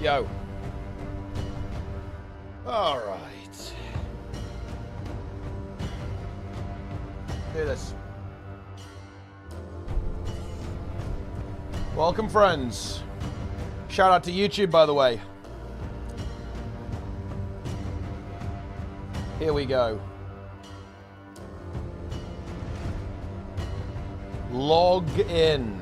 Yo. All right. Do this. Welcome, friends. Shout out to YouTube, by the way. Here we go. Log in.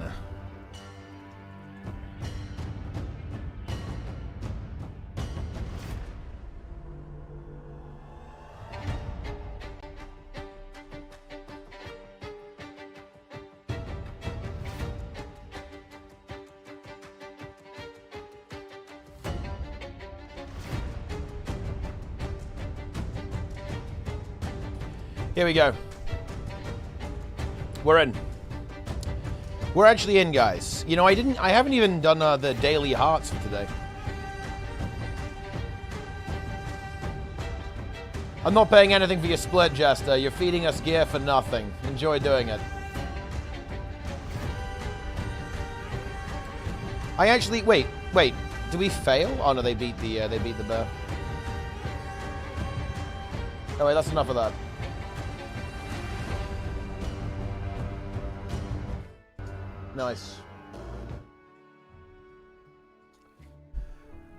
Here we go. We're in. We're actually in, guys. You know, I haven't even done the daily hearts for today. I'm not paying anything for your split, Jester. You're feeding us gear for nothing. Enjoy doing it. I actually, wait. Do we fail? Oh no, they beat the bear. Oh wait, that's enough of that. Nice.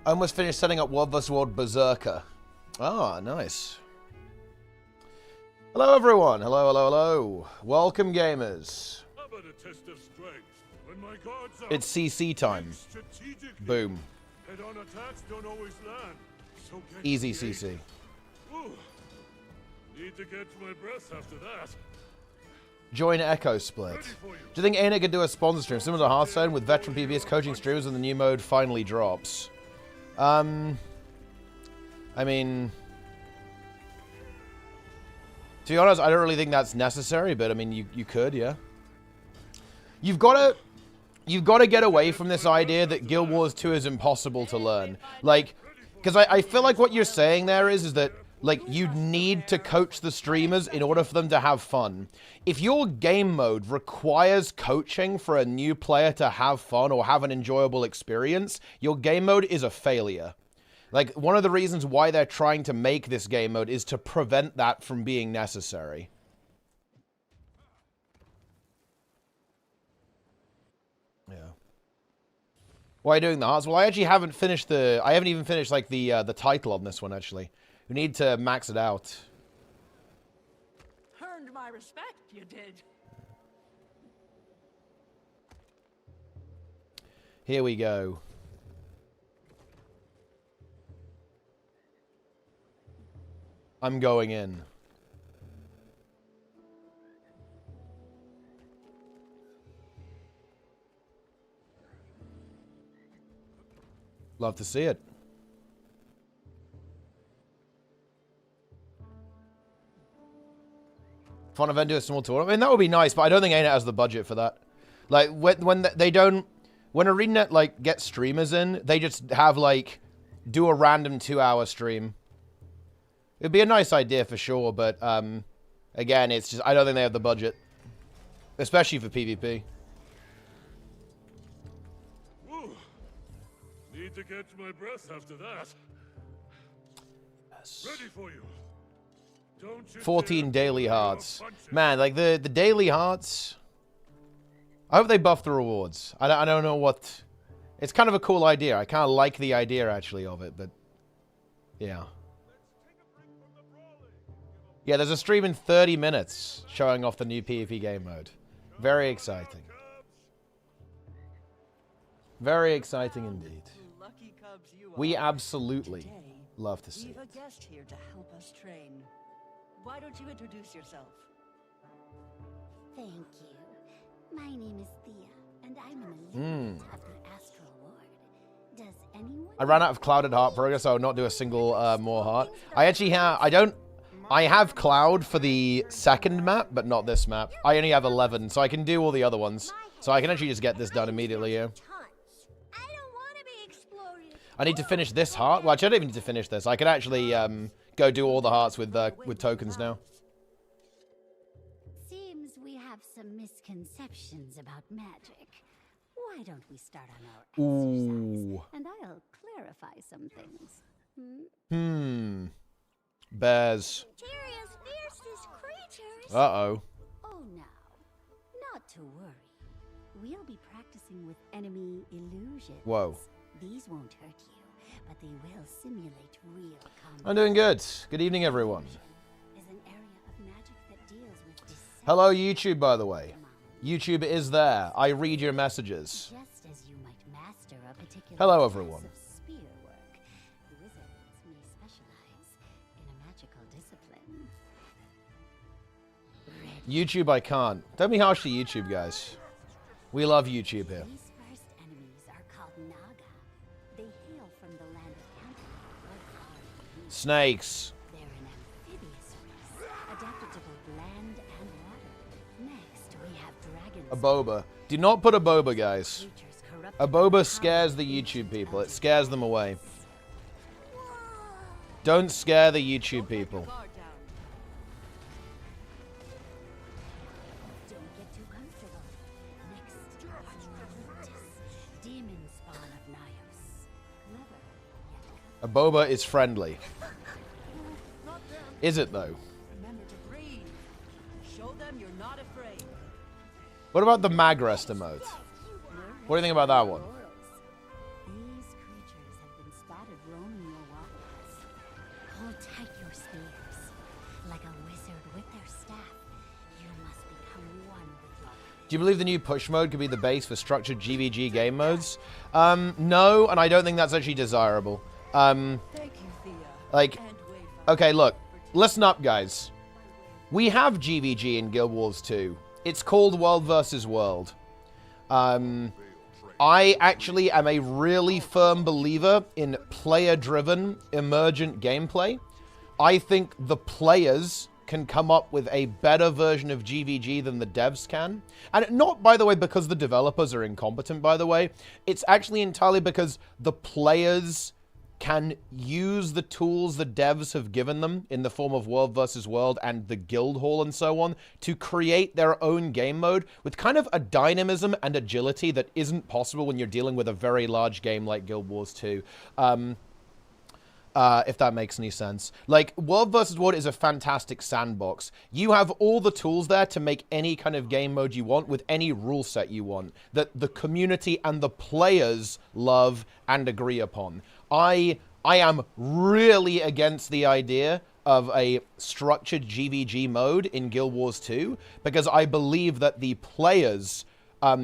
I almost finished setting up World vs. World Berserker. Ah, nice. Hello, everyone. Hello, hello, hello. Welcome, gamers. It's CC time. Boom. Easy CC. Need to catch my breath after that. Join Echo Split. Do you think ArenaNet could do a sponsor stream similar to Hearthstone with veteran PvPers coaching streamers when the new mode finally drops? I mean, to be honest, I don't really think that's necessary, but I mean, you could, yeah. You've got to get away from this idea that Guild Wars 2 is impossible to learn. Like, because I feel like what you're saying there is that, like, you need to coach the streamers in order for them to have fun. If your game mode requires coaching for a new player to have fun or have an enjoyable experience, your game mode is a failure. Like, one of the reasons why they're trying to make this game mode is to prevent that from being necessary. Yeah. Why are you doing the hearts? Well, I actually haven't finished I haven't even finished, like, the title on this one, actually. We need to max it out. Earned my respect, you did. Here we go. I'm going in. Love to see it. Fun event, do a small tournament. I mean, that would be nice, but I don't think ArenaNet has the budget for that. Like, when ArenaNet, like, get streamers in, they just have, like, do a random 2-hour stream. It'd be a nice idea for sure, but, again, it's just, I don't think they have the budget. Especially for PvP. Woo. Need to catch my breath after that. Yes. Ready for you. 14 daily hearts. Man, like, the daily hearts... I hope they buff the rewards. I don't know what... It's kind of a cool idea. I kind of like the idea, actually, of it, but... Yeah. Yeah, there's a stream in 30 minutes showing off the new PvP game mode. Very exciting. Very exciting indeed. We absolutely love to see it. We've a guest here to help us train. Why don't you introduce yourself? Thank you. My name is Thea, and I'm an elite of the Astral Ward. Does anyone... I ran out of Clouded Heart progress, so I will not do a single more heart. I actually have... I have Cloud for the second map, but not this map. I only have 11, so I can do all the other ones. So I can actually just get this done immediately, yeah. I need to finish this heart. Well, actually, I don't even need to finish this. I can actually go do all the hearts with tokens now. Seems we have some misconceptions about magic. Why don't we start on our exercise? Ooh. And I'll clarify some things. Bears. Tyria's fiercest creatures. Uh-oh. Oh, no. Not to worry. We'll be practicing with enemy illusions. Whoa. These won't hurt you, but they will simulate real combat. I'm doing good. Good evening, everyone. Is an area of magic that deals with deception. Hello, YouTube, by the way. YouTube is there. I read your messages. Just as you might master a particular Hello, class everyone. of spear work, wizards may specialize in a magical discipline. YouTube, I can't. Don't be harsh to YouTube, guys. We love YouTube here. These first enemies are called Naga. They hail from the land of Canton. Snakes. They're an amphibious race, adapted to both land and water. Next, we have dragons. A boba. Do not put a boba, guys. Creatures corrupted A by boba power scares the of YouTube ancient people. It elders. scares them away. Don't scare the YouTube people. Don't get too comfortable. Next, gw2, demon spawn of Nyos. Clever, yet A boba is friendly. Is it, though? Remember to breathe. Show them you're not afraid. What about the Magrest emote? What do you think about that one? These creatures have been spotted roaming your waters. Hold tight your spears. Like a wizard with their staff, you must become one with your Do you believe the new push mode could be the base for structured GVG game modes? No, and I don't think that's actually desirable. Thank you, Thea. Like, And wait. okay, look. Listen up, guys. We have GVG in Guild Wars 2. It's called World vs. World. I actually am a really firm believer in player-driven, emergent gameplay. I think the players can come up with a better version of GVG than the devs can. And not, by the way, because the developers are incompetent, by the way. It's actually entirely because the players can use the tools the devs have given them in the form of World vs. World and the Guild Hall and so on to create their own game mode with kind of a dynamism and agility that isn't possible when you're dealing with a very large game like Guild Wars 2. If that makes any sense. Like, World vs. World is a fantastic sandbox. You have all the tools there to make any kind of game mode you want with any rule set you want that the community and the players love and agree upon. I am really against the idea of a structured GVG mode in Guild Wars 2 because I believe that the players are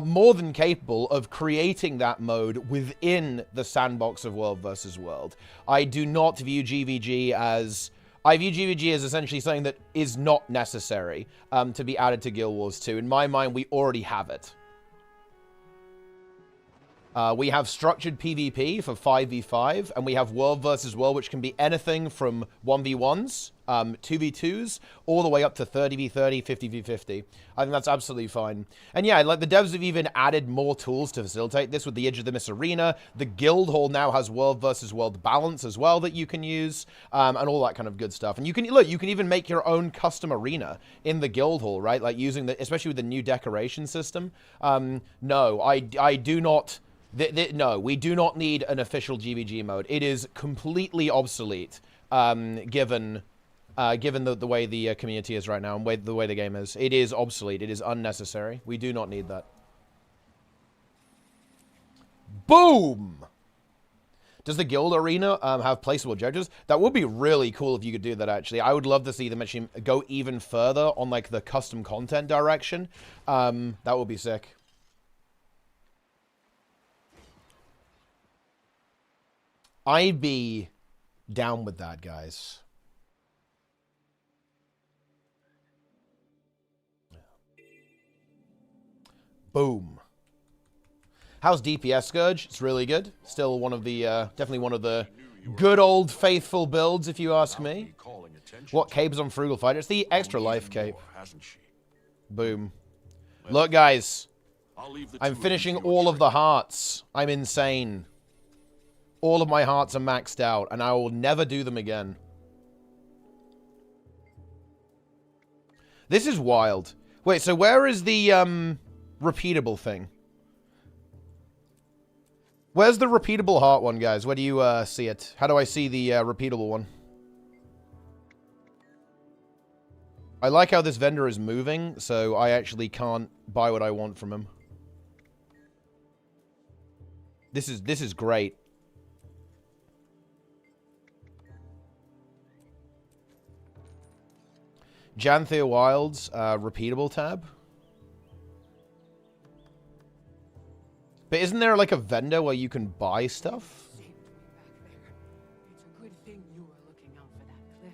more than capable of creating that mode within the sandbox of World vs. World. I do not view GVG as... I view GVG as essentially something that is not necessary to be added to Guild Wars 2. In my mind, we already have it. We have structured PvP for 5v5, and we have World vs. World, which can be anything from 1v1s, 2v2s, all the way up to 30v30, 50v50. I think that's absolutely fine. And yeah, like the devs have even added more tools to facilitate this with the Edge of the Mist Arena. The Guild Hall now has World vs. World balance as well that you can use, and all that kind of good stuff. And you can, look, you can even make your own custom arena in the Guild Hall, right? Like using the, especially with the new decoration system. No, I do not... no, we do not need an official GVG mode. It is completely obsolete, given the way the community is right now and the way the game is. It is obsolete. It is unnecessary. We do not need that. Boom! Does the Guild Arena have placeable objectives? That would be really cool if you could do that, actually. I would love to see them actually go even further on, like, the custom content direction. That would be sick. I'd be down with that, guys. Boom. How's DPS Scourge? It's really good. Still one of the, definitely one of the good old faithful builds, if you ask me. What cape is on Frugal Fighter? It's the extra life cape. Boom. Look, guys. I'm finishing all of the hearts. I'm insane. All of my hearts are maxed out, and I will never do them again. This is wild. Wait, so where is the, repeatable thing. Where's the repeatable heart one, guys? Where do you see it? How do I see the repeatable one? I like how this vendor is moving, so I actually can't buy what I want from him. This is great. Janthea Wilds, repeatable tab. But isn't there like a vendor where you can buy stuff? It's a good thing you were looking out for that cliff.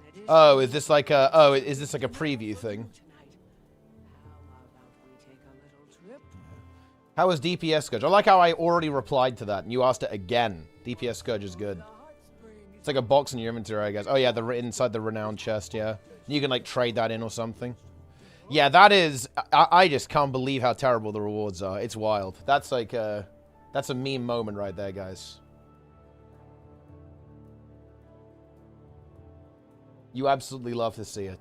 In addition, Oh, is this like a is this like a preview thing? tonight, how about we take a little trip? How is DPS Scourge? I like how I already replied to that and you asked it again. DPS Scourge is good. It's like a box in your inventory, I guess. Oh yeah, inside the renowned chest, yeah. You can like trade that in or something. Yeah, that is... I just can't believe how terrible the rewards are. It's wild. That's like a... That's a meme moment right there, guys. You absolutely love to see it.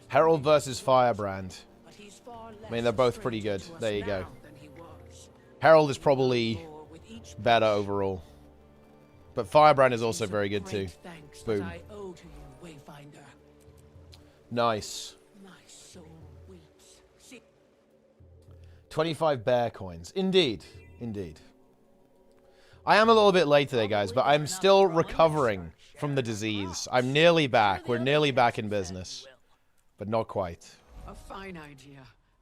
Herald versus Firebrand. But he's far I mean, they're both pretty good. stranger to us There you go. now than he was. Herald is probably More with each better overall. But Firebrand is also very good too. great thanks Boom. that I owe to you, Wayfinder. Nice. My soul weeps. See, 25 bear coins. Indeed. Indeed. I am a little bit late today, guys, but I'm still recovering from the disease. I'm nearly back. We're nearly back in business. But not quite. a fine idea.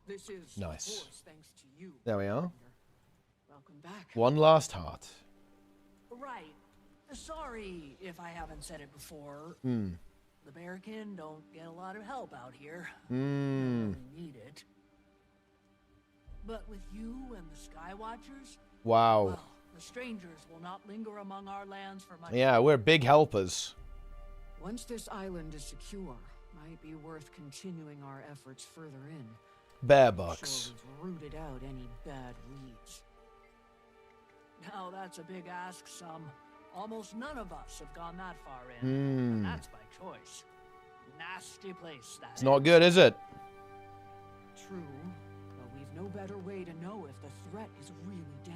This is Nice. of course, thanks to you. There we are. Welcome back. One last heart. Right. Sorry if I haven't said it before. Hmm. The Bearkin don't get a lot of help out here. Hmm. Really need it. But with you and the Skywatchers, Wow. well, the strangers will not linger among our lands for much. Yeah, we're big helpers. Once this island is secure, might be worth continuing our efforts further in. Bear I'm bucks. sure we've rooted out any bad weeds. Now that's a big ask, some. Almost none of us have gone that far in. And that's by choice. Nasty place, that It's not good, is it? True, but we've no better way to know if the threat is really dead.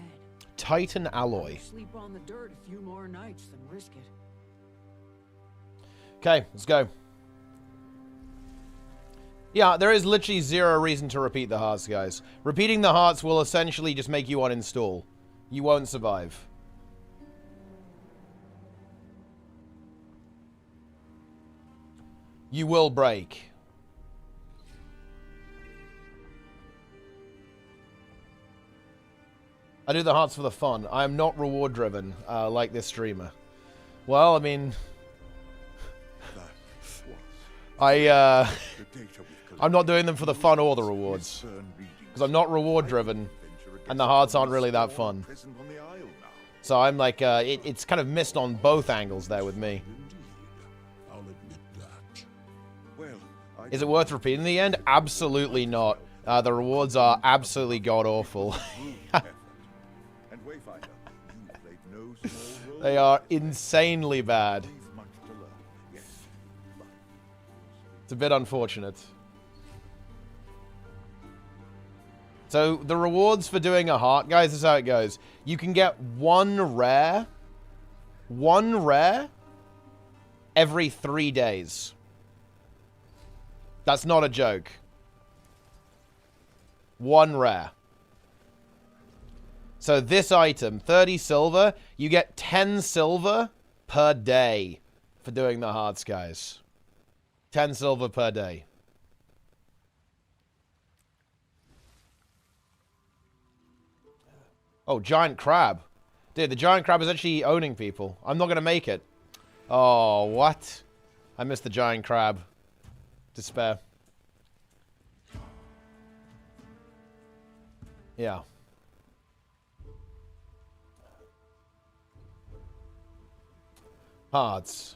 Titan alloy. Sleep on the dirt a few more nights than risk it. Okay, let's go. Yeah, there is literally zero reason to repeat the hearts, guys. Repeating the hearts will essentially just make you uninstall. You won't survive. You will break. I do the hearts for the fun. I am not reward driven like this streamer. Well, I mean, I'm not doing them for the fun or the rewards because I'm not reward driven, and the hearts aren't really that fun. So I'm like, it's kind of missed on both angles there with me. I'll admit that. Well, Is it worth repeating in the end? Absolutely not. The rewards are absolutely god-awful. They are insanely bad. It's a bit unfortunate. So, the rewards for doing a heart, guys, this is how it goes. You can get one rare every 3 days. That's not a joke. One rare. So this item, 30 silver, you get 10 silver per day for doing the hearts, guys. 10 silver per day. Oh, giant crab. Dude, the giant crab is actually owning people. I'm not going to make it. Oh, what? I missed the giant crab. Despair. Yeah. Hearts.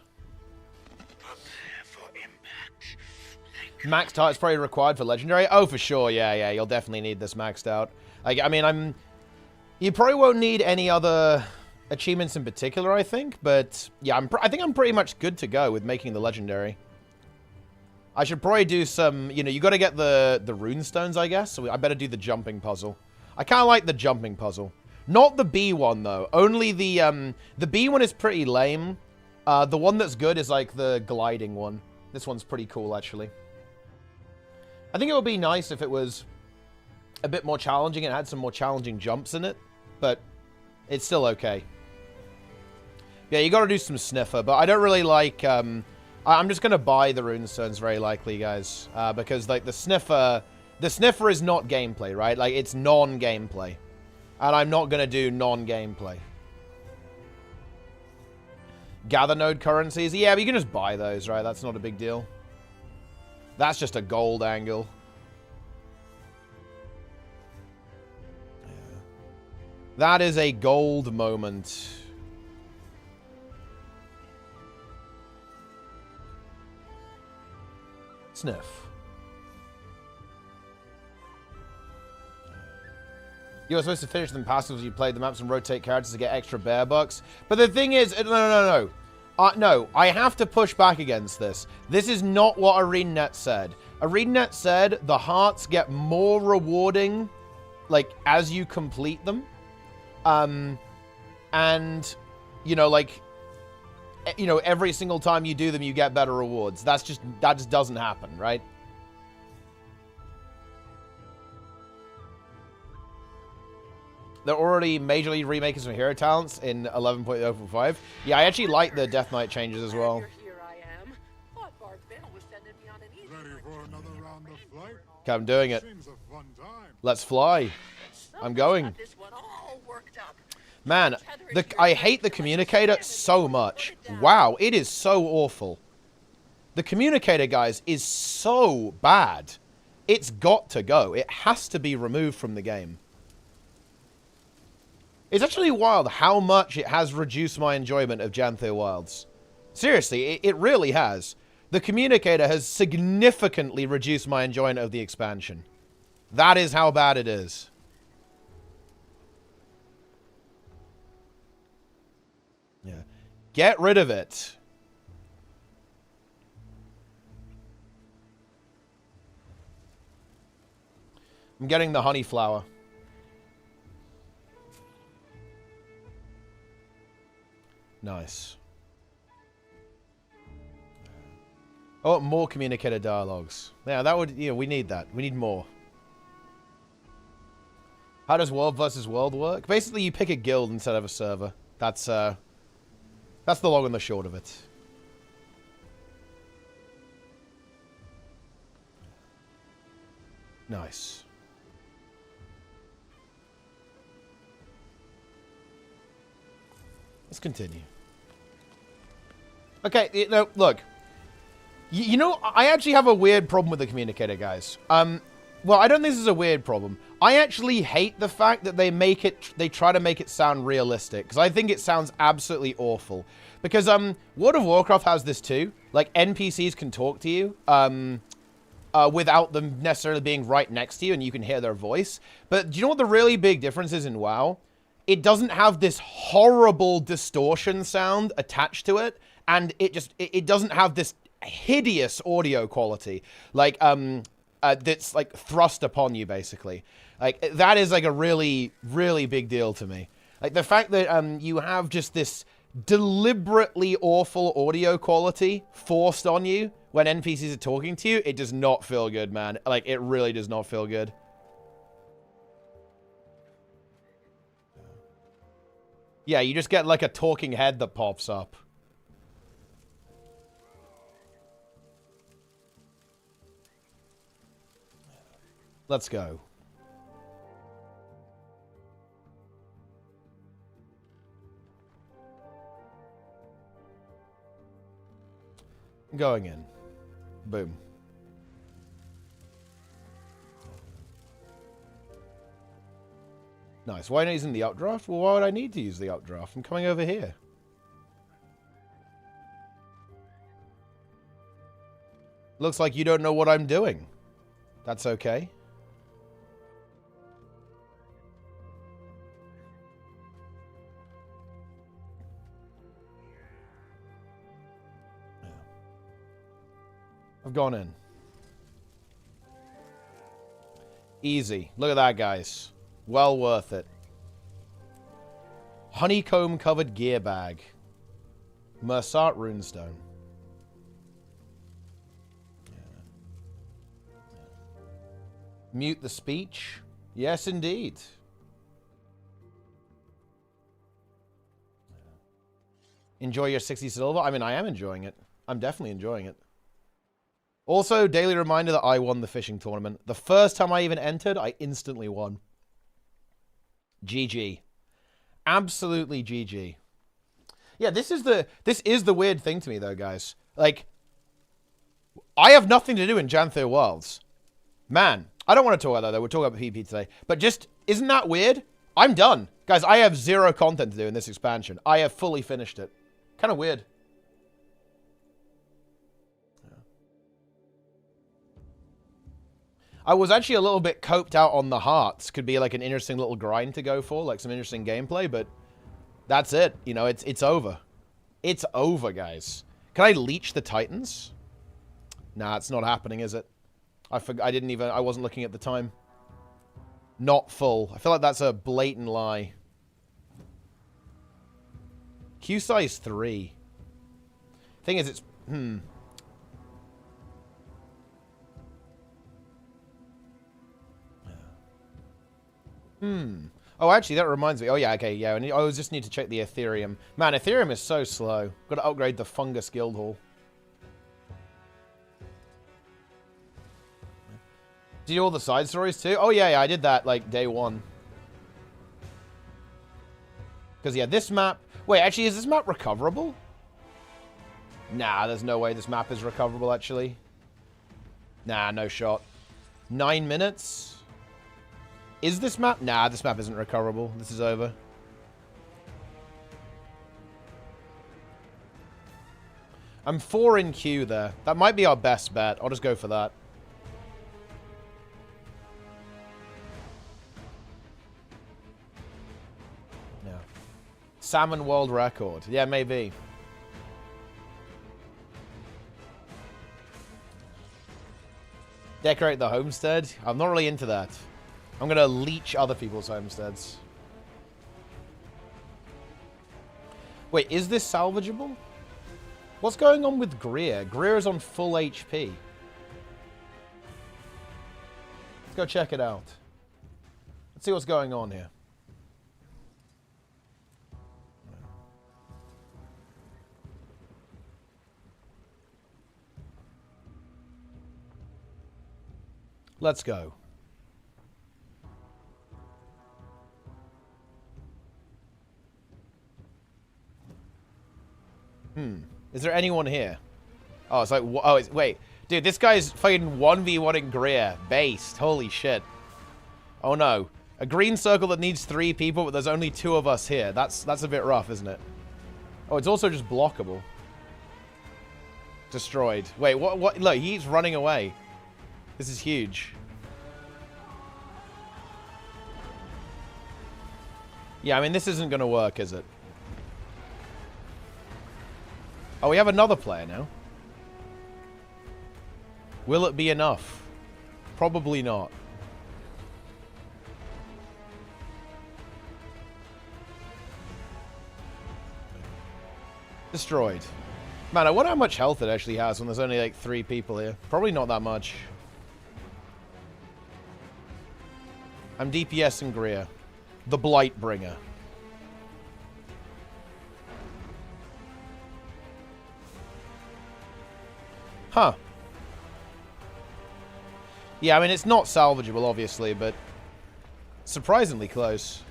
Maxed hearts probably required for legendary. Oh, for sure. Yeah. You'll definitely need this maxed out. I mean, you probably won't need any other achievements in particular, I think. But yeah, I think I'm pretty much good to go with making the legendary. I should probably do some, you know, you got to get the rune stones, I guess. So I better do the jumping puzzle. I kind of like the jumping puzzle. Not the B one, though. Only the B one is pretty lame. The one that's good is, like, the gliding one. This one's pretty cool, actually. I think it would be nice if it was a bit more challenging and had some more challenging jumps in it. But it's still okay. Yeah, you got to do some sniffer. But I don't really like... I'm just going to buy the runestones very likely, guys. Because, like, the sniffer is not gameplay, right? Like, it's non-gameplay. And I'm not going to do non-gameplay. Gather node currencies. Yeah, but you can just buy those, right? That's not a big deal. That's just a gold angle. Yeah. That is a gold moment. Sniff. You were supposed to finish them passives. You played the maps and rotate characters to get extra bear bucks. But the thing is, no. No, I have to push back against this. This is not what ArenaNet said. ArenaNet said the hearts get more rewarding, like, as you complete them. And, you know, like, you know, every single time you do them, you get better rewards. That just doesn't happen, right? They're already majorly remaking some hero talents in 11.045. Yeah, I actually like the Death Knight changes as well. Okay, I'm doing it. Let's fly. I'm going. Man, I hate the communicator so much. Wow, it is so awful. The communicator, guys, is so bad. It's got to go. It has to be removed from the game. It's actually wild how much it has reduced my enjoyment of Janthir Wilds. Seriously, it really has. The communicator has significantly reduced my enjoyment of the expansion. That is how bad it is. Yeah. Get rid of it. I'm getting the honey flower. Nice. Oh, more communicator dialogues. Yeah, that would, you know, we need that. We need more. How does world versus world work? Basically, you pick a guild instead of a server. That's the long and the short of it. Nice. Let's continue. Okay, you know, look. You know, I actually have a weird problem with the communicator, guys. Well, I don't think this is a weird problem. I actually hate the fact that they try to make it sound realistic, because I think it sounds absolutely awful. Because, World of Warcraft has this too. Like, NPCs can talk to you, without them necessarily being right next to you, and you can hear their voice. But do you know what the really big difference is in WoW? It doesn't have this horrible distortion sound attached to it, and it doesn't have this hideous audio quality, like, that's, like, thrust upon you, basically. Like, that is, like, a really, really big deal to me. Like, the fact that, you have just this deliberately awful audio quality forced on you when NPCs are talking to you, it does not feel good, man. Like, it really does not feel good. Yeah, you just get, like, a talking head that pops up. Let's go. I'm going in. Boom. Nice. Why not using the updraft? Well, why would I need to use the updraft? I'm coming over here. Looks like you don't know what I'm doing. That's okay. I've gone in. Easy. Look at that, guys. Well worth it. Honeycomb-covered gear bag. Mersat runestone. Mute the speech. Yes, indeed. Enjoy your 60 silver. I mean, I am enjoying it. I'm definitely enjoying it. Also, daily reminder that I won the fishing tournament. The first time I even entered, I instantly won. GG. Absolutely GG. Yeah, this is the weird thing to me, though, guys. Like, I have nothing to do in Janthir Worlds. Man, I don't want to talk about that, though. We're talking about PvP today. But just, isn't that weird? I'm done. Guys, I have 0 content to do in this expansion. I have fully finished it. Kind of weird. I was actually a little bit coped out on the hearts. Could be like an interesting little grind to go for, like some interesting gameplay, but that's it. You know, it's over. It's over, guys. Can I leech the Titans? Nah, it's not happening, is it? I wasn't looking at the time. Not full. I feel like that's a blatant lie. Q size 3. Thing is, it's... Oh, actually, that reminds me. Oh, yeah, okay, yeah. I just need to check the Ethereum. Man, Ethereum is so slow. Got to upgrade the Fungus Guild Hall. Did you do all the side stories, too? Oh, yeah, I did that, like, day 1. Because, yeah, this map... Wait, actually, is this map recoverable? Nah, there's no way this map is recoverable, actually. Nah, no shot. 9 minutes? Is this map? Nah, this map isn't recoverable. This is over. I'm 4 in queue there. That might be our best bet. I'll just go for that. Yeah. Salmon world record. Yeah, maybe. Decorate the homestead? I'm not really into that. I'm going to leech other people's homesteads. Wait, is this salvageable? What's going on with Greer? Greer is on full HP. Let's go check it out. Let's see what's going on here. Let's go. Is there anyone here? Oh, it's like... Oh, wait. Dude, this guy's fucking 1v1 in Greer. Based. Holy shit. Oh, no. A green circle that needs 3 people, but there's only 2 of us here. That's a bit rough, isn't it? Oh, it's also just blockable. Destroyed. Wait, what? Look, he's running away. This is huge. Yeah, I mean, this isn't going to work, is it? Oh, we have another player now. Will it be enough? Probably not. Destroyed. Man, I wonder how much health it actually has when there's only like 3 people here. Probably not that much. I'm DPS in Greer. The Blightbringer. Huh. Yeah, I mean, it's not salvageable, obviously, but surprisingly close.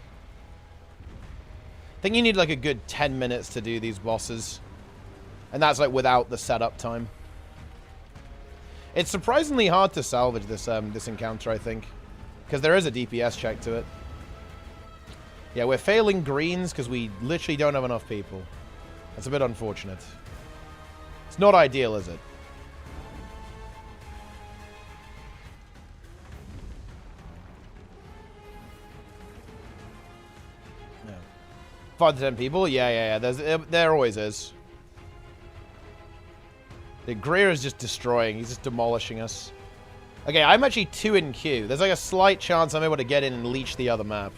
I think you need like a good 10 minutes to do these bosses. And that's like without the setup time. It's surprisingly hard to salvage this this encounter, I think. Because there is a DPS check to it. Yeah, we're failing greens because we literally don't have enough people. That's a bit unfortunate. It's not ideal, is it? No. 5 to 10 people? Yeah. There always is. The Greer is just destroying. He's just demolishing us. Okay, I'm actually 2 in queue. There's like a slight chance I'm able to get in and leech the other map.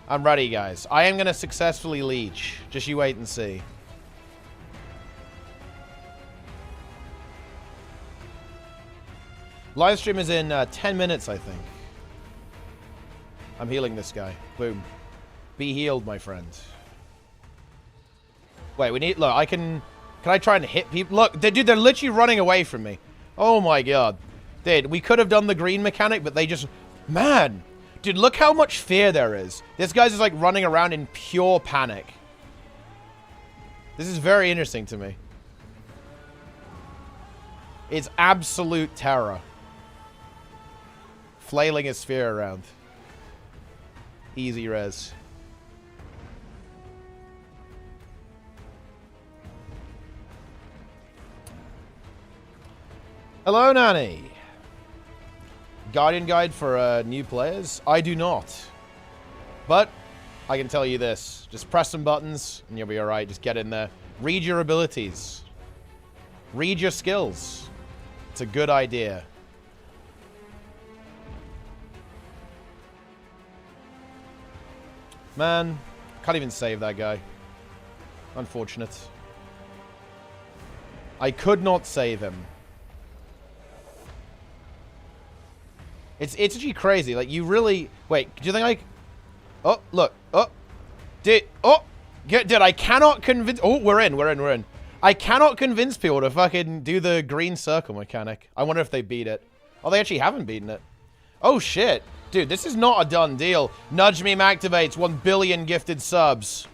I'm ready, guys. I am going to successfully leech. Just you wait and see. Live stream is in 10 minutes, I think. I'm healing this guy. Boom. Be healed, my friend. Wait, we need... Look, I can... Can I try and hit people? Look, dude, they're literally running away from me. Oh my god. Dude, we could have done the green mechanic, but they just... Man! Dude, look how much fear there is. This guy's just like running around in pure panic. This is very interesting to me. It's absolute terror. Flailing his fear around. Easy res. Hello, Nanny. Guardian guide for new players? I do not. But I can tell you this. Just press some buttons and you'll be alright. Just get in there. Read your abilities. Read your skills. It's a good idea. Man, can't even save that guy. Unfortunate. I could not save him. It's actually crazy. Like, you really... Wait, do you think I... Oh, look. Oh. Dude, I cannot convince... Oh, we're in. I cannot convince people to fucking do the green circle mechanic. I wonder if they beat it. Oh, they actually haven't beaten it. Oh, shit. Dude, this is not a done deal. Nudge Meme activates. 1 billion gifted subs.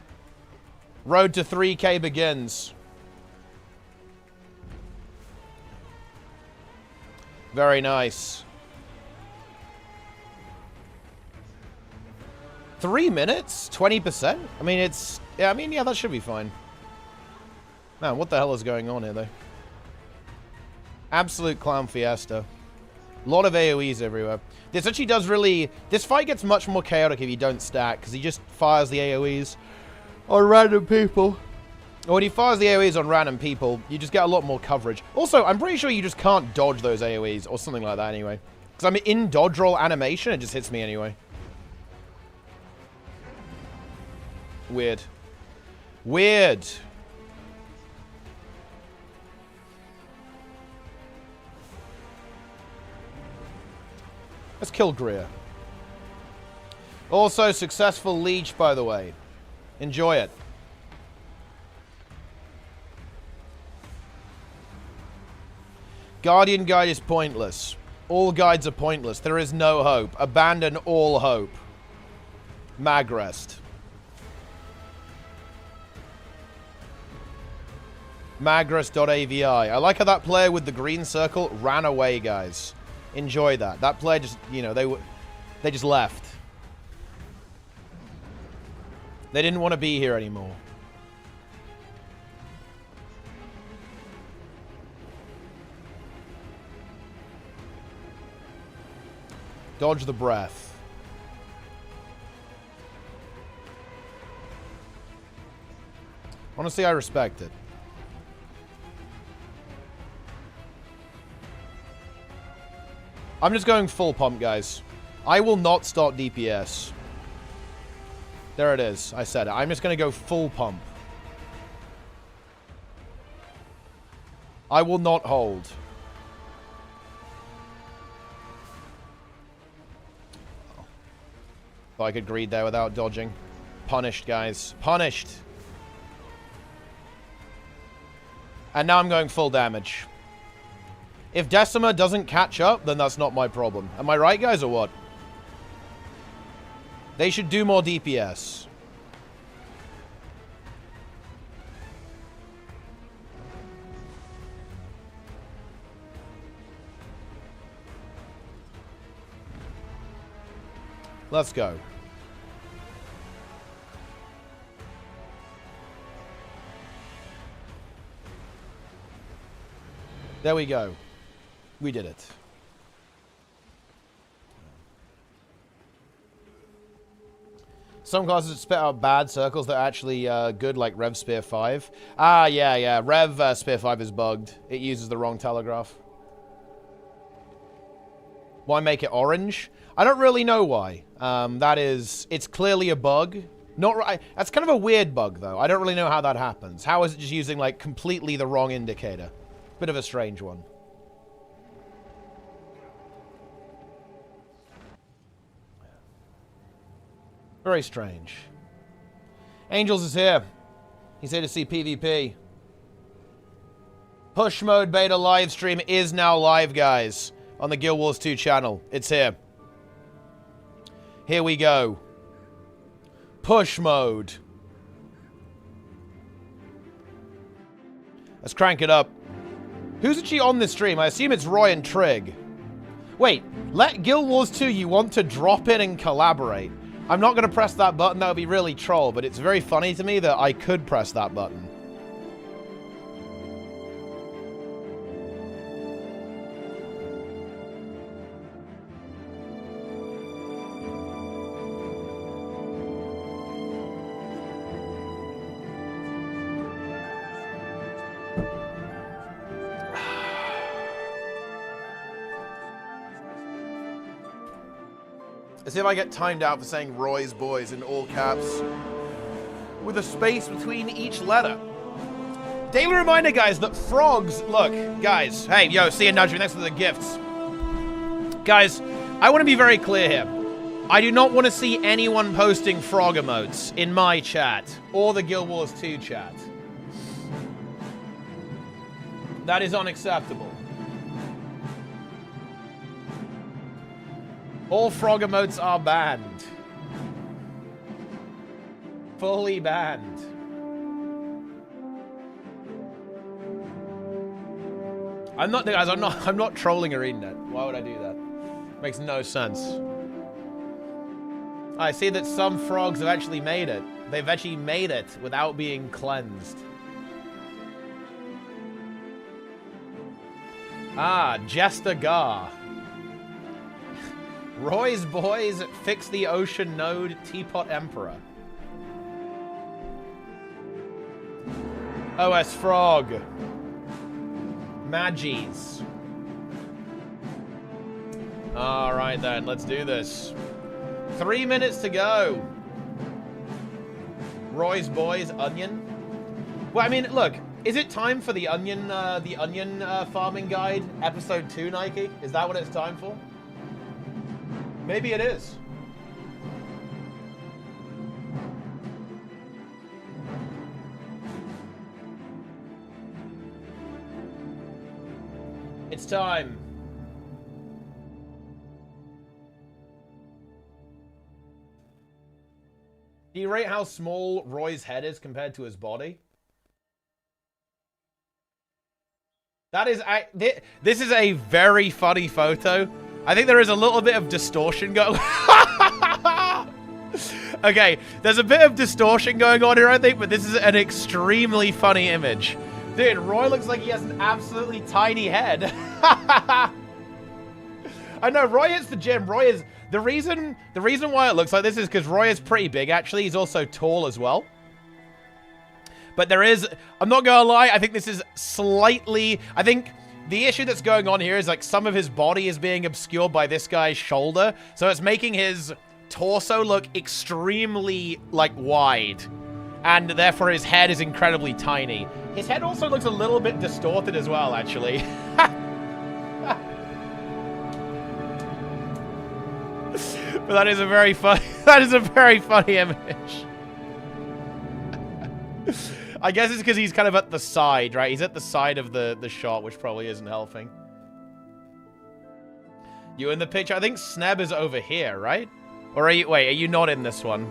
Road to 3K begins. Very nice. 3 minutes? 20%? I mean, it's... Yeah, yeah, that should be fine. Man, what the hell is going on here, though? Absolute clown fiesta. A lot of AoEs everywhere. This actually does really... This fight gets much more chaotic if you don't stack, because he just fires the AoEs on random people. Or when he fires the AoEs on random people, you just get a lot more coverage. Also, I'm pretty sure you just can't dodge those AoEs, or something like that anyway. Because I'm in dodge roll animation, it just hits me anyway. Weird. Weird. Let's kill Greer. Also, successful leech, by the way. Enjoy it. Guardian guide is pointless. All guides are pointless. There is no hope. Abandon all hope. Magrest. Magrest.avi. I like how that player with the green circle ran away, guys. Enjoy that. That player just, you know, they just left. They didn't want to be here anymore. Dodge the breath. Honestly, I respect it. I'm just going full pump, guys. I will not start DPS. There it is. I said it. I'm just going to go full pump. I will not hold. Thought I could greed there without dodging. Punished, guys. Punished. And now I'm going full damage. If Decima doesn't catch up, then that's not my problem. Am I right, guys, or what? They should do more DPS. Let's go. There we go. We did it. Some classes spit out bad circles that are actually good, like Rev Spear 5. Ah, yeah. Rev Spear 5 is bugged. It uses the wrong telegraph. Why make it orange? I don't really know why. It's clearly a bug. Not right. That's kind of a weird bug, though. I don't really know how that happens. How is it just using, like, completely the wrong indicator? Bit of a strange one. Very strange. Angels is here. He's here to see PvP. Push mode beta live stream is now live, guys, on the Guild Wars 2 channel. It's here. Here we go. Push mode. Let's crank it up. Who's actually on this stream? I assume it's Roy and Trig. Wait, let Guild Wars 2 you want to drop in and collaborate. I'm not going to press that button. That would be really troll, but it's very funny to me that I could press that button. As if I get timed out for saying Roy's Boys in all caps, with a space between each letter. Daily reminder, guys, that frogs... Look, guys. Hey, yo, see you, Nudge. Thanks for the gifts. Guys, I want to be very clear here. I do not want to see anyone posting frog emotes in my chat or the Guild Wars 2 chat. That is unacceptable. All frog emotes are banned. Fully banned. I'm not, guys, I'm not trolling ArenaNet. Why would I do that? Makes no sense. I see that some frogs have actually made it. They've actually made it without being cleansed. Ah, Jester Gar. Roy's Boys fix the ocean node Teapot Emperor. OS Frog. Magis. Alright then, let's do this. 3 minutes to go. Roy's Boys, Onion. Well, I mean, look, is it time for the onion farming guide, episode 2, Nike? Is that what it's time for? Maybe it is. It's time. Do you rate how small Roy's head is compared to his body? That is... This is a very funny photo. I think there is a little bit of distortion going... Okay, there's a bit of distortion going on here, I think, but this is an extremely funny image. Dude, Roy looks like he has an absolutely tiny head. I know, Roy hits the gym. Roy is... The reason why it looks like this is because Roy is pretty big, actually. He's also tall as well. But there is... I'm not gonna lie, I think this is slightly... I think... The issue that's going on here is, like, some of his body is being obscured by this guy's shoulder. So it's making his torso look extremely, like, wide. And therefore his head is incredibly tiny. His head also looks a little bit distorted as well, actually. But that is a very funny... That is a very funny image. I guess it's because he's kind of at the side, right? He's at the side of the shot, which probably isn't helping. You in the picture? I think Sneb is over here, right? Or are you... Wait, are you not in this one?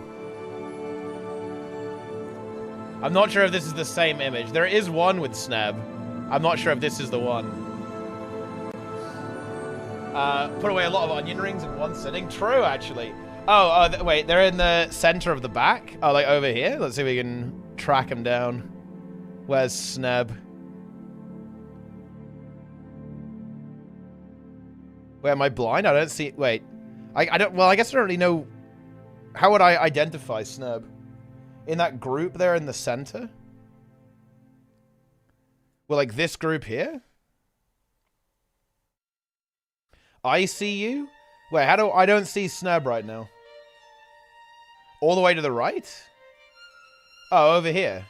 I'm not sure if this is the same image. There is one with Sneb. I'm not sure if this is the one. Put away a lot of onion rings in one sitting. True, actually. Oh, wait, they're in the center of the back? Oh, like over here? Let's see if we can track him down. Where's Sneb? Wait, am I blind? I don't see... Wait. I don't... Well, I guess I don't really know... How would I identify Sneb? In that group there in the center? Well, like this group here? I see you? Wait, how do I don't see Snub right now? All the way to the right? Oh, over here.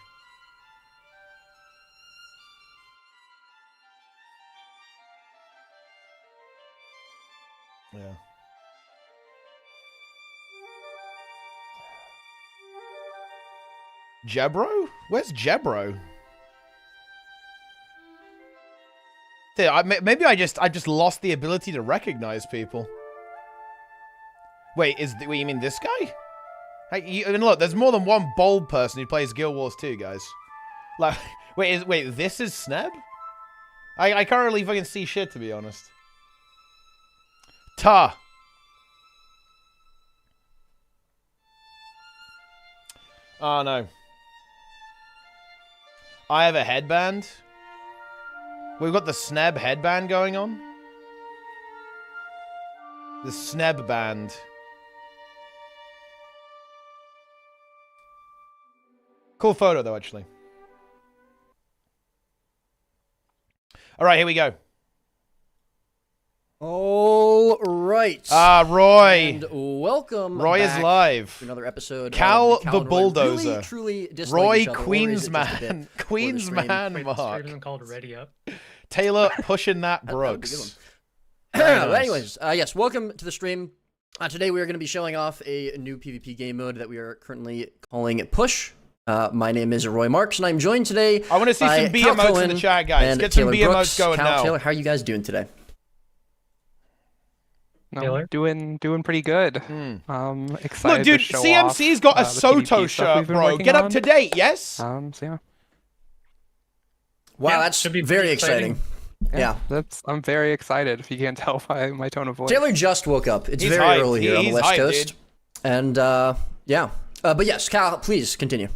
Yeah. Jebro? Where's Jebro? Maybe I just lost the ability to recognize people. Wait, wait, you mean this guy? Hey, I mean, look, there's more than one bold person who plays Guild Wars 2, guys. Like, wait, this is Sneb? I can't really fucking see shit, to be honest. Ta. Oh, no. I have a headband. We've got the Sneb headband going on. The Sneb band. Cool photo, though, actually. All right, here we go. All right. Roy. And welcome Roy back is live. to another episode Cal of the Bulldozer. Really, truly dislike Roy each other, or is it just a bit Queensman. for the Queensman, stream? Mark. Isn't called Ready Up. Taylor pushing that That would be a good Brooks. one. Very But nice. anyways, yes, welcome to the stream. Today we are going to be showing off a new PvP game mode that we are currently calling Push. My name is Roy Marks, and I'm joined today I want to see by some B Cal emotes in Cohen the chat, guys. and Get some Taylor B emotes Brooks. going Cal, now. Taylor, how are you guys doing today? Taylor? Doing pretty good. Excited Look, dude, to show CMC's off, got a the PvP Soto stuff shirt, we've been bro. working Get up on. to date, yes? So yeah. Wow, Yeah, that's should be very pretty exciting. Yeah. I'm very excited. If you can't tell by my tone of voice. Taylor just woke up. It's He's very hyped. early here on the He's West hyped, Coast. dude. And, yeah. But yes, Cal, please continue.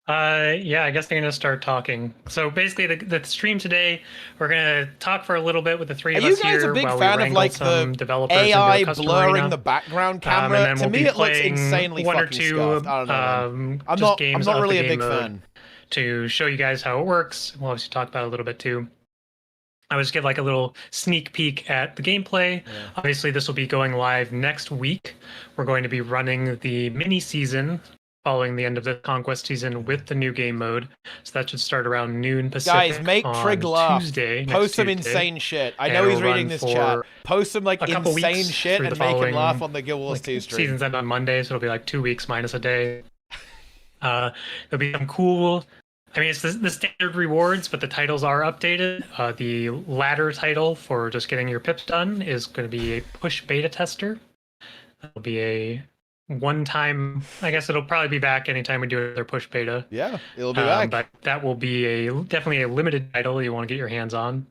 Yeah, I guess I'm gonna start talking. So basically, the stream today, we're gonna talk for a little bit with the three Are of you us guys here a big while fan we of wrangle like some the developers AI into a custom blurring arena. the background And camera? then To we'll me, be it looks playing insanely one or fucking two, scuffed. I don't know, man. I'm just not games really of a the big game mode fan. to show you guys how it works. We'll obviously talk about it a little bit too. I would just give like a little sneak peek at the gameplay. Yeah. Obviously, this will be going live next week. We're going to be running the mini season following the end of the Conquest season with the new game mode. So that should start around noon Pacific. Guys, make on Trig laugh. Tuesday, next Post some Tuesday. insane shit. I And know he's it'll reading run this for chat. Post some like a couple insane weeks shit through and the make him following, laugh on the Guild Wars like, 2 stream. Seasons end on Monday, so it'll be like 2 weeks minus a day. There'll be some cool. I mean, it's the standard rewards, but the titles are updated. The latter title for just getting your pips done is going to be a push beta tester. That'll be a one-time. I guess it'll probably be back anytime we do another push beta. Yeah, it'll be back. But that will be definitely a limited title you want to get your hands on.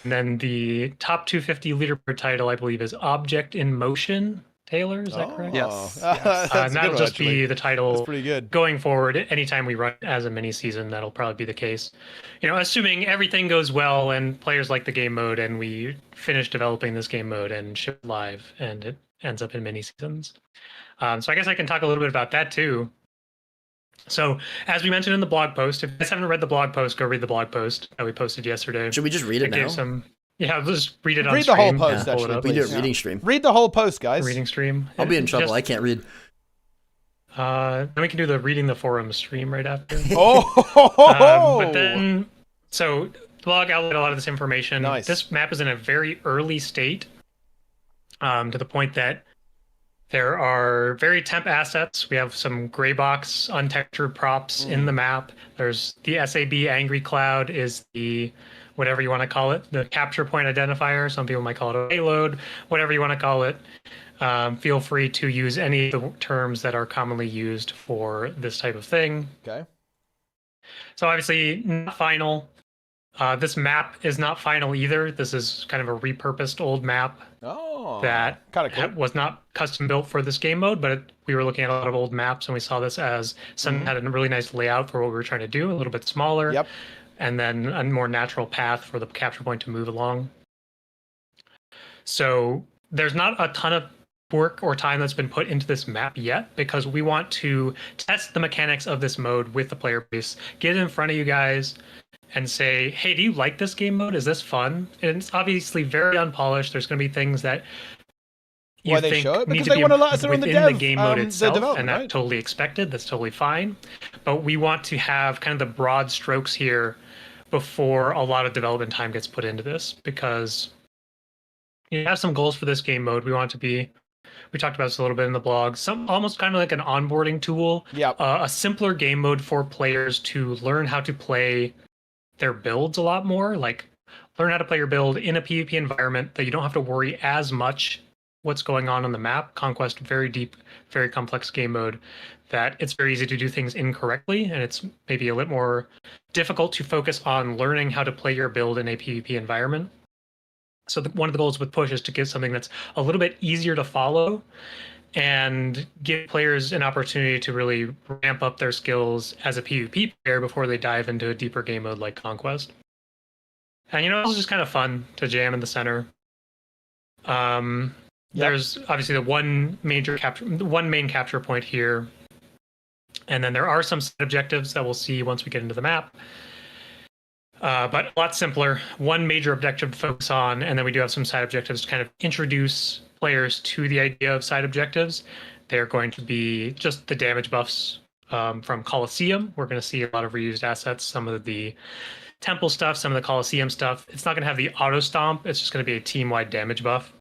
And then the top 250 leaderboard title, I believe, is Object in Motion. Taylor, is that correct? Yes. That's a And good that'll one, just actually. be the title That's pretty good. going forward. Anytime we run as a mini season, that'll probably be the case. You know, assuming everything goes well and players like the game mode, and we finish developing this game mode and ship it live, and it ends up in mini seasons. So I guess I can talk a little bit about that too. So as we mentioned in the blog post, if you guys haven't read the blog post, go read the blog post that we posted yesterday. Should we just read it It now? gave some. Yeah, let's just read it on Read the whole stream. post, Pull it actually, up. We do a please. reading stream. Read the whole post, guys. Reading stream. I'll be in trouble. Just- I can't read. Then we can do the reading the forum stream right after. Oh, But then, so the blog outlined a lot of this information. Nice. This map is in a very early state, to the point that there are very temp assets. We have some gray box untextured props in the map. There's the SAB Angry Cloud is the whatever you want to call it, the capture point identifier. Some people might call it a payload, whatever you want to call it. Feel free to use any of the terms that are commonly used for this type of thing. okay. So obviously not final. This map is not final either. This is kind of a repurposed old map Oh, that kind of cool. was not custom built for this game mode, but we were looking at a lot of old maps and we saw this as something that had a really nice layout for what we were trying to do, a little bit smaller. Yep. And then a more natural path for the capture point to move along. So there's not a ton of work or time that's been put into this map yet because we want to test the mechanics of this mode with the player base, get it in front of you guys, and say, hey, do you like this game mode? Is this fun? And it's obviously very unpolished. There's going to be things that you Why they think show it? need Because to they be want to let us in on the within dev, the game mode the itself, development, and that's right? totally expected. That's totally fine. But we want to have kind of the broad strokes here before a lot of development time gets put into this, because you have some goals for this game mode. We want it to be, we talked about this a little bit in the blog, some almost kind of like an onboarding tool. Yeah. A simpler game mode for players to learn how to play their builds a lot more. Like learn how to play your build in a PvP environment that you don't have to worry as much what's going on the map. Conquest, very deep, very complex game mode that it's very easy to do things incorrectly, and it's maybe a little more difficult to focus on learning how to play your build in a PvP environment. So one of the goals with Push is to give something that's a little bit easier to follow and give players an opportunity to really ramp up their skills as a PvP player before they dive into a deeper game mode like Conquest. And it's just kind of fun to jam in the center. There's obviously the one main capture point here, and then there are some side objectives that we'll see once we get into the map. But a lot simpler. One major objective to focus on, and then we do have some side objectives to kind of introduce players to the idea of side objectives. They're going to be just the damage buffs from Colosseum. We're going to see a lot of reused assets, some of the temple stuff, some of the Colosseum stuff. It's not going to have the auto stomp. It's just going to be a team-wide damage buff.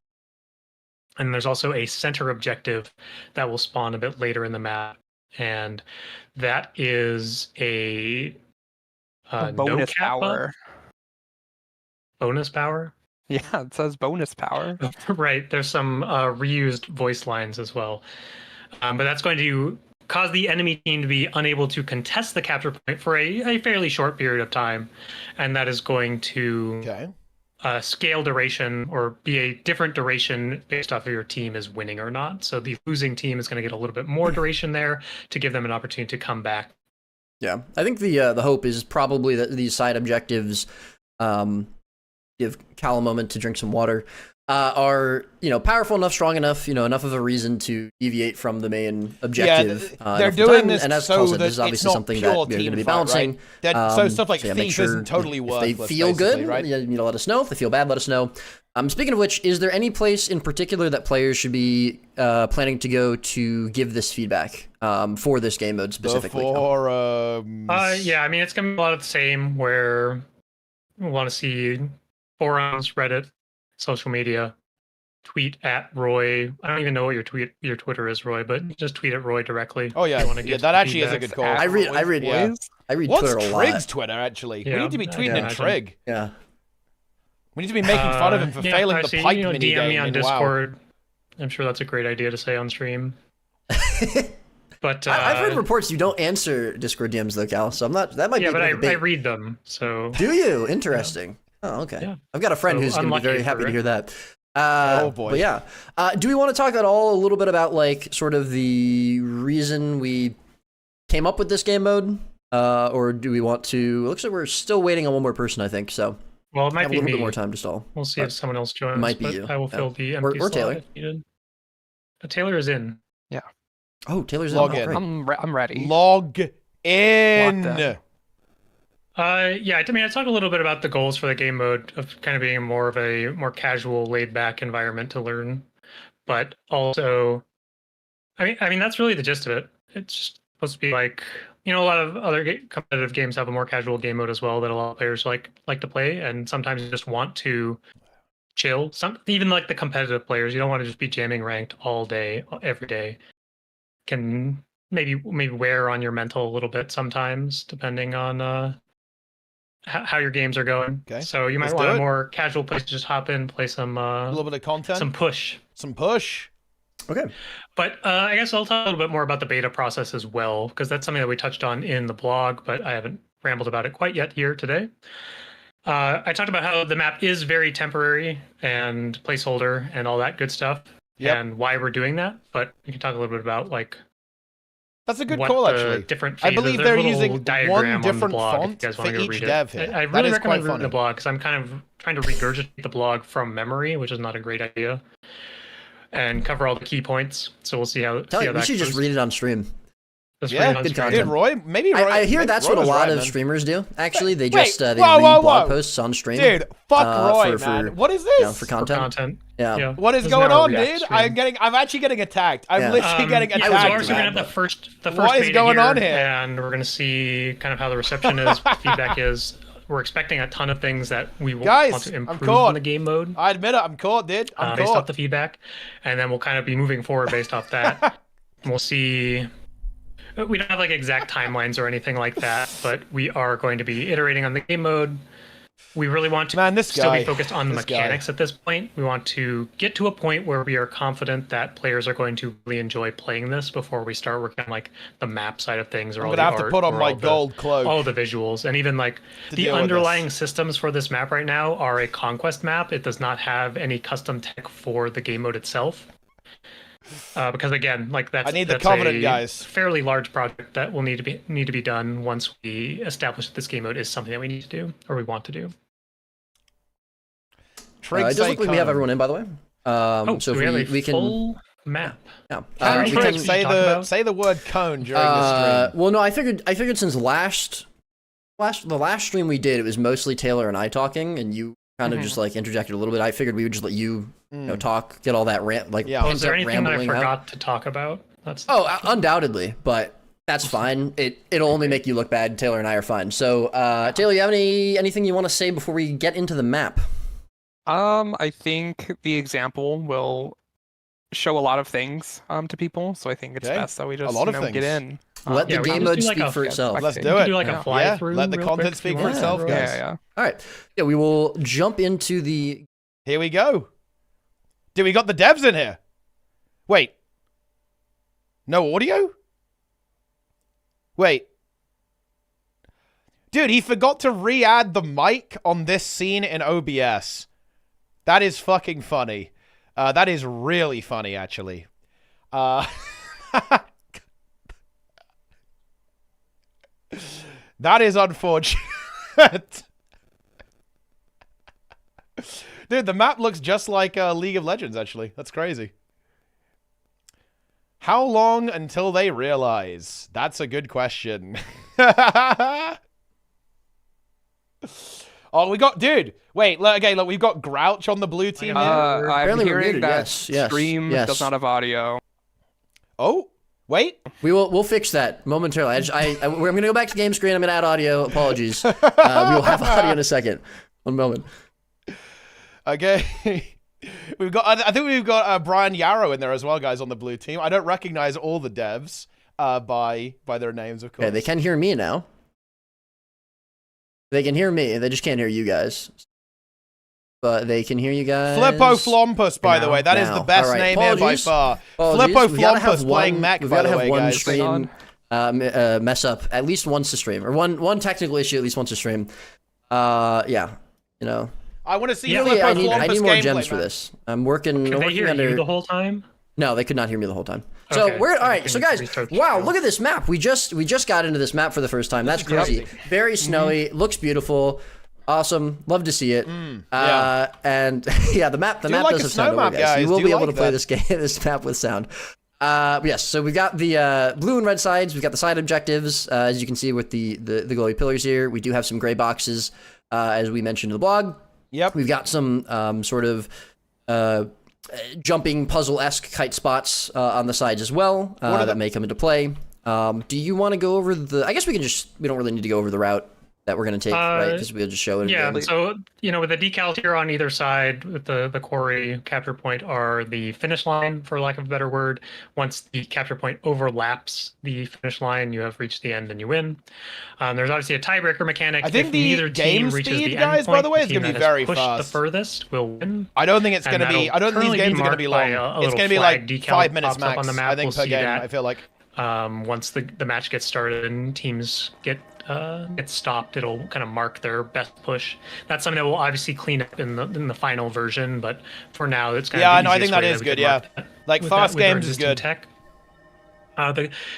And there's also a center objective that will spawn a bit later in the map, and that is a bonus power. Buff. Bonus power? Yeah, it says bonus power. Right. There's some reused voice lines as well. But that's going to cause the enemy team to be unable to contest the capture point for a fairly short period of time. And that is going to scale duration, or be a different duration based off of your team is winning or not. So the losing team is going to get a little bit more duration there to give them an opportunity to come back. Yeah, I think the hope is probably that these side objectives, give Cal a moment to drink some water, are powerful enough, strong enough, enough of a reason to deviate from the main objective. They're doing this and as so Cal said, that this is obviously it's not something that pure we're going to be team fight, balancing. right? So stuff like yeah, Thief sure, isn't totally worthless. If they feel good, right? let us know. If they feel bad, let us know. Speaking of which, is there any place in particular that players should be planning to go to give this feedback for this game mode specifically? Yeah, I mean, it's going to be a lot of the same, where we want to see forums, Reddit, social media, tweet at Roy. I don't even know what your Twitter is, Roy, but just tweet at Roy directly. Oh yeah, that actually is a good call. I read What's Twitter a lot. Trig's Twitter actually? Yeah, we need to be tweeting at Trig. Yeah. We need to be making fun of him for failing the pipe mini DM game me on in Discord. WoW. I'm sure that's a great idea to say on stream. But I've heard reports you don't answer Discord DMs though, Cal. So I'm not. That might be. Yeah, but I debate. read them. So. Do you? Interesting. Yeah. Oh, okay. Yeah. I've got a friend So who's going to be very happy to hear that. Oh boy. But yeah, do we want to talk at all a little bit about like sort of the reason we came up with this game mode, or do we want to? It looks like we're still waiting on one more person, I think. So Well, it might have be a little me. bit more time to stall. We'll see if someone else joins. Might be but you. I will fill the empty Or slot Taylor. if needed. Taylor is in. Oh, Taylor's Log in. in. Oh, great. I'm ready. Log in. Locked Yeah, I mean, I talked a little bit about the goals for the game mode of kind of being more of a more casual, laid-back environment to learn, but also, I mean, that's really the gist of it. It's just supposed to be like, a lot of other competitive games have a more casual game mode as well that a lot of players like to play, and sometimes you just want to chill. Even like the competitive players, you don't want to just be jamming ranked all day, every day. Can maybe wear on your mental a little bit sometimes, depending on how your games are going. Okay. So you might Let's want do a it. more casual place to just hop in, play some A little bit of content. some push. Some push. Okay. But I guess I'll talk a little bit more about the beta process as well, because that's something that we touched on in the blog, but I haven't rambled about it quite yet here today. I talked about how the map is very temporary and placeholder and all that good stuff, and why we're doing that. But we can talk a little bit about like That's a good what call, the actually. different I phases. believe There's they're a little using diagram one on the different blog if you font guys for want to go each read dev it. here. I That really is recommend quite reading the funny. blog because I'm kind of trying to regurgitate the blog from memory, which is not a great idea, and cover all the key points. So we'll see how Tell you, we that should just goes. read it on stream. Just Yeah, on good stream. content. Dude, Roy, maybe Roy. I hear maybe that's Roy what a was lot right, of man. streamers do. Actually, they Wait, just they whoa, read whoa, blog whoa. posts on stream. Dude, fuck Roy, man. What is this? For For content. content. Yeah. What is This going now a on, React dude? stream. I'm actually getting attacked. I'm Yeah. literally getting Yeah, attacked. so we're gonna man. have the first What is beta going on here? and we're gonna see kind of how the reception is, feedback is. We're expecting a ton of things that we Guys, want to I'm improve caught. in the game mode. I admit it. I'm caught, dude. I'm Based caught. off the feedback, and then we'll kind of be moving forward based off that. And we'll see. We don't have like exact timelines or anything like that, but we are going to be iterating on the game mode. We really want to Man, this still guy. be focused on the This guy. mechanics at this point. We want to get to a point where we are confident that players are going to really enjoy playing this before we start working on like the map side of things or I'm all gonna the have to art put on or my all the- gold cloak. all the visuals, and even like To the deal with underlying this. systems for this map right now are a conquest map. It does not have any custom tech for the game mode itself. Because again, like I need the that's Covenant, a guys. fairly large project that will need to be done once we establish that this game mode is something that we need to do or we want to do. Triggs It does look like we have Cone. everyone in, by the way. So do if we have a we can. full map. Yeah. Can we Triggs can say talk the about? say the word cone during the stream? well, no, I figured since the last stream we did, it was mostly Taylor and I talking, and you kind of just like interjected a little bit. I figured we would just let you, talk, get all that Yeah. Was there anything that I rambling out. forgot to talk about? That's Undoubtedly, but that's fine. It'll only make you look bad. Taylor and I are fine. So, Taylor, you have anything you want to say before we get into the map? I think the example will show a lot of things to people, so I think it's Okay. best that we just lot of get things. in. Let the yeah, we game can mode just do like speak a- for itself. Let's Okay. do we it. do like Yeah. a fly Yeah, through. let the real content quick if speak you for want. itself, guys. Yeah. All right. Yeah, we will jump into the. Here we go. Dude, we got the devs in here. Wait. No audio? Wait. Dude, he forgot to re-add the mic on this scene in OBS. That is fucking funny. That is really funny, actually. That is unfortunate. Dude, the map looks just like League of Legends, actually. That's crazy. How long until they realize? That's a good question. Oh, we got... Dude, wait. Okay, look, we've got Grouch on the blue team here. I'm Apparently we're hearing muted, that yes, stream yes. does not have audio. Oh, wait. We'll fix that momentarily. We're gonna go back to game screen. I'm gonna add audio. Apologies. We will have audio in a second. One moment. Okay. We've got... I think we've got Brian Yarrow in there as well, guys, on the blue team. I don't recognize all the devs by their names, of course. Okay, they can hear me now. They can hear me. They just can't hear you guys. But they can hear you guys. Flippo Flompus, by the Now, way. That is now. the best All right, name here by apologies. far. Apologies. Flippo We've gotta have Flompus playing mech, we've by gotta the have way, one guys. stream mess up at least once a stream, or one technical issue at least once a stream. Yeah, you know. I want to see Yeah. Really, Flippo I need Flompus more gameplay, gems for man. this. I'm working. Could I'm they working hear under. you the whole time? No, they could not hear me the whole time. So Okay, we're all so we right. can So guys, restart the wow, show. look at this map. We just got into this map for the first time. That's crazy. Very snowy. Looks beautiful. Awesome. Love to see it. yeah. And yeah, the map like does a have snow sound, map, guys. guys. You will Do be you able like to play that? this map with sound. Yes. So we've got the blue and red sides. We've got the side objectives, as you can see with the glowy pillars here. We do have some gray boxes, as we mentioned in the blog. Yep. We've got some sort of jumping puzzle-esque kite spots on the sides as well that may come into play. Do you want to go over the... I guess we don't really need to go over the route that we're going to take, right? Because we'll just show it. Yeah, again. so, with the decals here on either side, with the quarry capture point are the finish line, for lack of a better word. Once the capture point overlaps the finish line, you have reached the end and you win. There's obviously a tiebreaker mechanic. I think If the neither game team reaches speed, the guys, end by point, the way, is team gonna be that has very pushed fast. the furthest will win. I don't think it's And going to be... that'll I don't think these currently games be are going to be marked by long. a It's little going to be flag like decal 5 minutes pops up max, on the map. I think, We'll per see game, that. I feel like. Once the match gets started and teams get stopped, it'll kind of mark their best push. That's something that we'll obviously clean up in the final version, but for now it's kind of Yeah, the no, I think easiest that way is we good, can yeah. mark that Like, with fast with our games is existing good. Tech.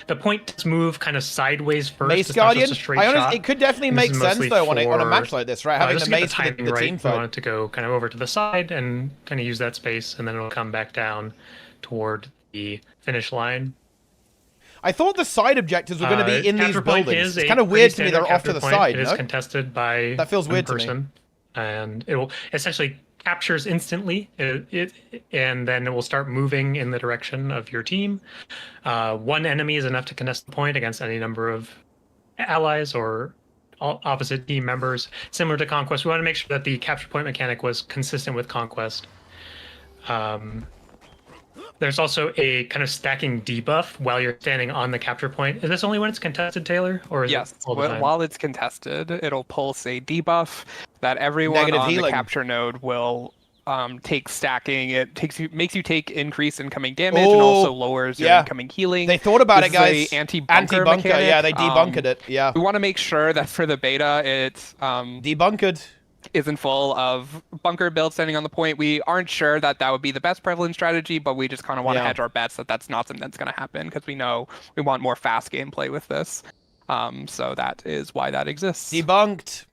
The point does move kind of sideways first. Mace It's not Guardian? just a straight shot. It could definitely And this make is sense, mostly though, on a for, match like this, right? Having just the to get mace for the timing team right, we fight. want it to go kind of over to the side and kind of use that space, and then it'll come back down toward the finish line. I thought the side objectives were going to be in these capture point buildings. is It's a kind of pretty weird to me standard they're off to capture the point. side, It is no? contested by That feels one weird to me. person, and it will essentially captures instantly, and then it will start moving in the direction of your team. One enemy is enough to contest the point against any number of allies or opposite team members. Similar to Conquest, we want to make sure that the capture point mechanic was consistent with Conquest. There's also a kind of stacking debuff while you're standing on the capture point. Is this only when it's contested, Taylor? Or is Yes, it all the time? while it's contested, it'll pulse a debuff that everyone Negative on the healing. capture node will take stacking. It makes you take increased incoming damage and also lowers your incoming healing. They thought about This it, guys. is a anti-bunker mechanic. Yeah, they debunkered it. Yeah. We want to make sure that for the beta, it's Debunkered. isn't full of bunker builds standing on the point. We aren't sure that that would be the best prevalent strategy, but we just kind of want to hedge our bets that that's not something that's going to happen because we know we want more fast gameplay with this. So that is why that exists. Debunked.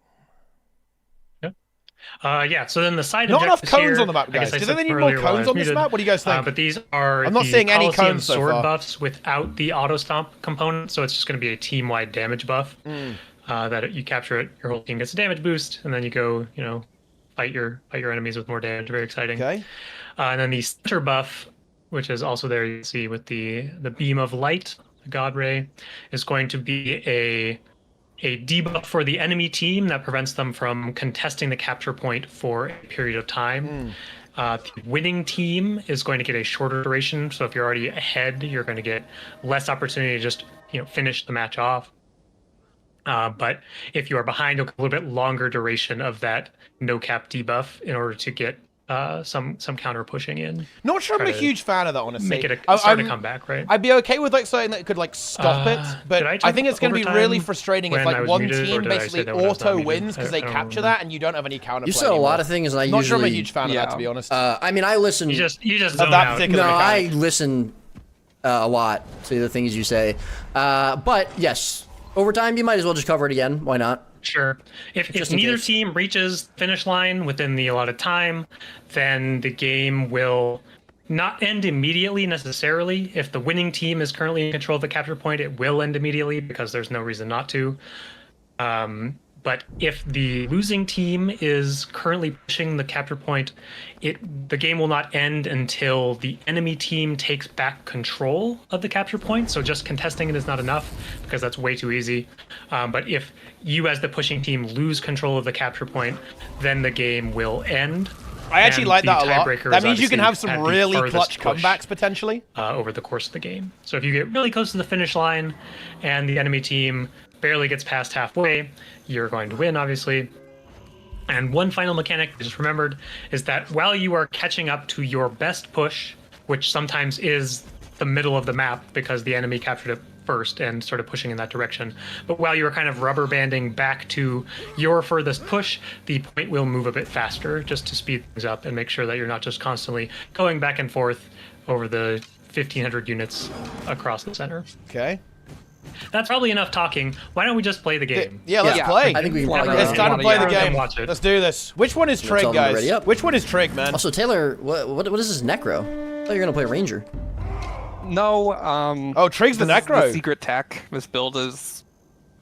Yeah, so then the side Not enough objectives cones here, on the map, I guess guys. I Do said they need more earlier while I cones was on this muted, map? What do you guys think? But these are I'm not the seeing any Colosseum cones so sword far. buffs without the auto stomp component, so it's just going to be a team-wide damage buff. That you capture it, your whole team gets a damage boost, and then you go, fight your enemies with more damage. Very exciting. Okay. And then the center buff, which is also there, you can see with the beam of light, the God Ray, is going to be a debuff for the enemy team that prevents them from contesting the capture point for a period of time. The winning team is going to get a shorter duration, so if you're already ahead, you're going to get less opportunity to just finish the match off. But if you are behind, you'll get a little bit longer duration of that no cap debuff in order to get some counter pushing in. Not sure I'm Try a to huge fan of that, honestly. Make it start a comeback, right? I'd be okay with something that could stop it, but did I I talk think it's going to be overtime really frustrating if when I was one muted, or team did I say basically that when I was not auto muted? wins because they I don't capture remember. that and you don't have any counter. You said a lot of things, and I Not sure I'm a usually huge fan of that, to be honest. I mean, I listen. You just of zone that out. particular No, I mechanic. listen a lot to the things you say. But yes, overtime, you might as well just cover it again. Why not? Sure. If Just in neither case. team reaches finish line within the allotted time, then the game will not end immediately necessarily. If the winning team is currently in control of the capture point, it will end immediately because there's no reason not to. But if the losing team is currently pushing the capture point, the game will not end until the enemy team takes back control of the capture point. So just contesting it is not enough because that's way too easy. But if you as the pushing team lose control of the capture point, then the game will end. I actually And like the that a lot. tiebreaker That is means you can obviously have some at the really farthest clutch push, comebacks potentially. over the course of the game. So if you get really close to the finish line and the enemy team barely gets past halfway, you're going to win, obviously. And one final mechanic I just remembered is that while you are catching up to your best push, which sometimes is the middle of the map because the enemy captured it first and started pushing in that direction, but while you are kind of rubber banding back to your furthest push, the point will move a bit faster just to speed things up and make sure that you're not just constantly going back and forth over the 1,500 units across the center. Okay. That's probably enough talking. Why don't we just play the game? Yeah, let's Yeah, play. I think we can Whatever. probably It's time to Yeah. play the Yeah. game. Watch it. Let's do this. Which one is Trig, tell them to guys? ready up. Which one is Trig, man? Also, Taylor, what is this Necro? I thought you were gonna play Ranger. No. Oh, Trig's the this is Necro. the secret tech. This build is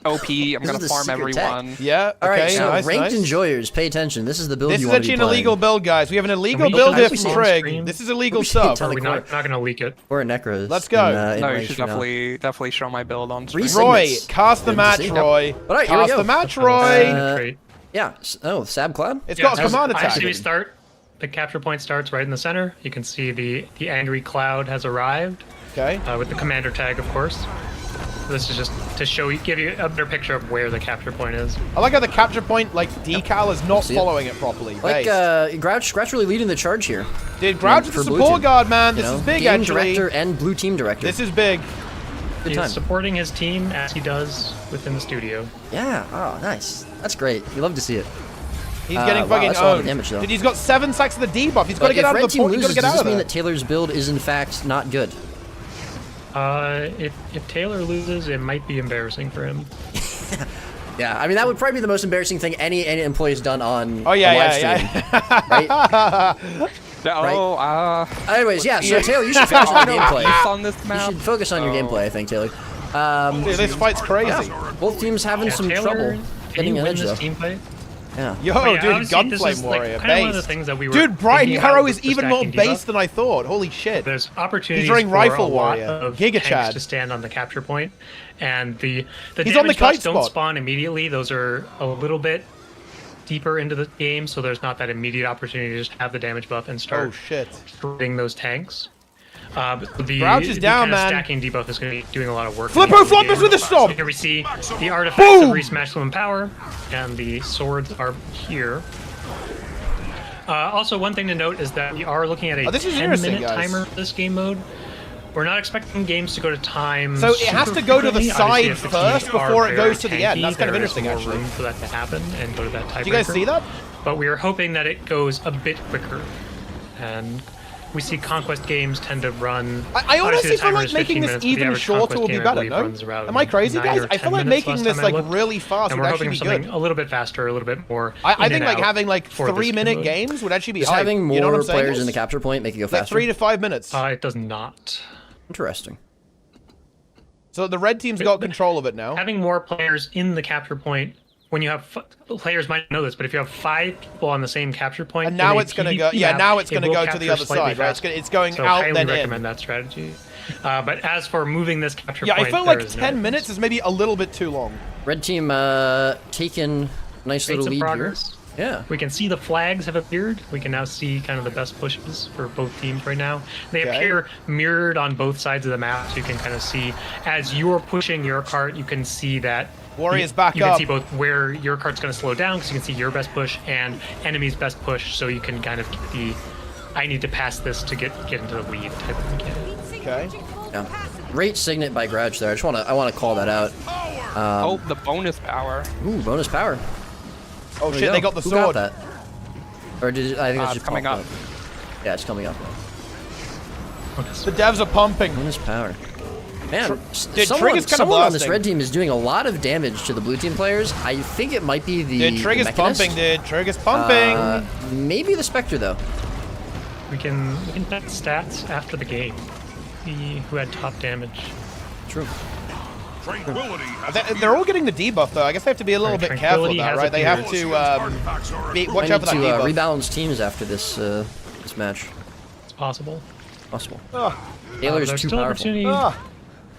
OP. I'm This gonna is the farm secret tech. everyone. Yeah. All right, Okay. so Nice. ranked Nice. enjoyers, pay attention. This is the build This you is want to actually be an playing. illegal build, guys. We have an illegal we build should here actually from see on Trig. stream? This is illegal We should stuff. tell Are we the not gonna leak it? Or Necros. Let's go. No, you range should for now. definitely show my build on stream. Three Roy, signets. cast the Good to match, see. Roy. All right, here we Cast go. the match, Roy. Great. Yeah. Oh, Sab Cloud. It's got a Yeah, command attack. Actually, we start. The capture point starts right in the center. You can see the angry cloud has arrived Okay. with the commander tag, of course. This is just to give you a better picture of where the capture point is. I like how the capture point, decal is not See it. following it properly. Like Based. Grouch really leading the charge here. Dude, Grouch is the for blue support team. guard, man. You This know, is big, game actually. director and blue team director. This is big. Good He's time. supporting his team as he does within the studio. Yeah. Oh, nice. That's great. We love to see it. He's getting wow, fucking that's a lot of owned. damage, though. Dude, he's got 7 stacks of the debuff. He's got to But get if out red of the team point. He's got to loses, get does out this of mean there. that Taylor's build is in fact not good? If Taylor loses, it might be embarrassing for him. Yeah, I mean that would probably be the most embarrassing thing any employee's done on Oh, yeah, a live yeah, stream, right? Anyways, yeah. So Taylor, you should focus on your gameplay. On this You map. should focus on your gameplay, I think, Taylor. Dude, this fight's crazy. Both teams having some Taylor, trouble can getting you an win edge, this though. team fight? Yeah. Yo, But yeah, dude, obviously, this Gunflame is, Warrior, kind of one of the based. things that we were Dude, Brian thinking about Yarrow with is the even more stacking debuff. based than I thought. Holy shit. There's opportunities running for Rifle a lot Warrior, of Giga tanks Chad. to stand on the capture point, and the He's damage on the kite buffs don't spot. spawn immediately. Those are a little bit deeper into the game, so there's not that immediate opportunity to just have the damage buff and start Oh, shit. shredding those tanks. The Grouch is down, kind of man. stacking debuff is going to be doing a lot of work. Flippo Floppers with a stomp! Here we see the artifacts Boom! of Reese Maximum Power, and the swords are here. Also, one thing to note is that we are looking at a this is interesting, 10-minute guys. timer for this game mode. We're not expecting games to go to time. So it has super to go to the frequently. side Obviously, if the first teams are before it very goes to the end. tanky, That's kind of there is interesting, more actually. room for that to happen and go to that tiebreaker. Do you guys see that? But we are hoping that it goes a bit quicker, and we see Conquest games tend to run. I honestly obviously the feel timer like is making 15 this minutes, but the even average shorter Conquest would be game, I better, believe, no? runs around Am I crazy, 9 guys? or I feel 10 like minutes making last this time I like looked. really fast And would we're actually hoping be for good. something a little bit faster, a little bit more. I in think and like out having like for this 3-minute mode. games would actually be Just hype. having You know what more I'm saying, players in guys? the capture point make it go Like faster. 3 to 5 minutes. It does not. Interesting. So the red team's got control of it now. Having more players in the capture point, when you have players might know this, but if you have 5 people on the same capture point, And now in a it's going to PvP go. Yeah, map, now it's it going to will go to capture the other slightly side, right? faster. It's going So out highly then in. recommend that strategy. But as for moving this capture Yeah, point, I felt there like is no 10 minutes is maybe a little bit too long. Red team taking a nice Made little some lead progress. here. Yeah. We can see the flags have appeared. We can now see kind of the best pushes for both teams right now. They Okay. appear mirrored on both sides of the map, so you can kind of see as you're pushing your cart, you can see that Warriors back you up. can see both where your cart's going to slow down, because you can see your best push and enemy's best push, so you can kind of get the I need to pass this to get into the lead type of mechanic. Okay. Yeah. Great signet by Grouch there. I want to call that out. Oh, the bonus power. Ooh, bonus power. Oh There we shit, go. they got the Who sword. Got that? Or did I think that's It's just coming popped up. Yeah, it's coming up. The devs are pumping. Bonus power. Man, Dude, someone Trigger's kinda on this blasting. red team is doing a lot of damage to the blue team players. I think it might be the Dude, Trigger's Mechanist. pumping, dude. Trigger's pumping. Maybe the Spectre though. We can check stats after the game. See who had top damage. True. Tranquility has They're all getting the debuff though. I guess they have to be a little Right, bit careful of Tranquility that, has right? They have appeared. to watch I out for need that to debuff. rebalance teams after this match. It's possible. Possible. Ah. Taylor's There's too still powerful. opportunity Ah.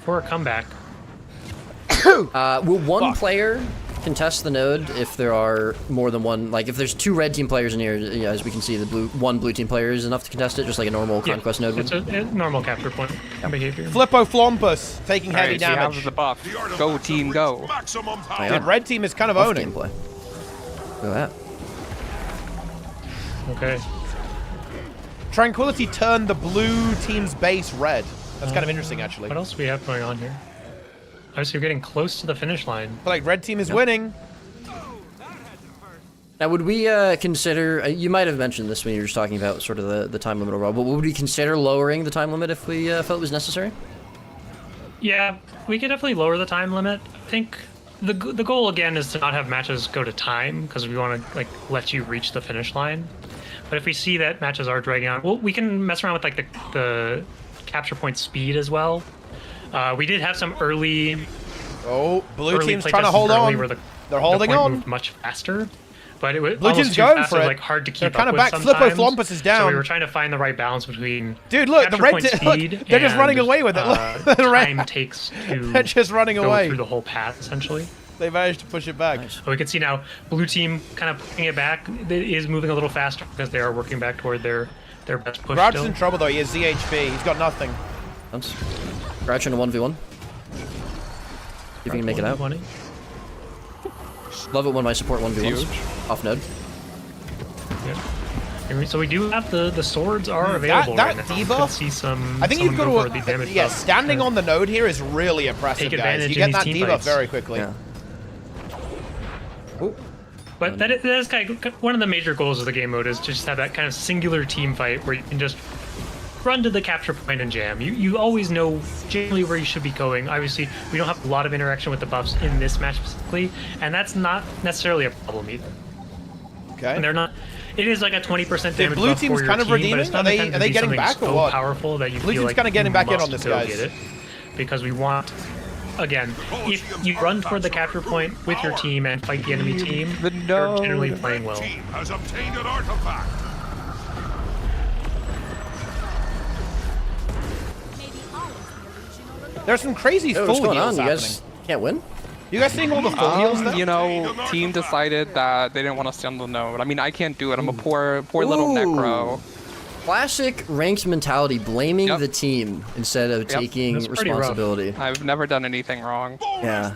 for a comeback. Will one Fuck. player contest the node if there are more than one? Like if there's 2 red team players in here, yeah, as we can see, one blue team player is enough to contest it, just like a normal Yeah, conquest node It's would. a normal capture point behavior. Flippo Flompus taking heavy Alright, so you have damage. the buff. Go team, go. maximum power. Yeah. Dude, red team is kind of Off owning. gameplay. Look at that. Okay. Tranquility turned the blue team's base red. That's kind of interesting, actually. What else do we have going on here? Obviously, we're getting close to the finish line. But like, red team is winning. Now, would we consider? You might have mentioned this when you were just talking about sort of the time limit overall, but would we consider lowering the time limit if we felt it was necessary? Yeah, we could definitely lower the time limit. I think the goal again is to not have matches go to time, because we want to like let you reach the finish line. But if we see that matches are dragging on, well, we can mess around with like the capture point speed as well. We did have some early Blue team's play trying to tests hold early on. where They're holding point on. moved much faster. But it was Blue almost team's too going fast, for so it. like hard to keep They're kind up of with back. Flippo sometimes. Flompus is down. So we were trying to find the right balance between Dude, look, the capture red point team. Look, speed they're just and running away with it. uh, Look, the red- time takes to They're just running go away. through the whole path essentially. They managed to push it back. So we can see now blue team kind of pushing it back. It is moving a little faster because they are working back toward their best push Grouch is still. in trouble though. He has ZHP. He's got nothing. Thanks. Grouch in a 1v1. See if you can make it out. 20. Love it when my support 1v1s. Off node. Yeah. So we do have the swords are available that right now. debuff, Could see some. I think you've someone got go for the to. damage Yeah, buff. standing on the node here is really impressive, Take guys. advantage You in get that these team debuff fights. very quickly. Yeah. But that is kind of one of the major goals of the game mode is to just have that kind of singular team fight where you can just run to the capture point and jam. You always know generally where you should be going. Obviously, we don't have a lot of interaction with the buffs in this match specifically, and that's not necessarily a problem either. Okay. And they're not. It is like a 20% damage blue buff team's for your kind of team, but redeeming? it's not Are they intended to be getting something back or so what? powerful that you Blue feel team's like kinda getting you back in must on this, go guys. get it. Because we want, again, if you run toward the capture point with your team and fight the enemy team, you're generally playing well. Team has obtained an artifact. There's some crazy Yo, full what's going on? heals You happening. guys can't win? You guys seeing all the full heals there? You know, team decided that they didn't want to stun the node. I mean, I can't do it. I'm a poor little necro. Classic ranked mentality, blaming Yep. the team instead of taking That's pretty rough. responsibility. I've never done anything wrong. Yeah.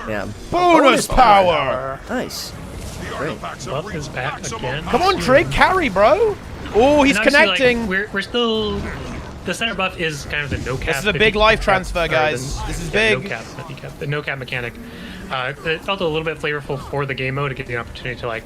Yeah. Bonus power! Nice. The Great. artifacts Buff have reached is back maximum again. Come on, Trig, carry, bro! Oh, he's And obviously, like, connecting! we're still. The center buff is kind of the no cap. This is a big life transfer, guys. This is big. No cap, not decap. The no cap mechanic. It felt a little bit flavorful for the game mode to get the opportunity to like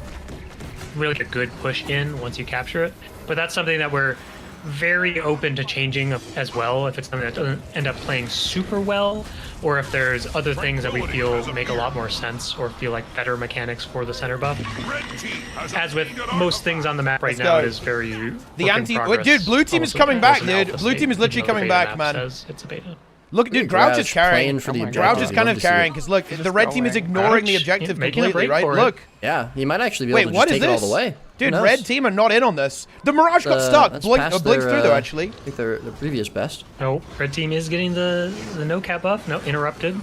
really get a good push in once you capture it. But that's something that we're very open to changing as well if it's something that doesn't end up playing super well, or if there's other things that we feel make a lot more sense or feel like better mechanics for the center buff. Red team has As with obtained an most things on the map right Let's now, go. it is very The work in anti- progress. dude, blue team is Also, coming back, also an dude. alpha Blue state, team is literally even though the coming beta back, map man. says it's a beta. Look, dude, Grouch is Grouch carrying. playing for the Oh my objective. Grouch is I'd kind love of to see it. carrying, because look, the red team is going. ignoring the Grouch, objective making a completely, break right? for it. Look. Yeah, he might actually be Wait, able to what just is take it all this? the way. Who Dude, knows? red team are not in on this. The Mirage got stuck. That's Blink, past blinked their, through though, actually. I think their previous best. No, red team is getting the no cap buff. No, interrupted.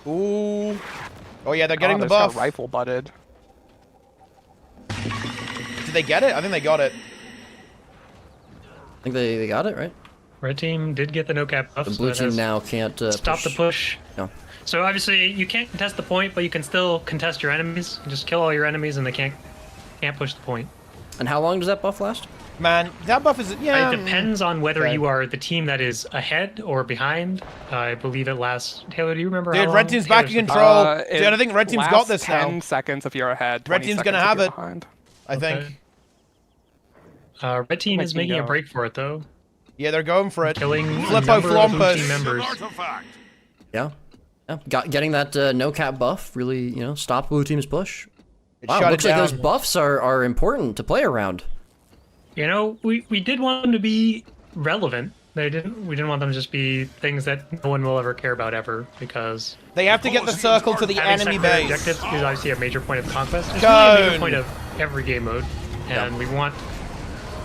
Ooh. Oh yeah, they're getting the There's got buff. rifle butted. Did they get it? I think they got it. I think they got it, right? Red team did get the no cap buff. The so blue that team has now can't stop the push. No. So obviously you can't contest the point, but you can still contest your enemies. Just kill all your enemies, and they can't push the point. And how long does that buff last? Man, that buff is yeah. It depends on whether okay. you are the team that is ahead or behind. I believe it lasts. Taylor, do you remember? Dude, how red long? team's back in Taylor's- control. It Dude, I think red team's got lasts this 10 now. seconds if you're ahead. Red 20 team's gonna seconds if have you're it. behind. I think. Red team is Making making a go. break for it though, Yeah, they're going for it. killing a Flippo number of blue Flompers. team an members. artifact. Yeah. Yeah. Getting that no cap buff really, stopped blue team's push. It Wow, shut looks it like down. those buffs are important to play around. You know, we did want them to be relevant. We didn't want them to just be things that no one will ever care about ever, because They have to get the circle to the having enemy secondary base. objectives is obviously a major point of conquest. It's really a major Cone. point of every game mode, and we want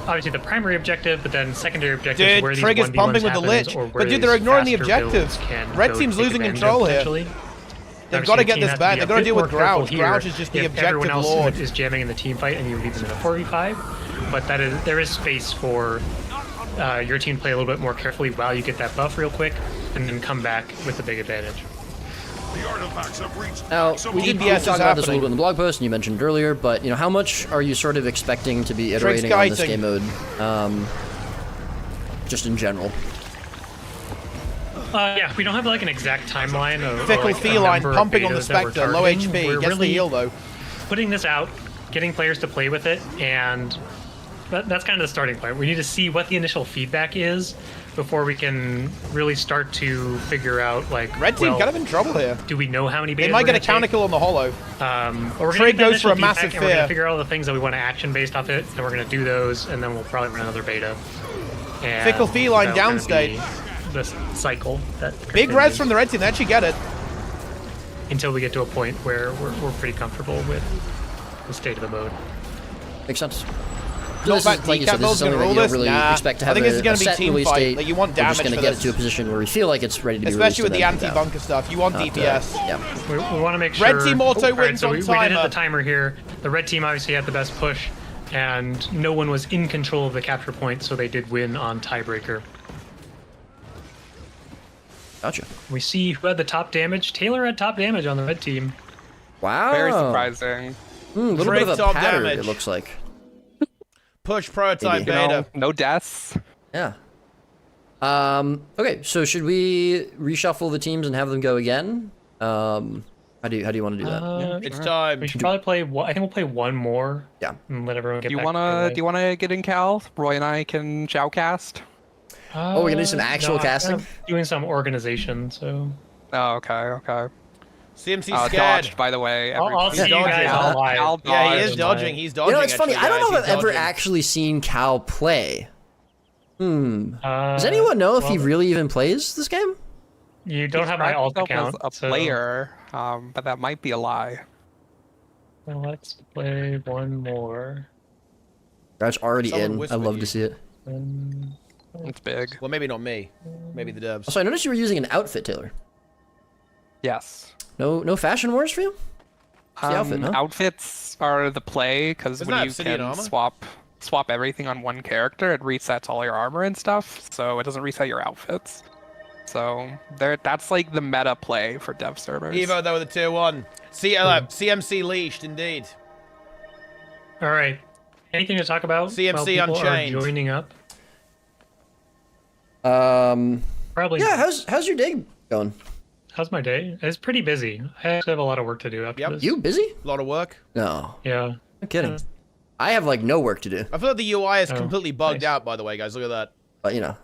obviously the primary objective, but then secondary objectives Dude, where these Trig is 1v1s pumping with the happens, Lich. or where But dude, they're these ignoring the faster builds objectives. can Red go team's take losing advantage control of here. potentially. They've Obviously, got to the get team this has back. be They've a got to bit deal with more careful Grouch. here Grouch is just the if everyone objective else lord. is jamming in the team fight and you leave them in a 4v5, but there is space for your team to play a little bit more carefully while you get that buff real quick, and then come back with a big advantage. The artifacts have reached Now, maximum we did DPS is talk about this a happening. little bit in the blog post, and you mentioned earlier, but how much are you sort of expecting to be iterating on this kiting. game mode, just in general? Yeah, we don't have like an exact timeline of Fickle like, a feline number of pumping on the betas that we're Spectre. Low targeting. HP. We're Gets the really heal though. putting this out, getting players to play with it, and that's kind of the starting point. We need to see what the initial feedback is before we can really start to figure out like Red team well, kind of in trouble here. do we know how many betas They might we're get a gonna counter take? kill on the hollow. Or we're Trig gonna get goes for a initial massive feedback, and we're gonna fear. figure out all the things that we want to action based off it, and we're gonna do those, and then we'll probably run another beta. And Fickle feline that'll kinda downstate. be This cycle that Big res continues from the red team. They actually get it. until we get to a point where we're pretty comfortable with the state of the mode. Makes sense. Not This bad. is, like you Decap said, this build's is something gonna that rule you don't this? really Nah. expect to I have think this is a gonna be set team release fight. date. Like, you want We're just damage going to for get this. it to a position where we feel like it's ready to be Especially with released. the and then anti-bunker stuff. You want not, DPS. yeah. We want to make sure. Red team auto Alright, wins so on we did timer. hit the timer here. The red team obviously had the best push, and no one was in control of the capture point, so they did win on tiebreaker. Gotcha. We see who had the top damage. Taylor had top damage on the red team. Wow. Very surprising. A little bit of a Top pattern, damage. it looks like. Push prototype Maybe. You beta. know, no deaths. Yeah. Okay, so should we reshuffle the teams and have them go again? How do you want to do that? It's time. We should probably play. I think we'll play one more. Yeah. And let everyone get Do you back wanna to do you wanna get in Cal? Roy and I can shoutcast. Oh, we're gonna do some actual casting? I'm doing some organization, so. Oh, okay. CMC's scared. Dodged, by the way. I'll see you dodging. guys Cal online. Yeah, he is dodged. dodging. He's dodging. You know, it's funny. actually, I don't know guys. if I've ever He's dodging. actually seen Cal play. Does anyone know if he really even plays this game? You don't have my alt account. As a player, but that might be a lie. So let's play one more. That's already Someone in. I whispered love you. to see it. It's big. Well, maybe not me. Maybe the devs. Also, I noticed you were using an outfit, Taylor. Yes. No fashion wars for you? It's the outfit, no? Outfits are the play because Isn't when that you obsidian can armor? swap everything on one character, it resets all your armor and stuff. So it doesn't reset your outfits. So that's like the meta play for dev servers. Evo, though, with the tier 1. CMC leashed, indeed. All right. Anything to talk about? CMC while people Unchained. Are joining up. Probably. Yeah, how's your day going? How's my day? It's pretty busy. I actually have a lot of work to do after Yep. this. You busy? A lot of work. No. Yeah. I'm kidding. I have like no work to do. I feel like the UI is Oh, completely bugged nice. out, by the way, guys. Look at that. But you know.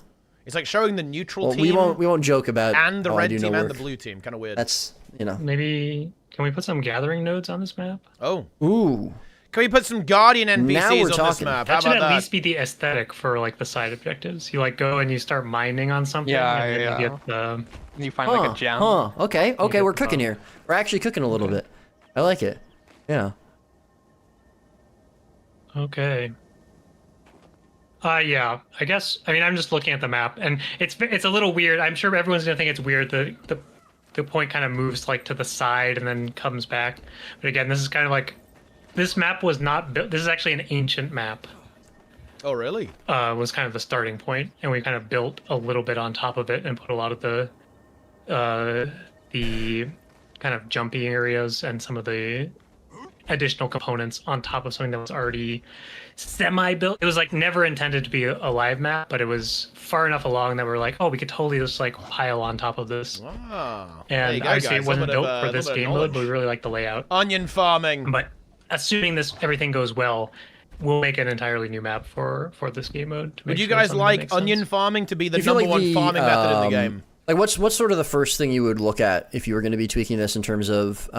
It's like showing the neutral Well, team we won't joke about and the how I red do no team and the work. blue team. Kind of weird. That's, you know. Maybe can we put some gathering nodes on this map? Oh. Ooh. Can we put some Guardian Now we're NPCs on this talking. map? How That should about at that? least be the aesthetic for like the side objectives. You like go and you start mining on something. Yeah, and then yeah. You get the. You find like a gem. Okay, get we're cooking here. We're actually cooking a little bit. I like it. Yeah. Okay. Yeah. I guess. I mean, I'm just looking at the map, and it's a little weird. I'm sure everyone's gonna think it's weird. The point kind of moves like to the side and then comes back. But again, this is kind of like this map was not built. This is actually an ancient map. Oh, really? Was kind of the starting point, and we kind of built a little bit on top of it and put a lot of the kind of jumpy areas and some of the additional components on top of something that was already semi-built. It was like never intended to be a live map, but it was far enough along that we're like, oh, we could totally just like pile on top of this. Wow. There you And go, obviously guys. it wasn't A little bit built of, for a this little bit of game mode, but we knowledge. really like the layout. Onion farming. But assuming everything goes well, we'll make an entirely new map for this game mode. To Would make you sure guys something that like makes onion sense. farming to be the You feel number like one the, farming method in the game? Like what's sort of the first thing you would look at if you were going to be tweaking this in terms of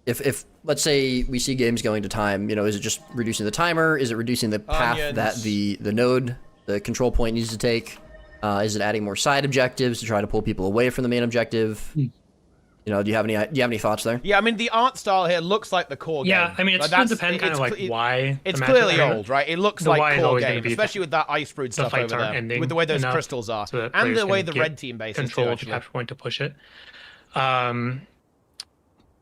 if let's say we see games going to time, you know, is it just reducing the timer? Is it reducing the path Onions. that the node, the control point needs to take? Is it adding more side objectives to try to pull people away from the main objective? You know, do you have any thoughts there? Yeah, I mean, the art style here looks like the core game. Yeah, I mean, it's Like, going to that's- depend kind of like why. It's the clearly matchup- old, right? It looks the why like is core always gonna game, be especially with that ice brewed The stuff fights over aren't there. ending With the way those enough crystals are. so that And players the way can the get red team base is too, control of the actually. capture point to push it.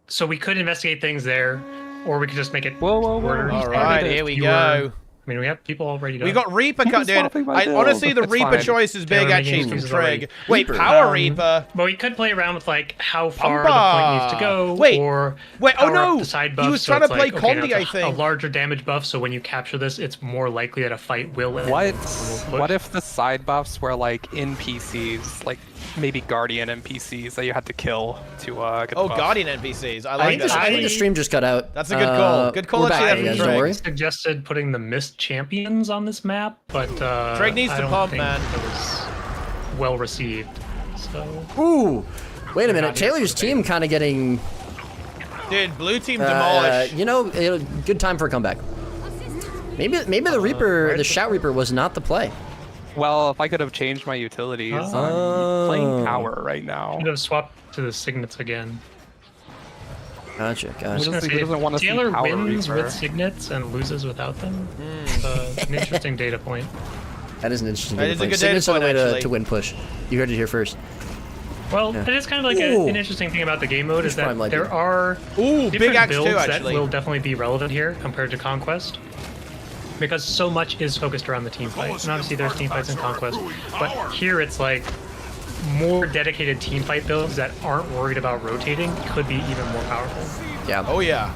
So we could investigate things there, or we could just make it. Whoa. shorter. All right, here we Fewer- go. I mean, we have people already done. We got Reaper cut, dude. swapping my build. Honestly, the It's Reaper fine. choice is big, Taylor actually, making from excuses already. Trig. Wait, Reaper. Power Reaper? But we could play around with like how far Bumba. the point needs to go. Wait, or wait, oh power no! up the side He buff, was so trying to it's play like, okay, Condi, that's I think. a larger damage buff. So when you capture this, it's more likely that a fight will end. What if the side buffs were like NPCs, like maybe Guardian NPCs that you had to kill to get the Oh, buff? Guardian NPCs. I I like think, that. I think the stream just cut out. That's a good call. Good call, We're actually, back, from guys, Trig. don't worry. Suggested putting the Mist Champions on this map, but Trig needs I to don't pump, think man. It was well received. So Ooh, wait a minute. not here Taylor's for the team kind of getting, Dude, blue team demolished. you know, good time for a comeback. Maybe the Reaper, the Shout Reaper was not the play. Well, if I could have changed my utilities, I'm playing power right now. should have swapped to the signets again. Gotcha. Who Who doesn't wanna see Taylor Power wins Reaper? with signets and loses without them. It's an interesting data point. That is an interesting That data is a point. good data Signets are the point, way actually. to win push. You heard it here first. Well, Yeah. it is kind of like Ooh. an interesting thing about the game mode is Which one that might there be? are Ooh, different big axe builds too, that actually. will definitely be relevant here compared to Conquest. Because so much is focused around the team fight. And obviously there's team fights in Conquest. But here it's like more dedicated team fight builds that aren't worried about rotating could be even more powerful. Yeah. Oh, yeah.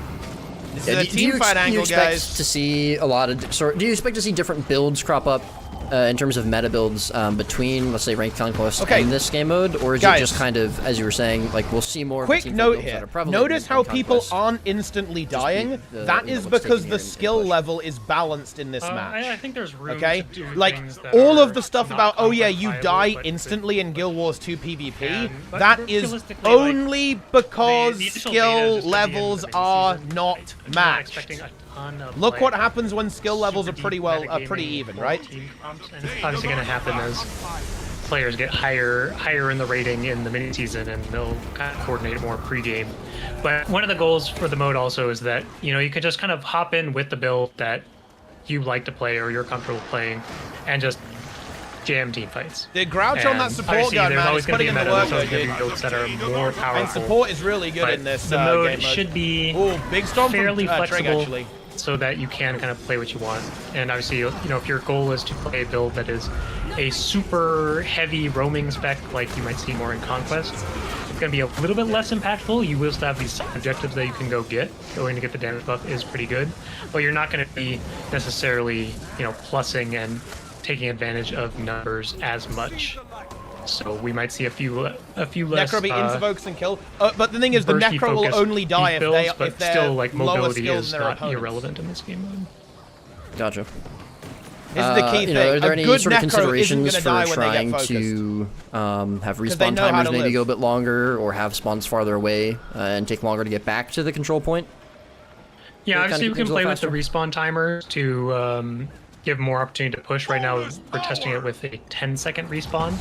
This Yeah, is a team fight do you angle, expect guys. to see a lot of? Do you expect to see different builds crop up in terms of meta builds between, let's say, Ranked Conquest Okay. and this game mode, or is Guys. it just kind of, as you were saying, like we'll see more? Quick team note builds that here. are prevalent Notice in how Ranked people Conquest. aren't instantly dying. the- That you know, is what's because taking the here in skill Push. level is balanced in this match. I think there's room Okay? to do Like, things that all of are the stuff not about, oh yeah, conquest you viable, die but instantly in Guild Wars 2 PvP, But that is realistically, like, only because the initial skill beta is just gonna be in the levels mini are season. not I'm not matched. expecting a ton of, Look like, what happens when skill levels are super pretty deep well, metagaming pretty even, for right? team comps, and it's obviously going to happen as players get higher in the rating in the mini season, and they'll kind of coordinate more pre-game. But one of the goals for the mode also is that you can just kind of hop in with the build that you like to play or you're comfortable playing, and just jam team fights. The Grouch on that And support obviously, gun, there's man, always is gonna putting be in a the meta, work, so though, there's gonna dude. be builds that are more powerful. And support is really good but in this the game mode mode. should be Ooh, big storm fairly from Trig, flexible, actually. so that you can kind of play what you want. And obviously, if your goal is to play a build that is a super heavy roaming spec, like you might see more in Conquest, it's going to be a little bit less impactful. You will still have these objectives that you can go get. Going to get the damage buff is pretty good, but you're not going to be necessarily, plussing and taking advantage of numbers as much. So we might see a few less. Necro be invokes and kill. But the thing is, the bursty Necro will focused only die if builds, they but if they're still, like, lower mobility skilled is than their not opponents. irrelevant in this game mode. Gotcha. This is the key thing. Are there A any good sort of Necro isn't considerations going to for die when they trying get focused. to have they respawn know how timers to maybe live. go a bit longer, or have spawns farther away and take longer to get back to the control point? Yeah, They obviously kinda we keep can things a play little with the respawn timer to give more opportunity to push. Right now, we're testing it with a 10-second respawn,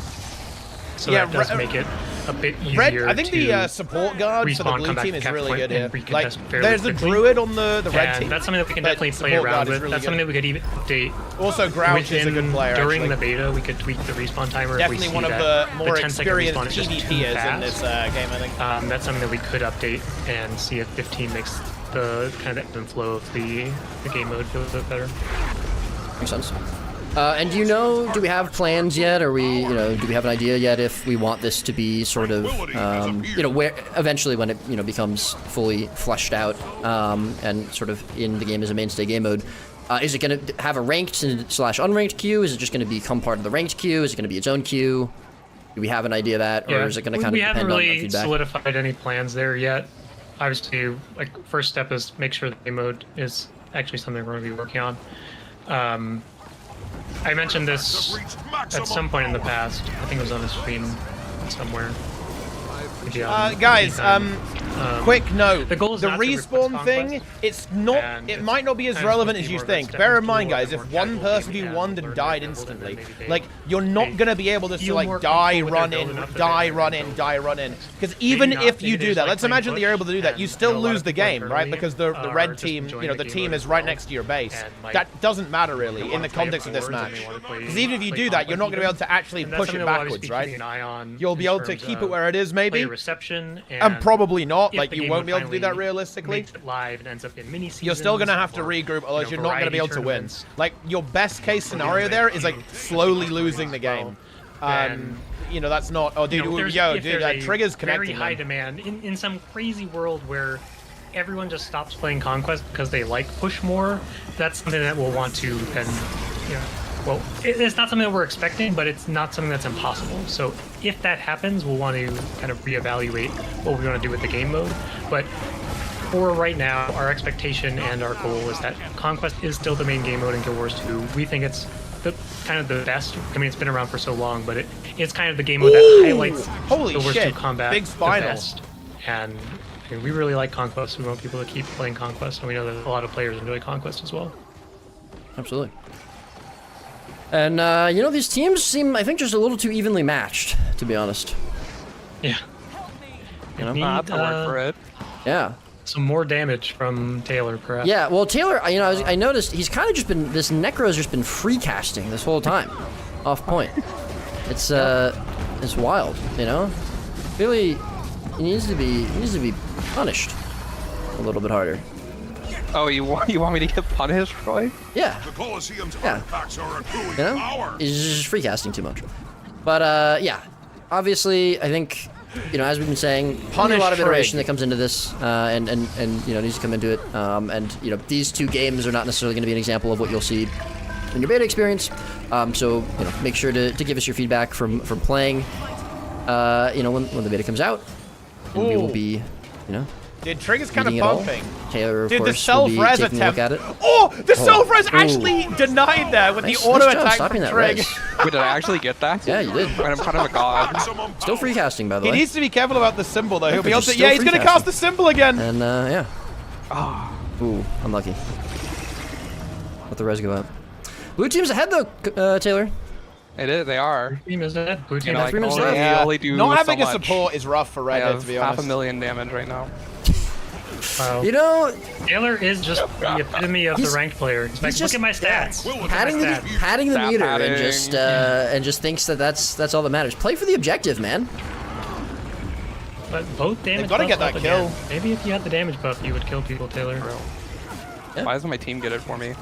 so Yeah, that does make it a bit easier. Red, I think to the support guard for the respawn, blue come back team to is cap really point good here. and recontest Like, fairly there's a quickly. druid on the red And team. that's something that we can but definitely play support around guard is with. really That's good. something that we could even update. Also, Grouch is a good player, During actually. the beta, we could tweak the respawn timer. Definitely if we one see of that the more 10-second experienced respawn is just too PvPers in this fast. game, I think. That's something that we could update and see if 15 makes the kind of ebb and flow of the game mode feel a bit better. Makes sense. And do we have plans yet? Or do we have an idea yet if we want this to be sort of, where eventually when it, becomes fully fleshed out and sort of in the game as a mainstay game mode? Is it going to have a ranked / unranked queue? Is it just going to become part of the ranked queue? Is it going to be its own queue? Do we have an idea of that, or is it going to kind of we depend haven't on really feedback? solidified any plans there yet. Obviously, first step is make sure the game mode is actually something we're going to be working on. I mentioned this at some point in the past. I think it was on a stream somewhere. Maybe on Guys, Anytime. quick note. The goal is not to respawn request thing, conquest, it's not. and It it's might not be as kind of relevant supposed as to you be more think. of a Bear in stepping mind, stool, guys, a if more one casual person game who and won learn and their died build, and instantly, maybe they- like you're not they gonna be able to feel like more die, comfortable with run their in, build enough that die, they run can in, build. die, run in. Because even not, if maybe you they do just that, like let's playing imagine that you're able to do that, push, you and still a lot lose of the people are game, right? currently, Because the are red just team, enjoying the the team game is as right well, next to your base. and, like, That doesn't matter really they in wanna the play it context of this forward, and match. they wanna play, Because even if you like, do that, you're not gonna be able conquest to actually and that's push something it that we'll always backwards, be right? keeping an eye on You'll in be able to terms keep it of where it is, player maybe. reception, And probably not. if Like the you game won't mode be able to do that finally realistically. makes it live and ends up in mini You're still gonna have to seasons regroup, or, otherwise you're not gonna be able to win. variety Like your best case scenario there is like slowly losing the game. then, That's not. Oh, dude, if dude, there's that a trigger's very connecting. high Man. demand in some crazy world where everyone just stops playing Conquest because they like push more. That's something that we'll want to then, well, it's not something that we're expecting, but it's not something that's impossible. So if that happens, we'll want to kind of reevaluate what we want to do with the game mode. But for right now, our expectation and our goal is that Conquest is still the main game mode in Guild Wars 2. We think it's kind of the best. I mean, it's been around for so long, but it's kind of the game mode that highlights Holy Guild Wars 2 shit, combat big the spinal. best. And we really like Conquest. We want people to keep playing Conquest, and we know that a lot of players enjoy Conquest as well. Absolutely. And, these teams seem, I think, just a little too evenly matched, to be honest. Yeah. You know? That's a word for it. Yeah. Some more damage from Taylor, perhaps. Yeah, well, Taylor, I noticed he's kind of just been, this Necro's just been free casting this whole time. Off point. It's wild, Really, he needs to be punished a little bit harder. Oh, you want me to get punished, Roy? Yeah. The Colosseum's Yeah. artifacts are accruing power. He's just free casting too much. But yeah, obviously, I think as we've been saying, Punish a lot of Trig. iteration that comes into this, and needs to come into it. And these two games are not necessarily going to be an example of what you'll see in your beta experience. So make sure to give us your feedback from playing. When the beta comes out, and we will be, Dude, Trigger's kind of reading it all. pumping. Taylor, of Dude, the course, will be self-res taking a look attempt. at it. Oh, the self-res actually denied there with Nice- the auto nice job attack stopping from that Trig. res. Wait, did I actually get that? Yeah, you did. I'm kind of a god. Still free casting, by the He way. needs to be careful about the symbol, though. He'll be able to. Still Yeah, he's free going to casting. cast the symbol again. And yeah. Ooh, unlucky. Let the res go up. Blue team's ahead though, Taylor. It is. They are. Team is dead. Blue You team know, has I 3 can minutes only, left. only do Not so having a much. support is rough for I Red Dead, have to be honest. 500,000 damage right now. Wow. Taylor is just the epitome of the He's- ranked player. He's like, he's look just- at my stats. Look at my Padding the stats. padding the Stat meter padding. and just thinks that's all that matters. Play for the objective, man. But both damage gotta buffs get that up kill. again. Maybe if you had the damage buff, you would kill people, Taylor. Yeah. Why doesn't my team get it for me?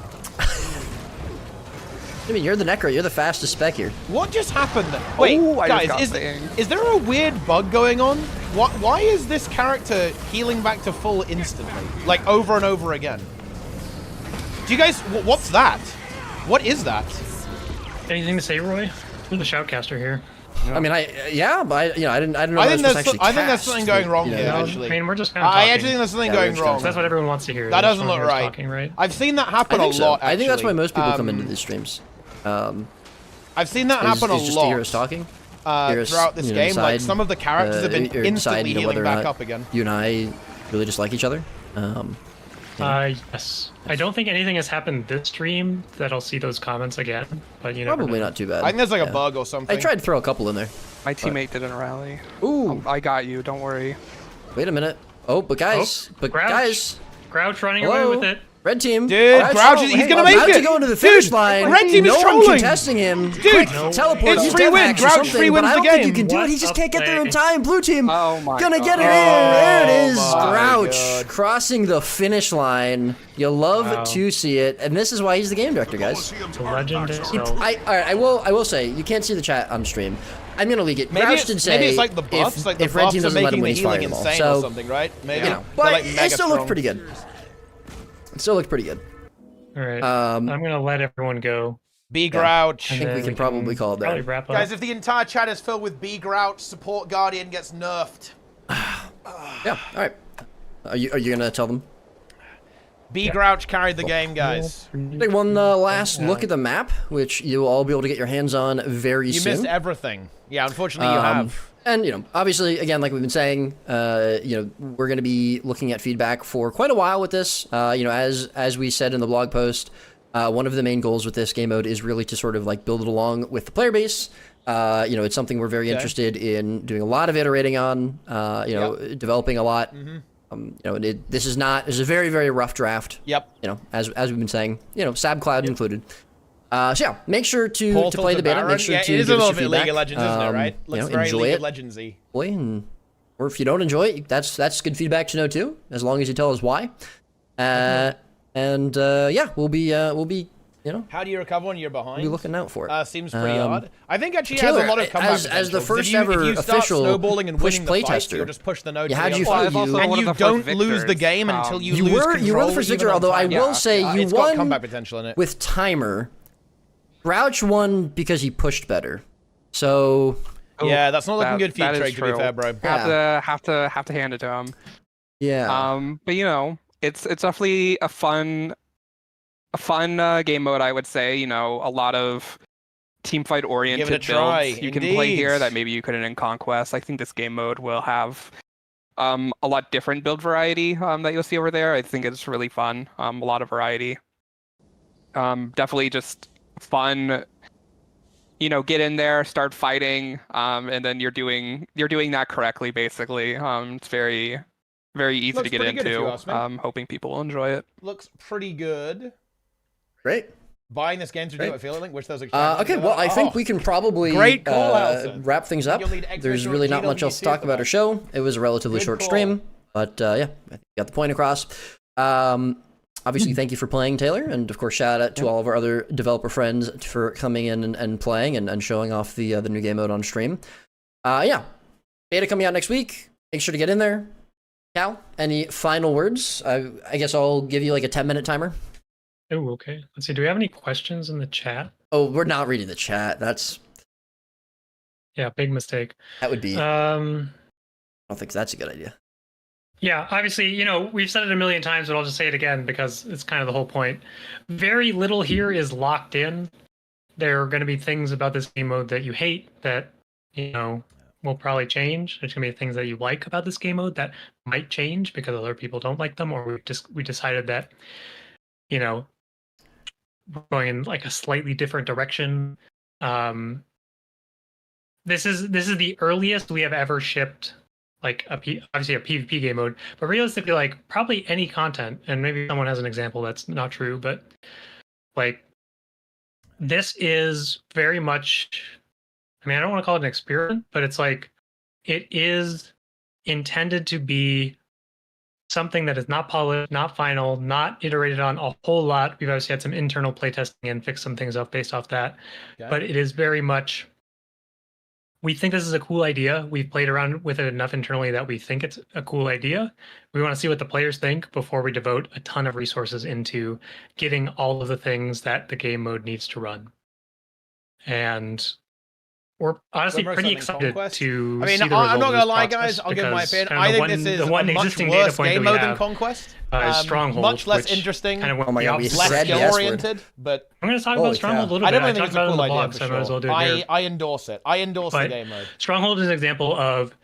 I mean, you're the Necro. You're the fastest spec here. What just happened? Wait, Oh, I just guys, got is, banged. is there a weird bug going on? Why is this character healing back to full instantly? Like, over and over again? Do you guys... What's that? What is that? Anything to say, Roy? You're the shoutcaster here. I mean, I didn't know. I this think was there's actually I think there's cast, something going wrong you know, here, No, actually. I mean, we're just kind of talking. I actually think there's something Yeah, going we're just wrong. That's what everyone wants to hear. That They just doesn't wanna look hear us right. Talking, right? I've seen that I happen a think so. lot, I think that's why actually. most people come into these streams. I've seen that happen a Is just to hear lot us talking. Hear us, throughout this game. Like, decide, some of the characters have been or decide, instantly healing whether or back not up again. You and I really just like each other. Yes. I don't think anything has happened this stream that I'll see those comments again, but you never Probably know. not too bad. I think there's like Yeah. a bug or something. I tried to throw a couple in there. My teammate didn't rally. Ooh, I got you. Don't worry. wait a minute. Oh, but guys, Grouch. Grouch running hello? away with it. Red team. Dude, Grouch is- he's gonna make about it. to go into the finish Dude, line. Red team is no one trolling. contesting him. Dude, Quick, no. teleport. It's use free death win. hacks or Grouch something, free but wins I the don't think you game. can do What it. He just a can't get there in play. time. Blue team. Oh my Gonna god. get it in. There it is. my Grouch God. crossing the finish line. You love Wow. to see it, and this is why he's the game director, guys. The legend itself. All right, I will say you can't see the chat on stream. I'm gonna leak it. Maybe Grouch it's, did say maybe it's like the buffs, if, like the if Red buffs team are doesn't let him making win, the he's healing firing the ball. insane So or something, right? Maybe. you know, They're, but like, it mega still looked strong. pretty good. It still looked pretty good. All right. Um, I'm gonna let everyone go. B Grouch. I think and we then can probably call it probably there. wrap up. Guys, if the entire chat is filled with B Grouch, support Guardian gets nerfed. Yeah. All right. Are you gonna tell them? B Grouch carried the game, guys. Take one last look at the map, which you'll all be able to get your hands on very You soon. missed everything. Yeah, unfortunately you have. And obviously, again, like we've been saying, we're going to be looking at feedback for quite a while with this. As we said in the blog post, one of the main goals with this game mode is really to sort of like build it along with the player base. It's something we're very interested in doing a lot of iterating on. Developing a lot. This is a very, very rough draft. Yep. As we've been saying, Sab Cloud included. So yeah, make sure to Portal play to the beta. Baron. Make sure Yeah, to it is give a us little your bit feedback. League of Legends, isn't it, right? Looks very enjoy League it. of Legends-y. Or if you don't enjoy it, that's good feedback to know too. As long as you tell us why. We'll be How do you recover when you're behind? looking out for it. Seems pretty odd. I think actually it Taylor, has a lot of comeback as the potential, 'cause first if you, ever if you start official snowballing and push winning the fight, playtester, you'll just push the node yeah, to how'd the you other feel? side. You- one And of you the first don't lose the victors. game until you You lose were control, the first even victor, on although I time. will say you it's won got comeback potential in it. with timer. Grouch won because he pushed better. So Yeah, that's not looking That- good for you, that is Trey, to be true. fair, bro. Have to hand it to him. yeah, But it's definitely a fun game mode, I would say. A lot of team fight oriented Give it a try, builds you can play here indeed. that maybe you couldn't in Conquest. I think this game mode will have a lot different build variety that you'll see over there. I think it's really fun. A lot of variety. Definitely just fun. Get in there, start fighting, and then you're doing that correctly. Basically, it's very, very easy Looks to get pretty good if you into. ask me. Hoping people will enjoy it. Looks pretty good. great. Buying this game to do Great. it, feel like wish those Okay, well, I think we can probably Great call, Allison. wrap things up. You'll need extra There's short really not much else to GW2 talk for about that. our show. It was a relatively Good short call. stream, but I think you got the point across. Obviously, thank you for playing, Taylor, and of course, shout out to all of our other developer friends for coming in and playing and showing off the new game mode on stream. Beta coming out next week. Make sure to get in there. Cal, any final words? I guess I'll give you like a 10-minute timer. Oh, okay. Let's see. Do we have any questions in the chat? Oh, we're not reading the chat. Yeah, big mistake. That would be. I Um, don't think that's a good idea. yeah, obviously, we've said it a million times, but I'll just say it again because it's kind of the whole point. Very little here is locked in. There are going to be things about this game mode that you hate that, will probably change. There's going to be things that you like about this game mode that might change because other people don't like them, or we decided that, we're going in like a slightly different direction. This is the earliest we have ever shipped like obviously a PvP game mode, but realistically, like probably any content, and maybe someone has an example that's not true, but like this is very much, I mean, I don't want to call it an experiment, but it's like it is intended to be something that is not polished, not final, not iterated on a whole lot. We've obviously had some internal playtesting and fixed some things up based off that, but it is very much, we think this is a cool idea. We've played around with it enough internally that we think it's a cool idea. We want to see what the players think before we devote a ton of resources into getting all of the things that the game mode needs to run. And we're honestly pretty excited to see the result I'm not of gonna this lie, process guys. I'll give my opinion. kind I of think this is the one a much existing data worse point that game we mode than have, Conquest. Stronghold, much less which interesting. Kind of went Oh my God, we less said the S word. skill-oriented, but I'm going to talk Holy about Stronghold cow. a little I bit. don't think it's talked a about it in cool the idea blog, for so I might as well sure. do it here. I endorse it. I endorse the game mode. Stronghold is an example of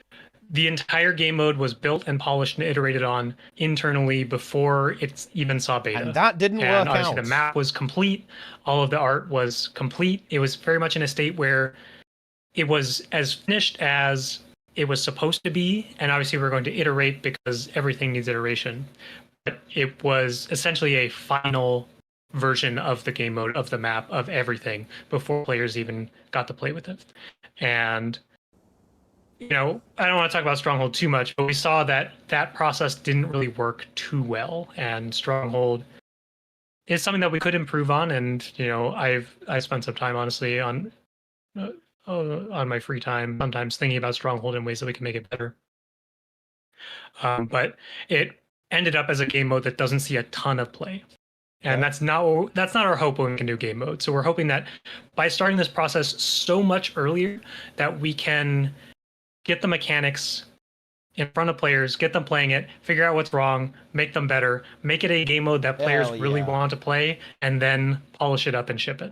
the entire game mode was built and polished and iterated on internally before it even saw beta. And that didn't work obviously out. the map was complete. All of the art was complete. It was very much in a state where it was as finished as it was supposed to be. And obviously we're going to iterate because everything needs iteration. But it was essentially a final version of the game mode, of the map, of everything before players even got to play with it. And I don't want to talk about Stronghold too much, but we saw that that process didn't really work too well, and Stronghold is something that we could improve on. And I spent some time honestly on my free time sometimes thinking about Stronghold in ways that we can make it better. But it ended up as a game mode that doesn't see a ton of play. And that's not our hope when we can do game mode. So we're hoping that by starting this process so much earlier that we can get the mechanics in front of players, get them playing it, figure out what's wrong, make them better, make it a game mode that players really want to play, and then polish it up and ship it.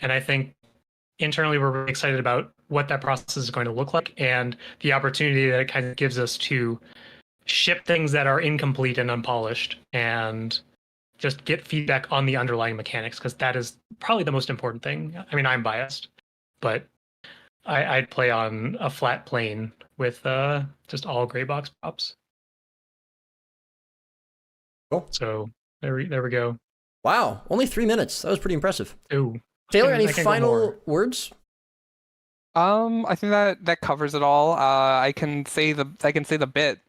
And I think internally we're really excited about what that process is going to look like and the opportunity that it kind of gives us to ship things that are incomplete and unpolished and just get feedback on the underlying mechanics, because that is probably the most important thing. I mean, I'm biased, but I'd play on a flat plane with just all gray box props. Cool. So there we go. Wow, only 3 minutes. That was pretty impressive. Ooh. Taylor, any I can go final more. words? I think that covers it all. I can say the bit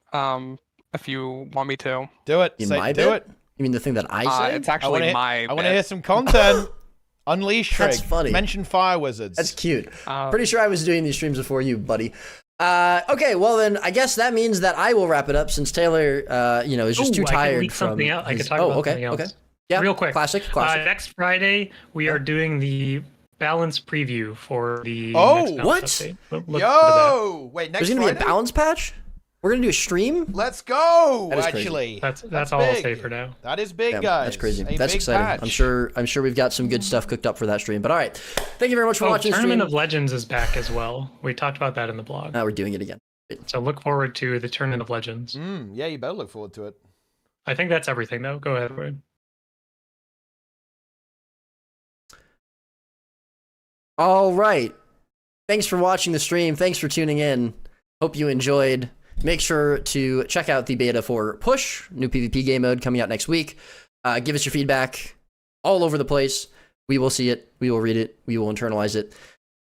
if you want me to. Do it. In Say, my do bit? it. You mean the thing that I say? It's actually my I want to bit. hear some content. Unleash Trig. That's funny. Mention Fire Wizards. That's cute. Pretty sure I was doing these streams before you, buddy. Okay, well then, I guess that means that I will wrap it up since Taylor, is just too tired I can leak from. something out. I his- could talk about something else. Okay. Yeah. Real quick. Classic. Next Friday, we are doing the balance preview for the Oh, next balance what? update. Look forward to Yo! Wait, next There's gonna Friday? be a balance patch? We're gonna do a stream? Let's go! That is crazy. Actually. That's all I'll big. say for now. That is big, Yeah, guys. that's crazy. A That's big exciting. patch. I'm sure we've got some good stuff cooked up for that stream. But all right, thank you very much for watching the Tournament stream. of Legends is back as well. We talked about that in the blog. Now we're doing it again. So look forward to the Tournament of Legends. Yeah, you better look forward to it. I think that's everything, though. Go ahead, Roy. All right. Thanks for watching the stream. Thanks for tuning in. Hope you enjoyed. Make sure to check out the beta for Push, new PvP game mode coming out next week. Give us your feedback all over the place. We will see it. We will read it. We will internalize it.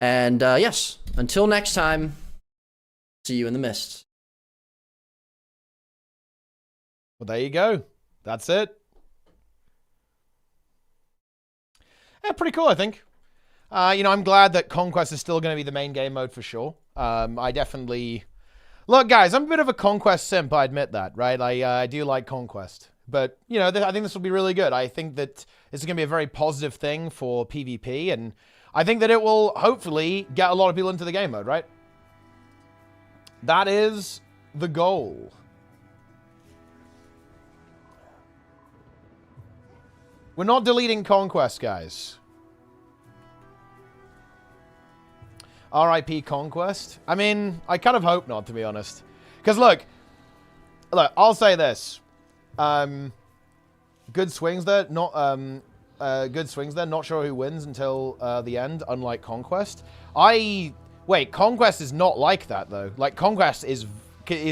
And yes, until next time, see you in the mist. Well, there you go. That's it. Yeah, pretty cool, I think. I'm glad that Conquest is still going to be the main game mode for sure. I definitely... Look, guys, I'm a bit of a Conquest simp, I admit that, right? I do like Conquest. But, you know, I think this will be really good. I think that this is going to be a very positive thing for PvP, and I think that it will hopefully get a lot of people into the game mode, right? That is the goal. We're not deleting Conquest, guys. RIP Conquest? I mean, I kind of hope not, to be honest. Because, look, I'll say this. Good swings there. Good swings there. Not sure who wins until the end, unlike Conquest. Wait, Conquest is not like that, though. Like, Conquest is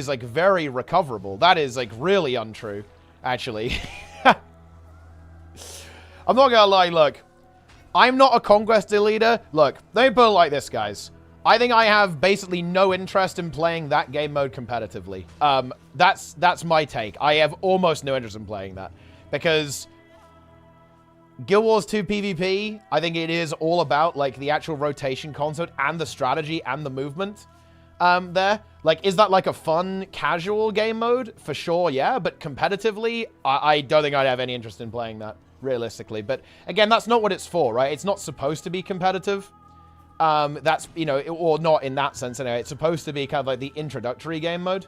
like, very recoverable. That is, like, really untrue, actually. I'm not gonna lie, look. I'm not a Conquest leader. Look, let me put it like this, guys. I think I have basically no interest in playing that game mode competitively. That's my take. I have almost no interest in playing that. Because Guild Wars 2 PvP, I think it is all about, like, the actual rotation concept and the strategy and the movement there. Like, is that, like, a fun, casual game mode? For sure, yeah. But competitively, I don't think I'd have any interest in playing that, realistically. But, again, that's not what it's for, right? It's not supposed to be competitive. That's, you know, or not in that sense, anyway. It's supposed to be kind of like the introductory game mode.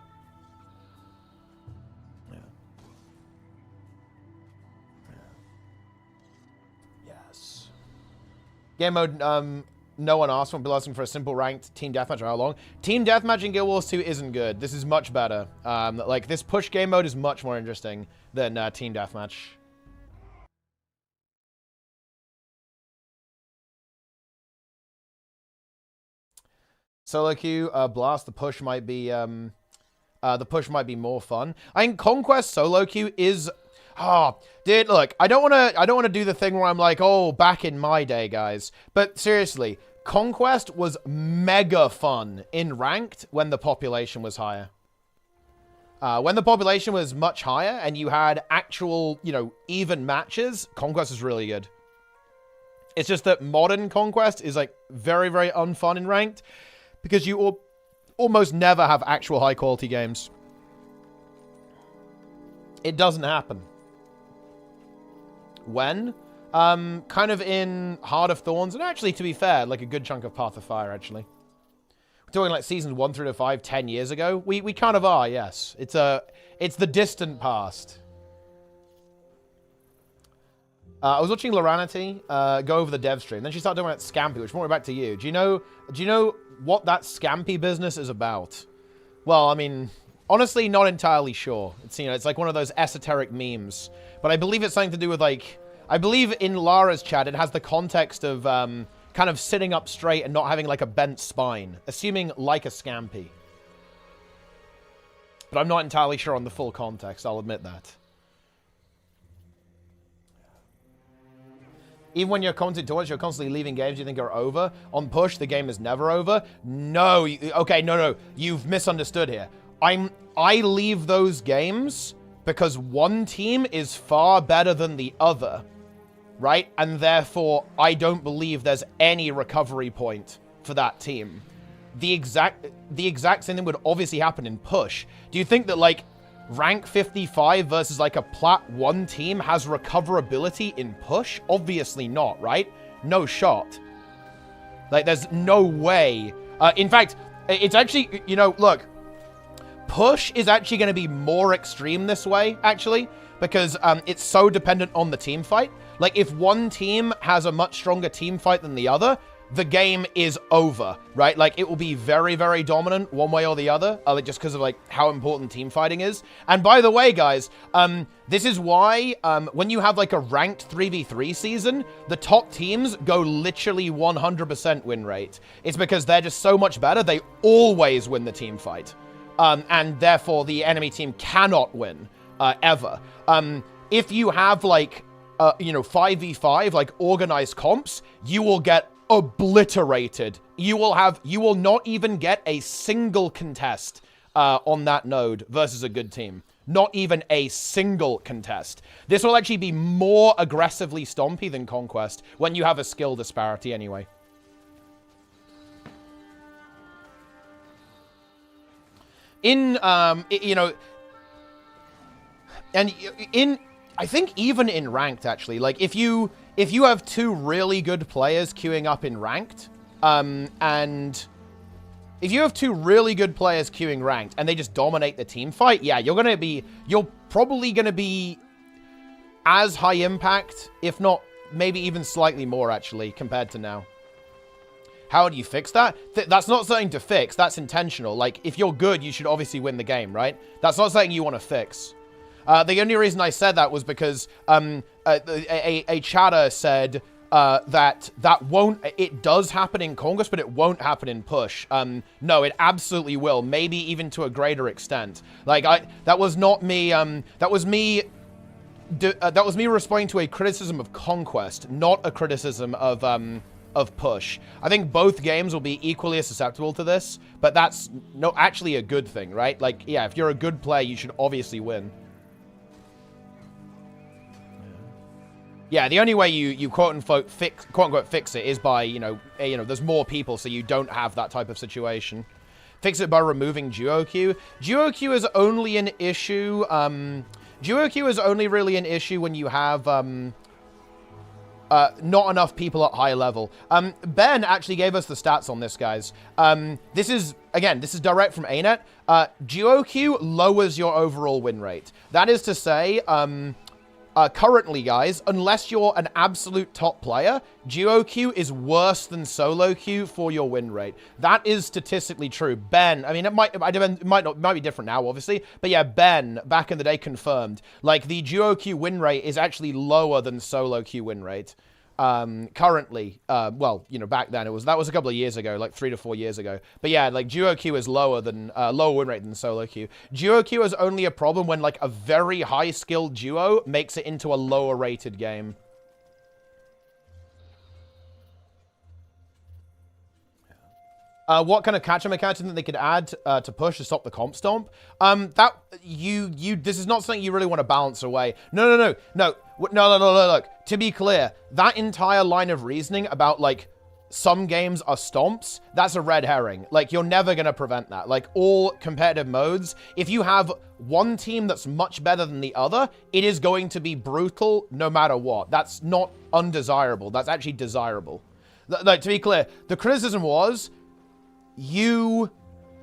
Yeah. Yes. Game mode, no one asked. Won't be asking for a simple ranked team deathmatch. How long? Team deathmatch in Guild Wars 2 isn't good. This is much better. Like, this push game mode is much more interesting than team deathmatch. Solo queue, blast. The push might be more fun. I think Conquest solo queue is. Dude, look, I don't want to do the thing where I'm like, oh, back in my day, guys. But seriously, Conquest was mega fun in ranked when the population was higher. When the population was much higher and you had actual, you know, even matches, Conquest is really good. It's just that modern Conquest is, like, very, very unfun in ranked because you almost never have actual high-quality games. It doesn't happen. When? Kind of in Heart of Thorns, and actually, to be fair, like a good chunk of Path of Fire, actually. We're talking like seasons 1 through to 5, 10 years ago. We kind of are, yes. It's the distant past. I was watching ArenaNet go over the dev stream. Then she started talking about Scampy, which brought me back to you. Do you know what that Scampy business is about? Well, I mean, honestly, not entirely sure. It's, you know, it's like one of those esoteric memes. But I believe it's something to do with, like, I believe in Lara's chat it has the context of kind of sitting up straight and not having, like, a bent spine. Assuming like a Scampy. But I'm not entirely sure on the full context, I'll admit that. Even when you're content towards, you're constantly leaving games you think are over. On push, the game is never over. No, okay, no. You've misunderstood here. I leave those games because one team is far better than the other, right? And therefore, I don't believe there's any recovery point for that team. The exact same thing would obviously happen in push. Do you think that, like, rank 55 versus, like, a plat 1 team has recoverability in push? Obviously not, right? No shot. Like, there's no way. In fact, it's actually, you know, look, push is actually going to be more extreme this way, actually, because it's so dependent on the team fight. Like, if one team has a much stronger team fight than the other, the game is over, right? Like, it will be very, very dominant one way or the other, just because of, like, how important team fighting is. And by the way, guys, this is why when you have, like, a ranked 3v3 season, the top teams go literally 100% win rate. It's because they're just so much better, they always win the team fight. And therefore, the enemy team cannot win, ever. If you have, like, you know, 5v5, like, organized comps, you will get obliterated. You will not even get a single contest on that node versus a good team. Not even a single contest. This will actually be more aggressively stompy than Conquest when you have a skill disparity anyway. In, you know, I think even in ranked, actually, like if you have two really good players queuing up in ranked, and if you have two really good players queuing ranked and they just dominate the team fight, yeah, you're probably gonna be as high impact, if not maybe even slightly more, actually, compared to now. How do you fix that? That's not something to fix. That's intentional. Like, if you're good, you should obviously win the game, right? That's not something you want to fix. The only reason I said that was because a chatter said that won't... It does happen in Congress, but it won't happen in push. No, it absolutely will. Maybe even to a greater extent. Like, that was not me... that was me responding to a criticism of Conquest, not a criticism of push. I think both games will be equally as susceptible to this, but that's actually a good thing, right? Like, yeah, if you're a good player, you should obviously win. Yeah, the only way you quote-unquote fix it is by, there's more people, so you don't have that type of situation. Fix it by removing duo queue. Duo queue is only an issue, duo queue is only really an issue when you have, not enough people at high level. Ben actually gave us the stats on this, guys. This is direct from ArenaNet. Duo queue lowers your overall win rate. That is to say, currently, guys, unless you're an absolute top player, duo queue is worse than solo queue for your win rate. That is statistically true. Ben, I mean, it might be different now, obviously, but yeah, Ben, back in the day, confirmed. Like, the duo queue win rate is actually lower than solo queue win rate. Currently, well, back then that was a couple of years ago, like 3 to 4 years ago. But yeah, like duo queue is lower win rate than solo queue. Duo queue is only a problem when like a very high skilled duo makes it into a lower rated game. What kind of catch-up mechanics that they could add to push to stop the comp stomp? This is not something you really want to balance away. No. Look, to be clear, that entire line of reasoning about, like, some games are stomps, that's a red herring. Like, you're never going to prevent that. Like, all competitive modes, if you have one team that's much better than the other, it is going to be brutal no matter what. That's not undesirable. That's actually desirable. Like, to be clear, the criticism was... you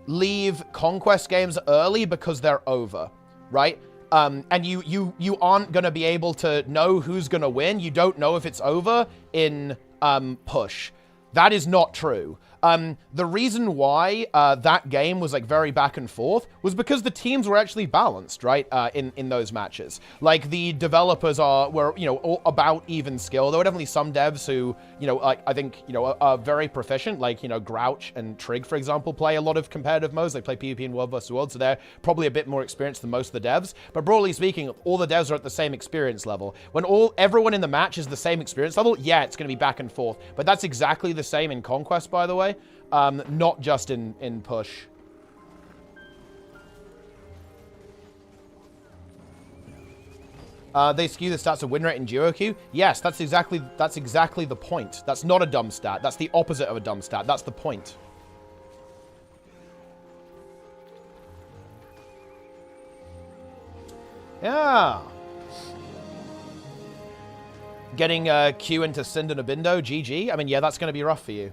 leave Conquest games early because they're over, right? And you aren't going to be able to know who's going to win. You don't know if it's over in push. That is not true. The reason why that game was like very back and forth was because the teams were actually balanced, right? In those matches, like the developers were all about even skill. There were definitely some devs who like I think are very proficient, like Grouch and Trig, for example, play a lot of competitive modes. They play PvP and World vs. World, so they're probably a bit more experienced than most of the devs. But broadly speaking, all the devs are at the same experience level. When everyone in the match is the same experience level, yeah, it's going to be back and forth. But that's exactly the same in Conquest, by the way. Not just in push. They skew the stats of win rate in duo queue. Yes, that's exactly the point. That's not a dumb stat. That's the opposite of a dumb stat. That's the point. Yeah. Getting Q into Sind and Abindo, GG. I mean, yeah, that's going to be rough for you.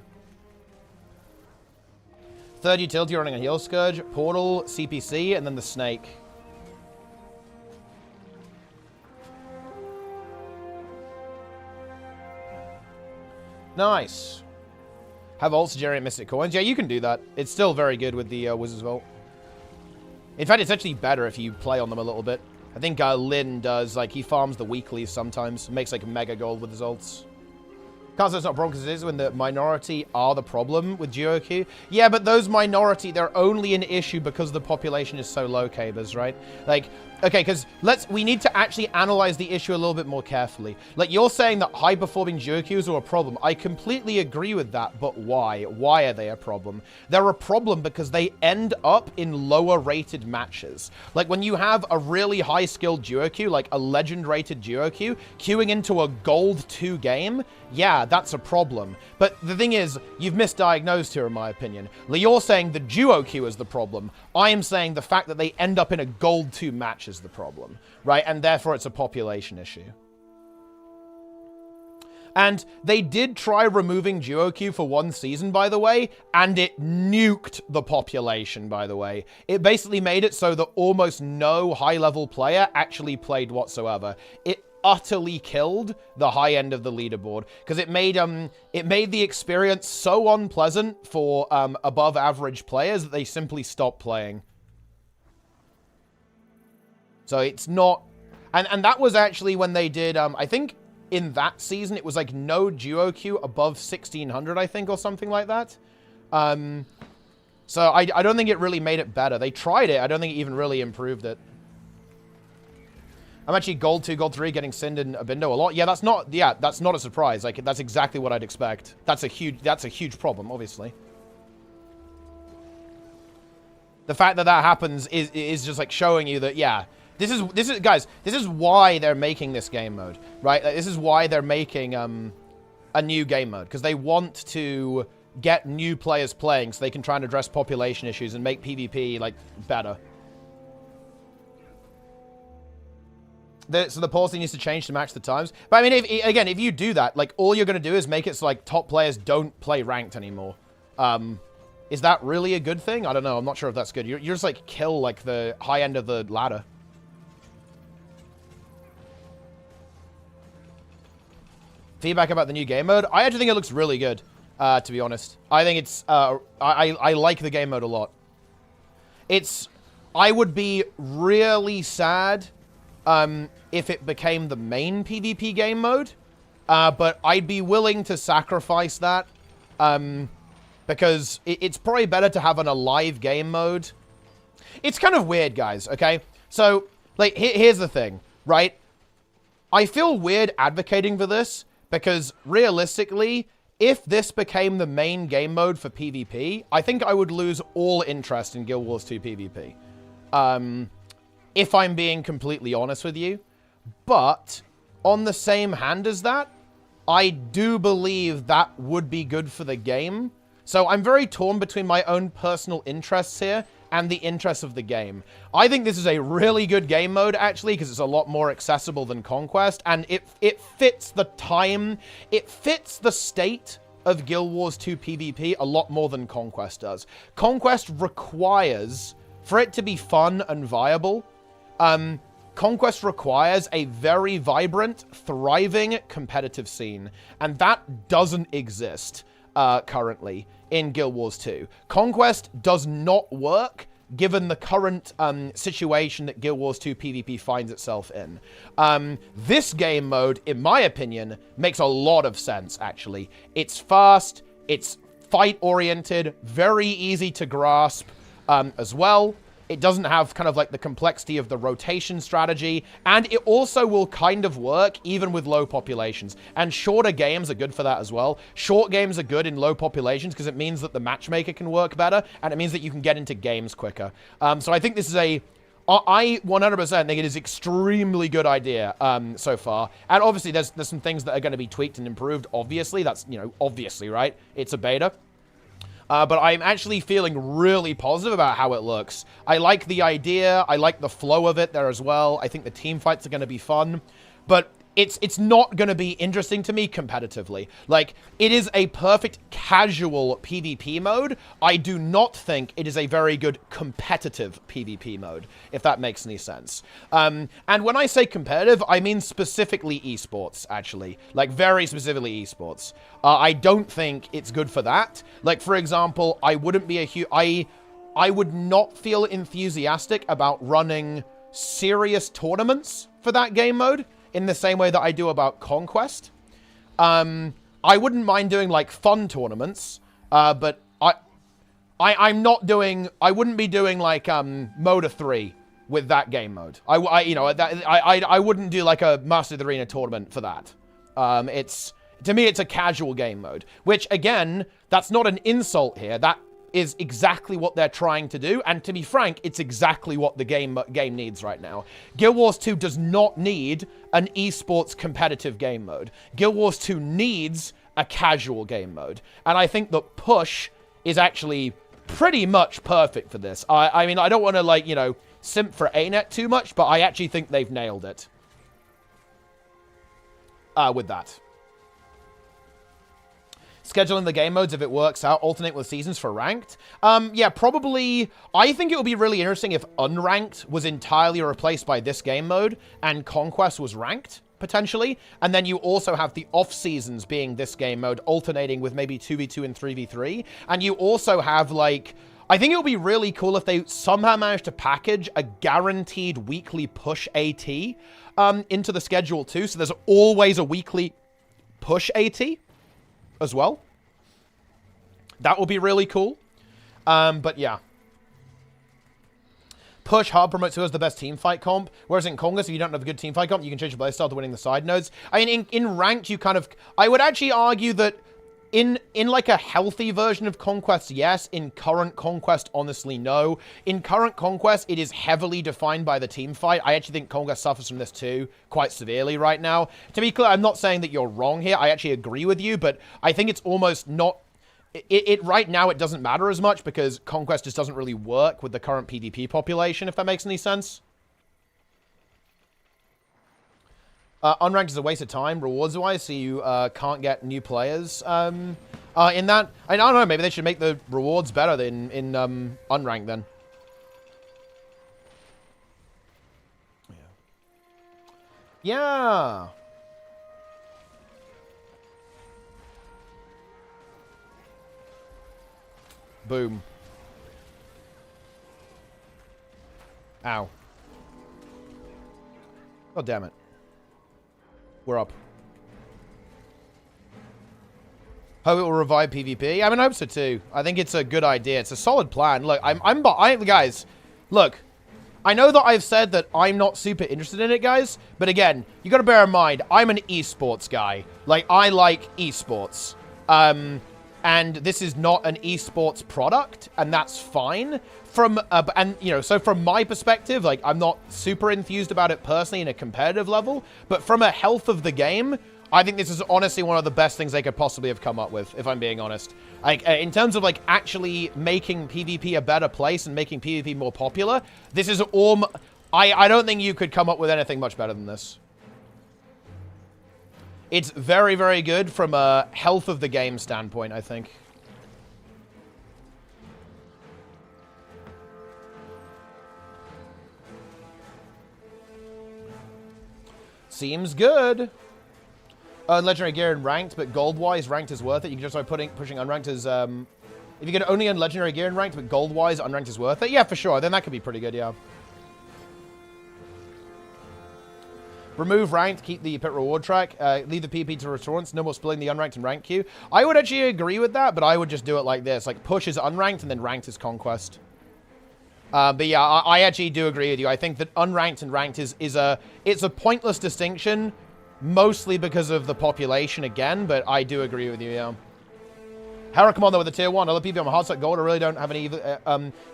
Third utility running a Heal Scourge, Portal, CPC, and then the Snake. Nice. Have ults to generate Mystic Coins. Yeah, you can do that. It's still very good with the Wizard's Vault. In fact, it's actually better if you play on them a little bit. I think Lin does, like, he farms the weeklies sometimes. Makes, like, mega gold with his ults. Can't say it's not a problem because it is when the minority are the problem with duo queue. Yeah, but those minority, they're only an issue because the population is so low, Cabers, right? Like, okay, because we need to actually analyze the issue a little bit more carefully. Like, you're saying that high-performing duo queues are a problem. I completely agree with that, but why? Why are they a problem? They're a problem because they end up in lower-rated matches. Like, when you have a really high-skilled duo queue, like a legend-rated duo queue, queuing into a gold 2 game, yeah, that's a problem. But the thing is, you've misdiagnosed here, in my opinion. You're saying the duo queue is the problem. I am saying the fact that they end up in a Gold 2 match is the problem, right? And therefore, it's a population issue. And they did try removing duo queue for one season, by the way, and it nuked the population, by the way. It basically made it so that almost no high-level player actually played whatsoever. It utterly killed the high end of the leaderboard because it made the experience so unpleasant for above average players that they simply stopped playing. So it's not, and that was actually when they did I think in that season it was like no duo queue above 1600, I think, or something like that. So I don't think it really made it better. They tried it. I don't think it even really improved it. I'm actually Gold 2, Gold 3 getting Sind in Abindo a lot. Yeah, that's not a surprise. Like, that's exactly what I'd expect. That's a huge problem, obviously. The fact that that happens is just like showing you that, yeah, this is guys, this is why they're making this game mode, right? This is why they're making a new game mode, because they want to get new players playing so they can try and address population issues and make PvP like better. So the policy needs to change to match the times. But I mean, if you do that, like, all you're going to do is make it so, like, top players don't play ranked anymore. Is that really a good thing? I don't know. I'm not sure if that's good. You're just, like, kill, like, the high end of the ladder. Feedback about the new game mode? I actually think it looks really good, to be honest. I think it's, I like the game mode a lot. I would be really sad if it became the main PvP game mode, but I'd be willing to sacrifice that, because it's probably better to have an alive game mode. It's kind of weird, guys, okay? So, like, here's the thing, right? I feel weird advocating for this, because realistically, if this became the main game mode for PvP, I think I would lose all interest in Guild Wars 2 PvP. If I'm being completely honest with you. But on the same hand as that, I do believe that would be good for the game. So I'm very torn between my own personal interests here and the interests of the game. I think this is a really good game mode, actually, because it's a lot more accessible than Conquest, and it fits the time, it fits the state of Guild Wars 2 PvP a lot more than Conquest does. Conquest requires, for it to be fun and viable, Conquest requires a very vibrant, thriving competitive scene, and that doesn't exist currently in Guild Wars 2. Conquest does not work given the current situation that Guild Wars 2 PvP finds itself in. This game mode, in my opinion, makes a lot of sense, actually. It's fast, it's fight-oriented, very easy to grasp as well. It doesn't have kind of like the complexity of the rotation strategy, and it also will kind of work even with low populations. And shorter games are good for that as well. Short games are good in low populations because it means that the matchmaker can work better, and it means that you can get into games quicker. So I think this is I 100% think it is extremely good idea so far. And obviously there's some things that are going to be tweaked and improved, obviously. That's, you know, obviously, right? It's a beta. But I'm actually feeling really positive about how it looks. I like the idea. I like the flow of it there as well. I think the team fights are going to be fun. But it's not going to be interesting to me competitively. Like, it is a perfect casual PvP mode. I do not think it is a very good competitive PvP mode, if that makes any sense. And when I say competitive, I mean specifically esports, actually. Like, very specifically esports. I don't think it's good for that. Like, for example, I wouldn't be I would not feel enthusiastic about running serious tournaments for that game mode in the same way that I do about Conquest. I wouldn't mind doing, like, fun tournaments, but I wouldn't be doing, like, Moda 3 with that game mode. I wouldn't do, like, a Master of the Arena tournament for that. To me, it's a casual game mode, which, again, that's not an insult here. That is exactly what they're trying to do, and to be frank, it's exactly what the game needs right now. Guild Wars 2 does not need an esports competitive game mode. Guild Wars 2 needs a casual game mode. And I think that push is actually pretty much perfect for this. I mean, I don't want to, like, you know, simp for ArenaNet too much, but I actually think they've nailed it. With that. Scheduling the game modes, if it works out, alternate with seasons for ranked. Yeah, probably. I think it would be really interesting if unranked was entirely replaced by this game mode and Conquest was ranked, potentially. And then you also have the off-seasons being this game mode, alternating with maybe 2v2 and 3v3. And you also have, like... I think it would be really cool if they somehow managed to package a guaranteed weekly push AT into the schedule too. So there's always a weekly push AT as well. That would be really cool. But yeah. Push hard promotes who has the best team fight comp. Whereas in Congress, if you don't have a good team fight comp, you can change your playstyle to winning the side nodes. I mean, in ranked, you kind of... I would actually argue that in like a healthy version of Conquest, yes. In current Conquest, honestly, no. In current Conquest, it is heavily defined by the team fight. I actually think Conquest suffers from this too, quite severely right now. To be clear, I'm not saying that you're wrong here. I actually agree with you, but I think it's almost not... right now, it doesn't matter as much because Conquest just doesn't really work with the current PvP population, if that makes any sense. Unranked is a waste of time, rewards-wise, so you can't get new players in that. I don't know, maybe they should make the rewards better than in unranked then. Yeah. Boom. Ow. God damn it. We're up. Hope it will revive PvP. I mean, I hope so too. I think it's a good idea. It's a solid plan. Look, guys, look, I know that I've said that I'm not super interested in it, guys, but again, you gotta bear in mind, I'm an esports guy. Like, I like esports. And this is not an esports product, and that's fine. And, you know, so from my perspective, like, I'm not super enthused about it personally in a competitive level, but from a health of the game, I think this is honestly one of the best things they could possibly have come up with, if I'm being honest. Like, in terms of, like, actually making PvP a better place and making PvP more popular, this is all... I don't think you could come up with anything much better than this. It's very, very good from a health of the game standpoint, I think. Seems good. Legendary gear in ranked, but gold-wise, ranked is worth it. You can just start pushing unranked as... if you get only on legendary gear in ranked, but gold-wise, unranked is worth it. Yeah, for sure. Then that could be pretty good, yeah. Remove ranked, keep the pit reward track, leave the PvP to restaurants, no more splitting the unranked and ranked queue. I would actually agree with that, but I would just do it like this. Like, push is unranked, and then ranked is conquest. But yeah, I actually do agree with you. I think that unranked and ranked it's a pointless distinction, mostly because of the population again, but I do agree with you, yeah. Hera Commander with a tier 1. I love PvP on Hardstuck Gold. I really don't have any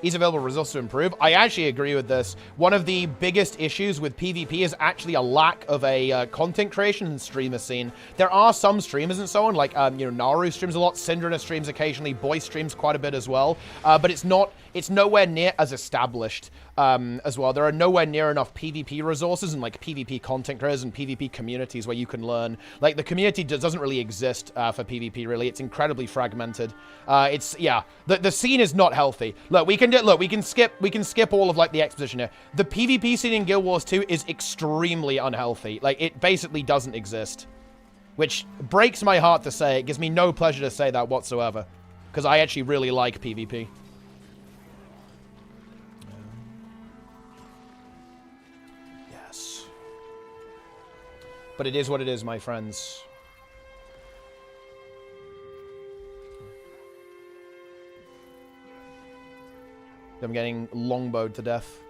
easy available resources to improve. I actually agree with this. One of the biggest issues with PvP is actually a lack of a content creation and streamer scene. There are some streamers and so on, like, you know, Naru streams a lot, Syndrina streams occasionally, Boy streams quite a bit as well, but it's nowhere near as established as well. There are nowhere near enough PvP resources and, like, PvP content creators and PvP communities where you can learn. Like, the community doesn't really exist for PvP, really. It's incredibly fragmented. Yeah, the scene is not healthy. Look, we can skip all of, like, the exposition here. The PvP scene in Guild Wars 2 is extremely unhealthy. Like, it basically doesn't exist. Which breaks my heart to say. It gives me no pleasure to say that whatsoever. Because I actually really like PvP. Yes. But it is what it is, my friends. I'm getting longbowed to death.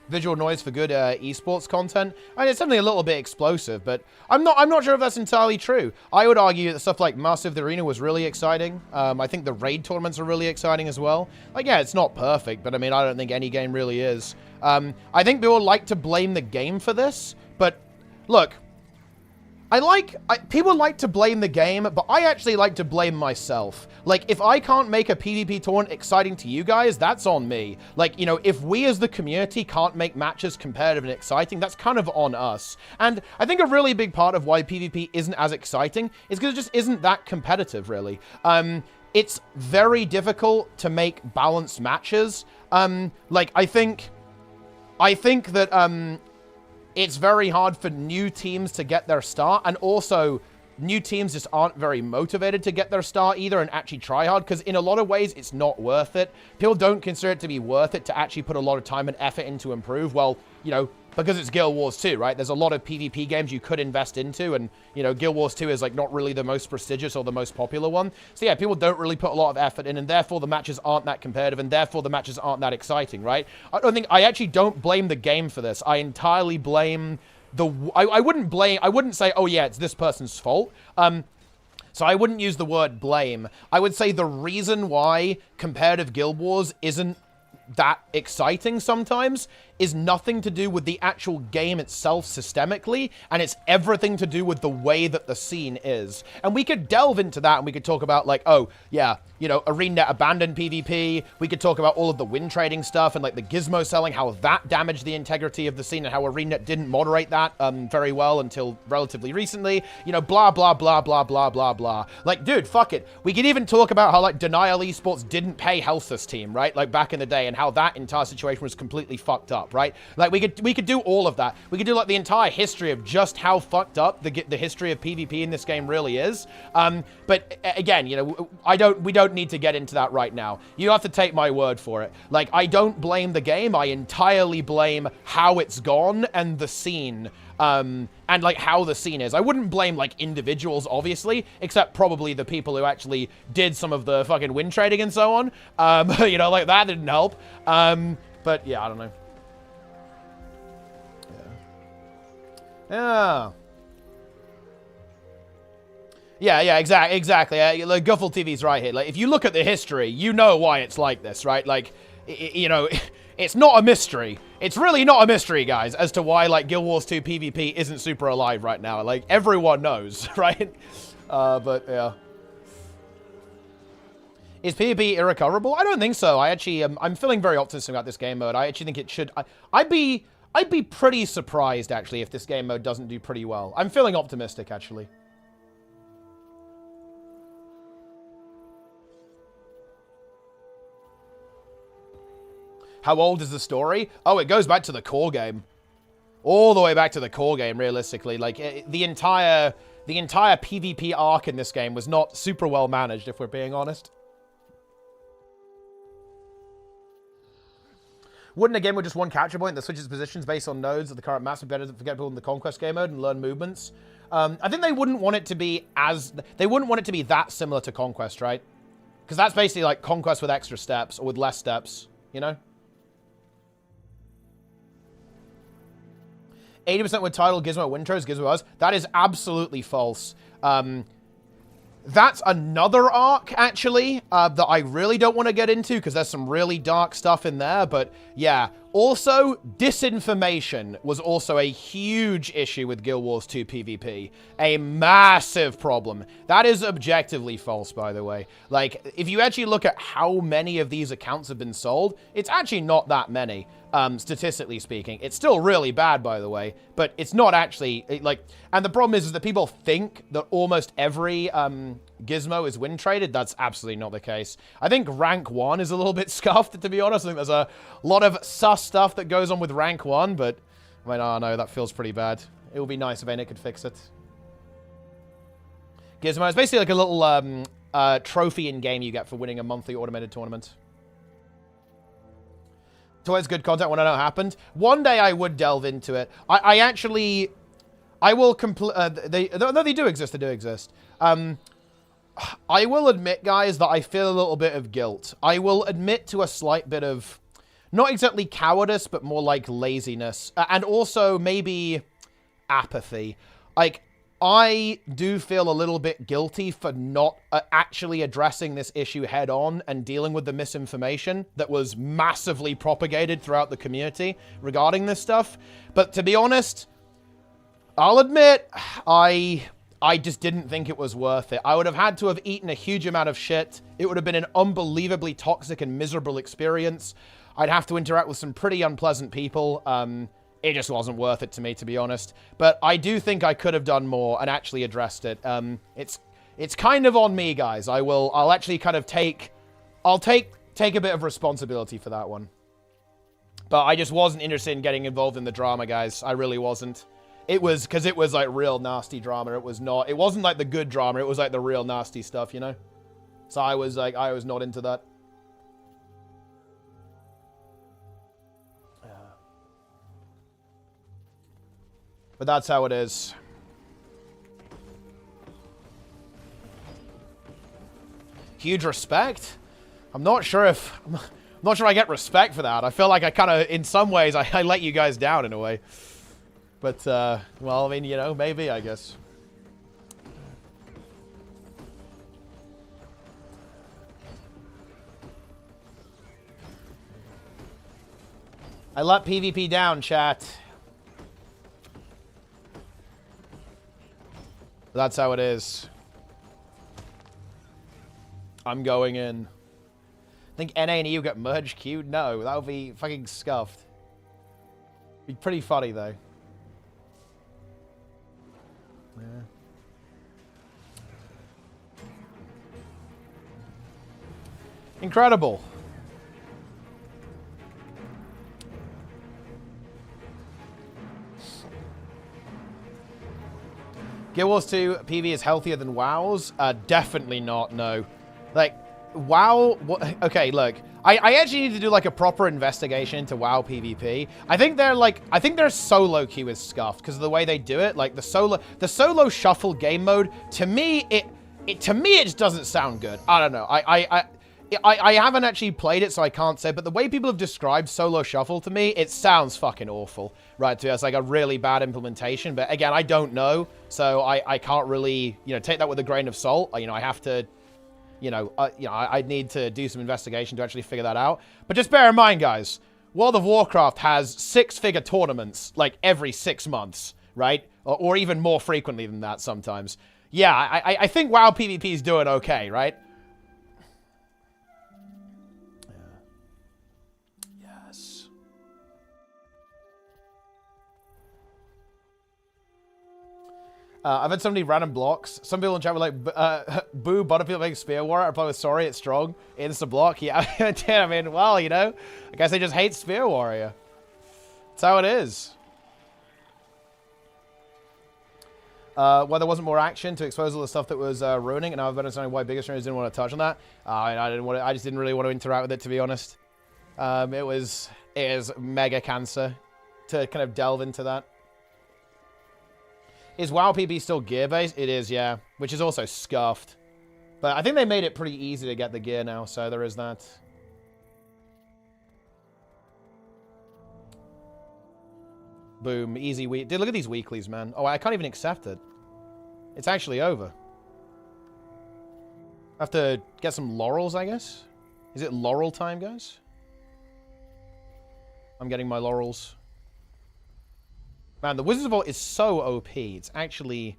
visual noise for good esports content. I mean, it's definitely a little bit explosive, but I'm not sure if that's entirely true. I would argue that stuff like Master of the Arena was really exciting. I think the raid tournaments are really exciting as well. Like, yeah, it's not perfect, but I mean, I don't think any game really is. I think people like to blame the game for this, but look, people like to blame the game, but I actually like to blame myself. Like, if I can't make a PvP tournament exciting to you guys, that's on me. Like, you know, if we as the community can't make matches competitive and exciting, that's kind of on us. And I think a really big part of why PvP isn't as exciting is because it just isn't that competitive, really. It's very difficult to make balanced matches. Like, I think that, it's very hard for new teams to get their start, and also new teams just aren't very motivated to get their start either and actually try hard, because in a lot of ways it's not worth it. People don't consider it to be worth it to actually put a lot of time and effort into improve. Well, you know, because it's Guild Wars 2, right? There's a lot of PvP games you could invest into, and, you know, Guild Wars 2 is, like, not really the most prestigious or the most popular one. So, yeah, people don't really put a lot of effort in, and therefore the matches aren't that competitive, and therefore the matches aren't that exciting, right? I actually don't blame the game for this. I entirely blame I wouldn't say, oh, yeah, it's this person's fault. So I wouldn't use the word blame. I would say the reason why competitive Guild Wars isn't that exciting sometimes is nothing to do with the actual game itself systemically, and it's everything to do with the way that the scene is. And we could delve into that, and we could talk about, like, oh, yeah, you know, ArenaNet abandoned PvP. We could talk about all of the win trading stuff and, like, the gizmo selling, how that damaged the integrity of the scene, and how ArenaNet didn't moderate that very well until relatively recently. You know, blah, blah, blah, blah, blah, blah, blah. Like, dude, fuck it. We could even talk about how, like, Denial Esports didn't pay Health's team, right? Like, back in the day, and how that entire situation was completely fucked up, right? Like, we could do all of that. We could do, like, the entire history of just how fucked up the history of PvP in this game really is. But again, you know, we don't need to get into that right now. You have to take my word for it. Like, I don't blame the game. I entirely blame how it's gone and the scene. And, like, how the scene is. I wouldn't blame, like, individuals, obviously, except probably the people who actually did some of the fucking win trading and so on. You know, like, that didn't help. But, yeah, I don't know. Yeah, exactly. Like, Guffle TV's right here. Like, if you look at the history, you know why it's like this, right? Like, you know, it's not a mystery. It's really not a mystery, guys, as to why, like, Guild Wars 2 PvP isn't super alive right now. Like, everyone knows, right? But, yeah. Is PvP irrecoverable? I don't think so. I actually, I'm feeling very optimistic about this game mode. I actually think it should... I'd be pretty surprised, actually, if this game mode doesn't do pretty well. I'm feeling optimistic, actually. How old is the story? Oh, it goes back to the core game. All the way back to the core game, realistically. Like, the entire PvP arc in this game was not super well managed, if we're being honest. Wouldn't a game with just one capture point that switches positions based on nodes of the current maps be better than forget people in the Conquest game mode and learn movements? I think they wouldn't want it to be that similar to Conquest, right? Because that's basically like Conquest with extra steps or with less steps, you know? 80% with title Gizmo Wintros, Gizmo us. That is absolutely false. That's another arc, actually, that I really don't want to get into because there's some really dark stuff in there. But yeah, also, disinformation was also a huge issue with Guild Wars 2 PvP. A massive problem. That is objectively false, by the way. Like, if you actually look at how many of these accounts have been sold, it's actually not that many. Statistically speaking. It's still really bad, by the way, but it's not actually, like, and the problem is that people think that almost every gizmo is win traded. That's absolutely not the case. I think rank 1 is a little bit scuffed, to be honest. I think there's a lot of sus stuff that goes on with rank 1, but, I mean, oh no, that feels pretty bad. It would be nice if ArenaNet could fix it. Gizmo is basically like a little trophy in game you get for winning a monthly automated tournament. It's always good content when I know it happened. One day I would delve into it. I will they do exist. They do exist. I will admit, guys, that I feel a little bit of guilt. I will admit to a slight bit of, not exactly cowardice, but more like laziness. And also maybe apathy. Like, I do feel a little bit guilty for not actually addressing this issue head on and dealing with the misinformation that was massively propagated throughout the community regarding this stuff. But to be honest, I'll admit, I just didn't think it was worth it. I would have had to have eaten a huge amount of shit. It would have been an unbelievably toxic and miserable experience. I'd have to interact with some pretty unpleasant people. It just wasn't worth it to me, to be honest. But I do think I could have done more and actually addressed it. It's kind of on me, guys. I'll actually kind of take a bit of responsibility for that one. But I just wasn't interested in getting involved in the drama, guys. I really wasn't. It was because it was like real nasty drama. It wasn't like the good drama. It was like the real nasty stuff, you know? So I was not into that. But that's how it is. Huge respect? I'm not sure I get respect for that. I feel like I kind of, in some ways, I let you guys down in a way. But, well, I mean, you know, maybe, I guess. I let PvP down, chat. That's how it is. I'm going in. Think NA and EU get merged queued? No, that would be fucking scuffed. Be pretty funny, though. Yeah. Incredible. Guild Wars 2 PV is healthier than WoW's? Definitely not, no. Like, WoW... Okay, look. I actually need to do, like, a proper investigation into WoW PvP. I think their solo queue is scuffed because of the way they do it. Like, the solo shuffle game mode, to me, it just doesn't sound good. I don't know. I haven't actually played it, so I can't say, but the way people have described solo shuffle to me, it sounds fucking awful, right? To me, it's like a really bad implementation, but again, I don't know, so I can't really, you know, take that with a grain of salt. You know, I have to, I need to do some investigation to actually figure that out. But just bear in mind, guys, World of Warcraft has 6-figure tournaments, like, every 6 months, right? Or even more frequently than that sometimes. Yeah, I think WoW PvP is doing okay, right? I've had so many random blocks. Some people in chat were like, boo, Butterfield makes Spear Warrior. I probably was sorry, it's strong. Insta block. Yeah, I mean, well, you know, I guess they just hate Spear Warrior. That's how it is. Well, there wasn't more action to expose all the stuff that was ruining, and I've been understanding why bigger streamers didn't want to touch on that. I just didn't really want to interact with it, to be honest. It is mega cancer to kind of delve into that. Is WoW PvP still gear-based? It is, yeah. Which is also scuffed. But I think they made it pretty easy to get the gear now, so there is that. Boom. Easy week. Dude, look at these weeklies, man. Oh, I can't even accept it. It's actually over. I have to get some laurels, I guess? Is it laurel time, guys? I'm getting my laurels. Man, the Wizard's Vault is so OP. It's actually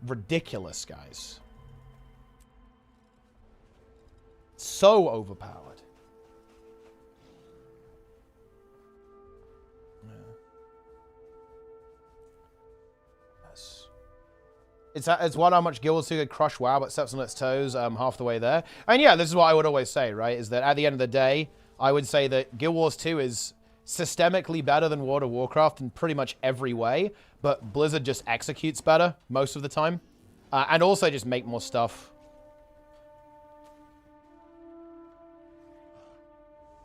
ridiculous, guys. So overpowered. Yeah. Yes. It's what how much Guild Wars 2 could crush WoW, but steps on its toes half the way there. And yeah, this is what I would always say, right? Is that at the end of the day, I would say that Guild Wars 2 is systemically better than World of Warcraft in pretty much every way, but Blizzard just executes better most of the time, and also just make more stuff.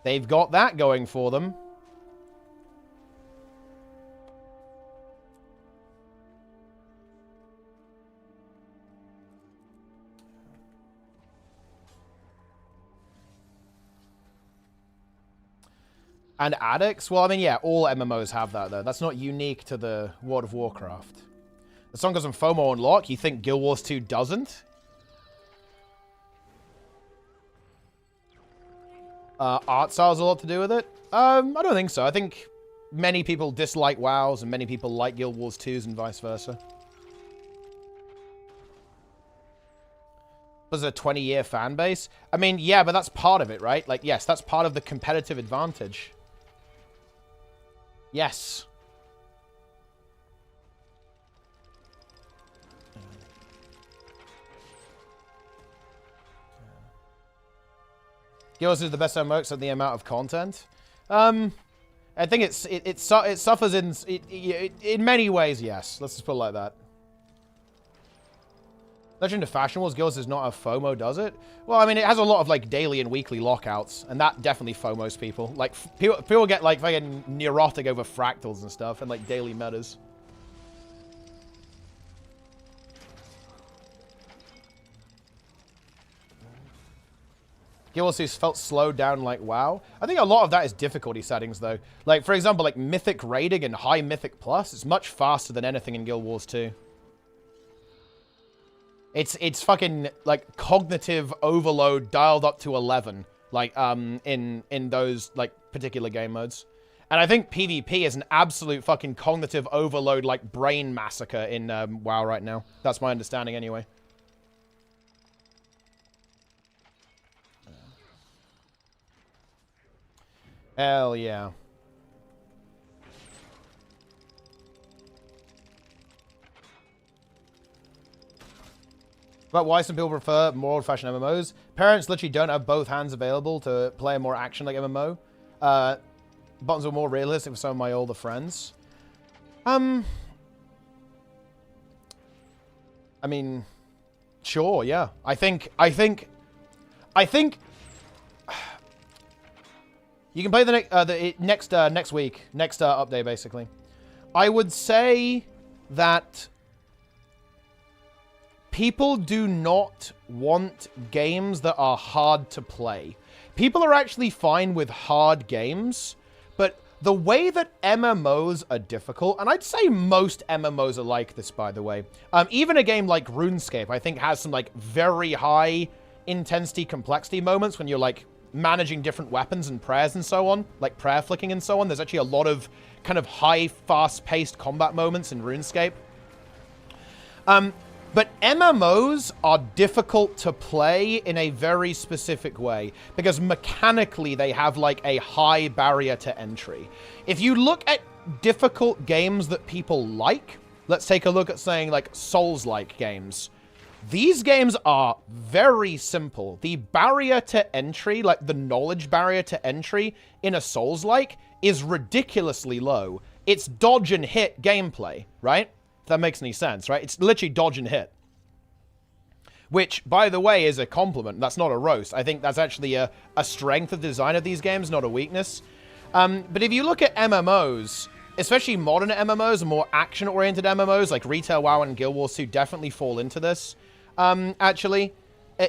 They've got that going for them. And addicts? Well, I mean, yeah, all MMOs have that, though. That's not unique to the World of Warcraft. The song goes on FOMO unlock. You think Guild Wars 2 doesn't? Art style has a lot to do with it? I don't think so. I think many people dislike WoWs and many people like Guild Wars 2s and vice versa. Was a 20-year fan base? I mean, yeah, but that's part of it, right? Like, yes, that's part of the competitive advantage. Yes. Guild Wars is the best MMO except the amount of content. I think it suffers in many ways. Yes, let's just put it like that. Legend of Fashion Wars, Guild Wars does not have FOMO, does it? Well, I mean, it has a lot of like daily and weekly lockouts, and that definitely FOMOs people. Like people get like fucking neurotic over fractals and stuff, and like daily metas. Guild Wars 2 felt slowed down like WoW. I think a lot of that is difficulty settings, though. Like, for example, like Mythic raiding and High Mythic Plus, it's much faster than anything in Guild Wars 2. It's fucking, like, cognitive overload dialed up to 11, like, in those, like, particular game modes. And I think PvP is an absolute fucking cognitive overload, like, brain massacre in WoW right now. That's my understanding anyway. Hell yeah. But why some people prefer more old-fashioned MMOs? Parents literally don't have both hands available to play a more action-like MMO. Buttons were more realistic for some of my older friends. I mean, sure, yeah. I think you can play the next week, next update, basically. I would say that people do not want games that are hard to play. People are actually fine with hard games, but the way that MMOs are difficult, and I'd say most MMOs are like this, by the way. Even a game like RuneScape, I think, has some like very high intensity complexity moments when you're like managing different weapons and prayers and so on, like prayer flicking and so on. There's actually a lot of kind of high, fast-paced combat moments in RuneScape. But MMOs are difficult to play in a very specific way because mechanically they have like a high barrier to entry. If you look at difficult games that people like, let's take a look at saying like Souls-like games. These games are very simple. The barrier to entry, like the knowledge barrier to entry in a Souls-like is ridiculously low. It's dodge and hit gameplay, right? If that makes any sense, right? It's literally dodge and hit. Which, by the way, is a compliment. That's not a roast. I think that's actually a strength of the design of these games, not a weakness. But if you look at MMOs, especially modern MMOs and more action-oriented MMOs, like Retail WoW and Guild Wars 2 definitely fall into this. Actually,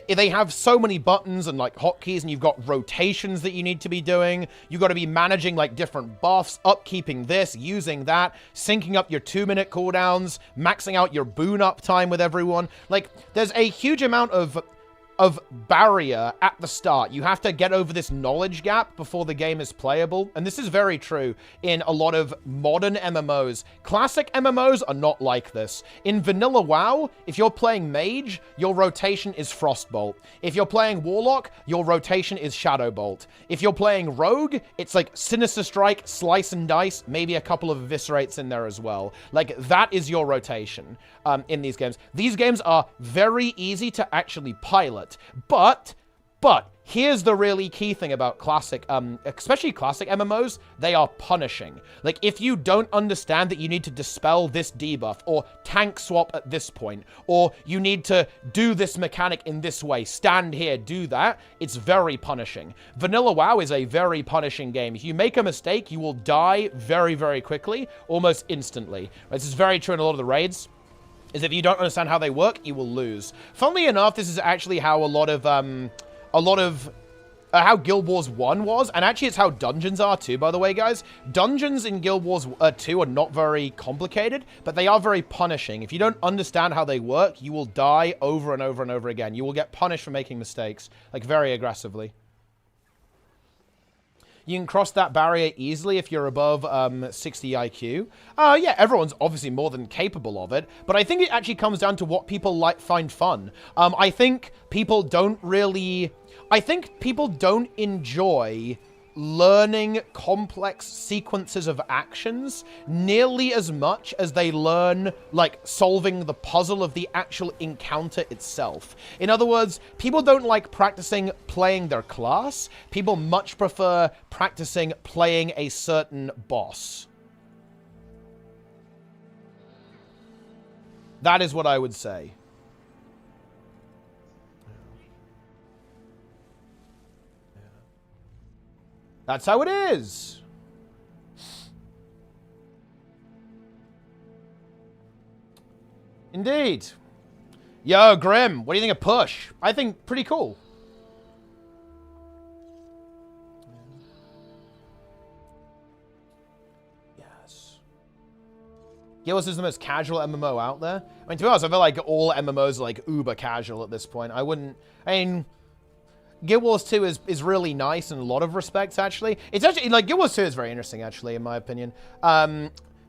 they have so many buttons and like hotkeys, and you've got rotations that you need to be doing. You've got to be managing like different buffs, upkeeping this, using that, syncing up your 2-minute cooldowns, maxing out your boon up time with everyone. Like, there's a huge amount of barrier at the start. You have to get over this knowledge gap before the game is playable. And this is very true in a lot of modern MMOs. Classic MMOs are not like this. In vanilla WoW, if you're playing Mage, your rotation is Frostbolt. If you're playing Warlock, your rotation is Shadowbolt. If you're playing Rogue, it's like Sinister Strike, Slice and Dice, maybe a couple of Eviscerates in there as well. Like, that is your rotation in these games. These games are very easy to actually pilot. But here's the really key thing about classic, especially classic MMOs, they are punishing. Like, if you don't understand that you need to dispel this debuff, or tank swap at this point, or you need to do this mechanic in this way, stand here, do that, it's very punishing. Vanilla WoW is a very punishing game. If you make a mistake, you will die very, very quickly, almost instantly. This is very true in a lot of the raids. Is if you don't understand how they work, you will lose. Funnily enough, this is actually how a lot of how Guild Wars 1 was, and actually it's how dungeons are too, by the way, guys. Dungeons in Guild Wars 2 are not very complicated, but they are very punishing. If you don't understand how they work, you will die over and over and over again. You will get punished for making mistakes, like very aggressively. You can cross that barrier easily if you're above 60 IQ. Yeah, everyone's obviously more than capable of it, but I think it actually comes down to what people find fun. I think people don't enjoy learning complex sequences of actions nearly as much as they learn, like, solving the puzzle of the actual encounter itself. In other words, people don't like practicing playing their class. People much prefer practicing playing a certain boss. That is what I would say. That's how it is. Indeed. Yo, Grim, what do you think of Push? I think pretty cool. Yes. Guild Wars is the most casual MMO out there. I mean, to be honest, I feel like all MMOs are like uber casual at this point. I mean, Guild Wars 2 is really nice in a lot of respects, actually. It's actually, like, Guild Wars 2 is very interesting, actually, in my opinion.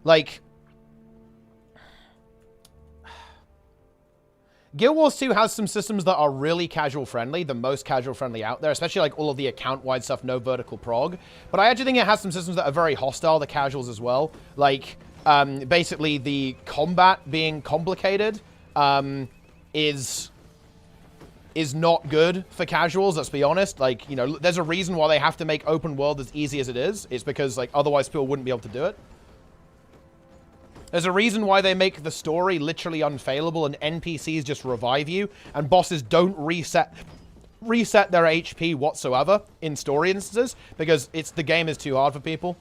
Like, Guild Wars 2 has some systems that are really casual-friendly, the most casual-friendly out there, especially, like, all of the account-wide stuff, no vertical prog. But I actually think it has some systems that are very hostile to casuals as well. Like, basically, the combat being complicated is not good for casuals, let's be honest. Like, you know, there's a reason why they have to make open world as easy as it is. It's because, like, otherwise people wouldn't be able to do it. There's a reason why they make the story literally unfailable and NPCs just revive you and bosses don't reset their HP whatsoever in story instances because the game is too hard for people.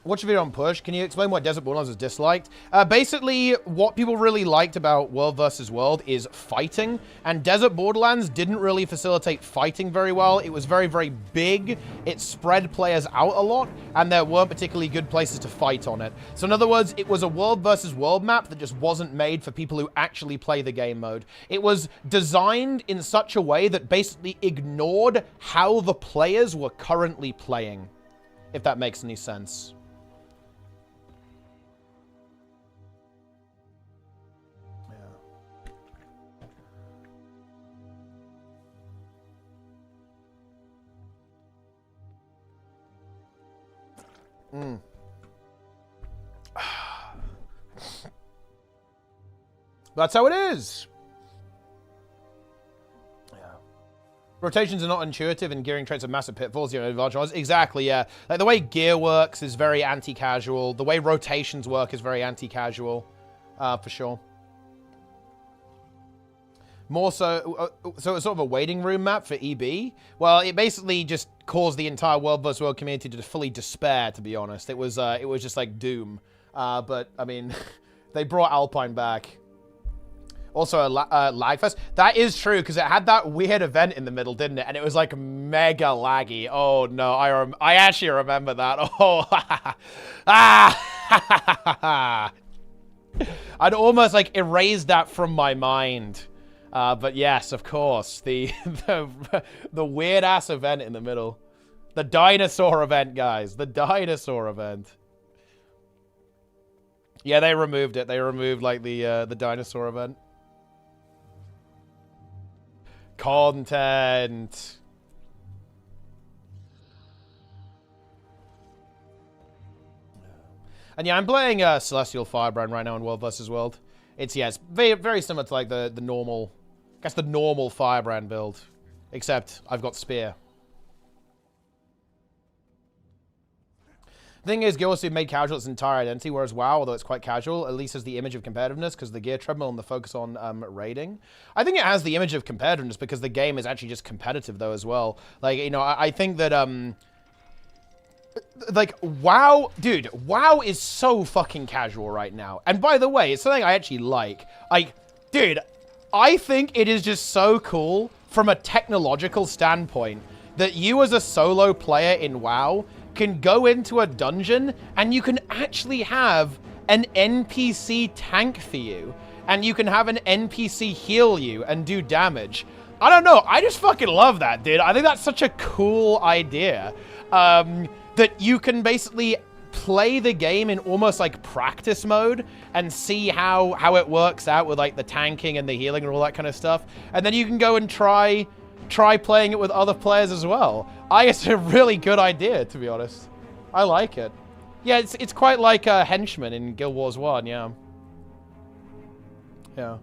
What's your video on Push? Can you explain why Desert Borderlands is disliked? Basically, what people really liked about World vs. World is fighting, and Desert Borderlands didn't really facilitate fighting very well. It was very, very big. It spread players out a lot, and there weren't particularly good places to fight on it. So in other words, it was a World vs. World map that just wasn't made for people who actually play the game mode. It was designed in such a way that basically ignored how the players were currently playing, if that makes any sense. Yeah. That's how it is. Rotations are not intuitive and gearing traits are massive pitfalls. You know, advantage. Exactly, yeah. Like the way gear works is very anti-casual. The way rotations work is very anti-casual, for sure. More so, so it's sort of a waiting room map for EB. Well, it basically just caused the entire World vs. World community to fully despair, to be honest. It was just like doom. But, I mean, they brought Alpine back. Also, a lag fest. That is true, because it had that weird event in the middle, didn't it? And it was, like, mega laggy. Oh, no. I actually remember that. Oh, ah! I'd almost, like, erased that from my mind. But yes, of course. The weird-ass event in the middle. The dinosaur event, guys. The dinosaur event. Yeah, they removed it. They removed, like, the dinosaur event. Content. And yeah, I'm playing Celestial Firebrand right now in World vs. World. It's very, very similar to like the normal, I guess the normal Firebrand build, except I've got Spear. The thing is, Guild Wars 2 made casual its entire identity, whereas WoW, although it's quite casual, at least has the image of competitiveness because the gear treadmill and the focus on raiding. I think it has the image of competitiveness because the game is actually just competitive, though, as well. Like, you know, I think that like, WoW, dude, WoW is so fucking casual right now. And by the way, it's something I actually like. Dude, I think it is just so cool from a technological standpoint that you as a solo player in WoW can go into a dungeon and you can actually have an NPC tank for you. And you can have an NPC heal you and do damage. I don't know. I just fucking love that, dude. I think that's such a cool idea. That you can basically play the game in almost like practice mode and see how it works out with like the tanking and the healing and all that kind of stuff. And then you can go and try playing it with other players as well. It's a really good idea, to be honest. I like it. Yeah, it's quite like a henchman in Guild Wars 1, yeah. Yeah.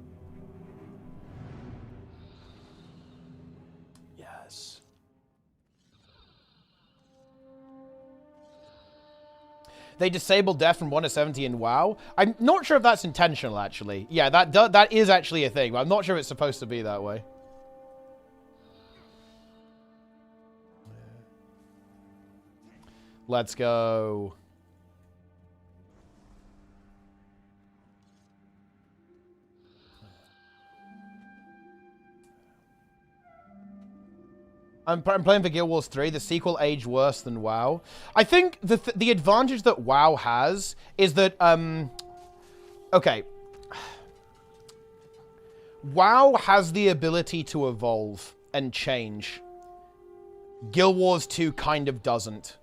Yes. They disabled death from 1 to 70 in WoW. I'm not sure if that's intentional, actually. Yeah, that is actually a thing, but I'm not sure it's supposed to be that way. Let's go. I'm playing for Guild Wars 3. The sequel aged worse than WoW. I think the advantage that WoW has is that, okay. WoW has the ability to evolve and change. Guild Wars 2 kind of doesn't.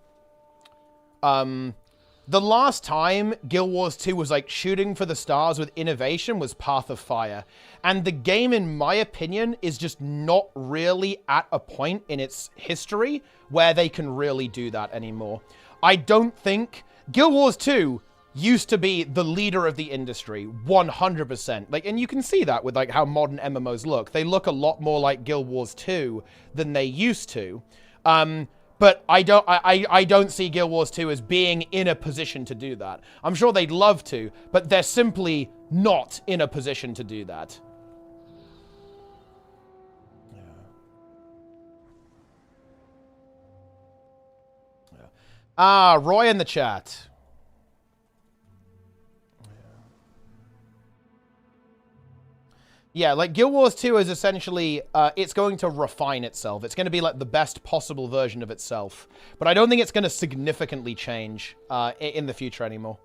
The last time Guild Wars 2 was like shooting for the stars with innovation was Path of Fire. And the game, in my opinion, is just not really at a point in its history where they can really do that anymore. I don't think... Guild Wars 2 used to be the leader of the industry, 100%. Like, and you can see that with like how modern MMOs look. They look a lot more like Guild Wars 2 than they used to. But I don't see Guild Wars 2 as being in a position to do that. I'm sure they'd love to, but they're simply not in a position to do that. Yeah. Yeah. Ah, Roy in the chat. Yeah, like Guild Wars 2 is essentially, it's going to refine itself. It's going to be like the best possible version of itself. But I don't think it's going to significantly change in the future anymore.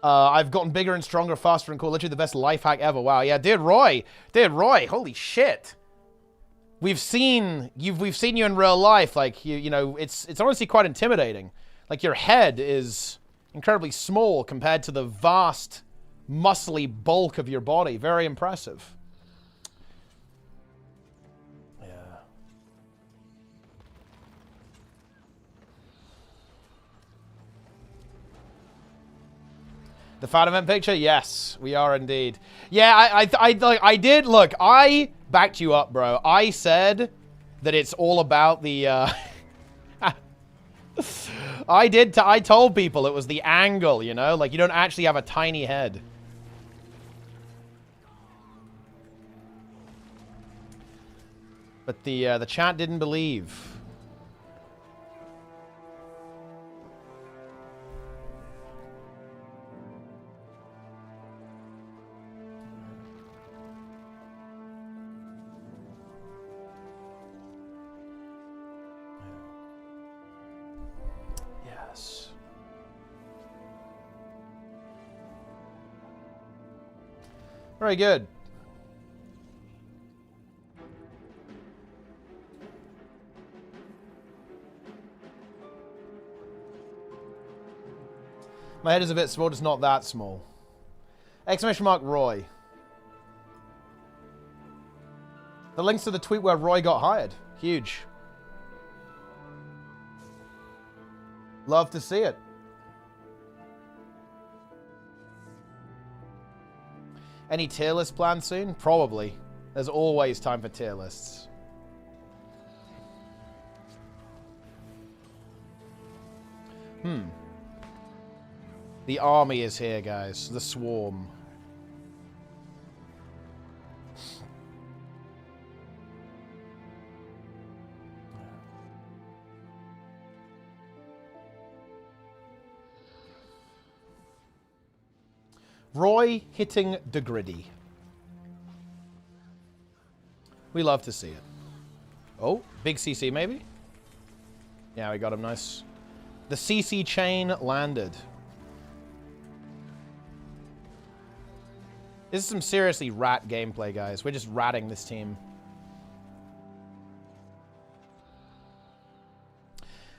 I've gotten bigger and stronger, faster and cool. Literally the best life hack ever. Wow, yeah, dude, Roy, holy shit. We've seen you in real life. Like, you know, it's honestly quite intimidating. Like, your head is incredibly small compared to the vast... muscly bulk of your body. Very impressive. Yeah. The fan event picture? Yes, we are indeed. Yeah, I did. Look, I backed you up, bro. I said that it's all about the, I told people it was the angle, you know? Like, you don't actually have a tiny head. But the chat didn't believe. Yes. Very good. My head is a bit small, just not that small. Exclamation mark Roy. The links to the tweet where Roy got hired. Huge. Love to see it. Any tier list planned soon? Probably. There's always time for tier lists. The army is here, guys. The swarm. Roy hitting the griddy. We love to see it. Oh, big CC maybe? Yeah, we got him nice. The CC chain landed. This is some seriously rat gameplay, guys. We're just ratting this team.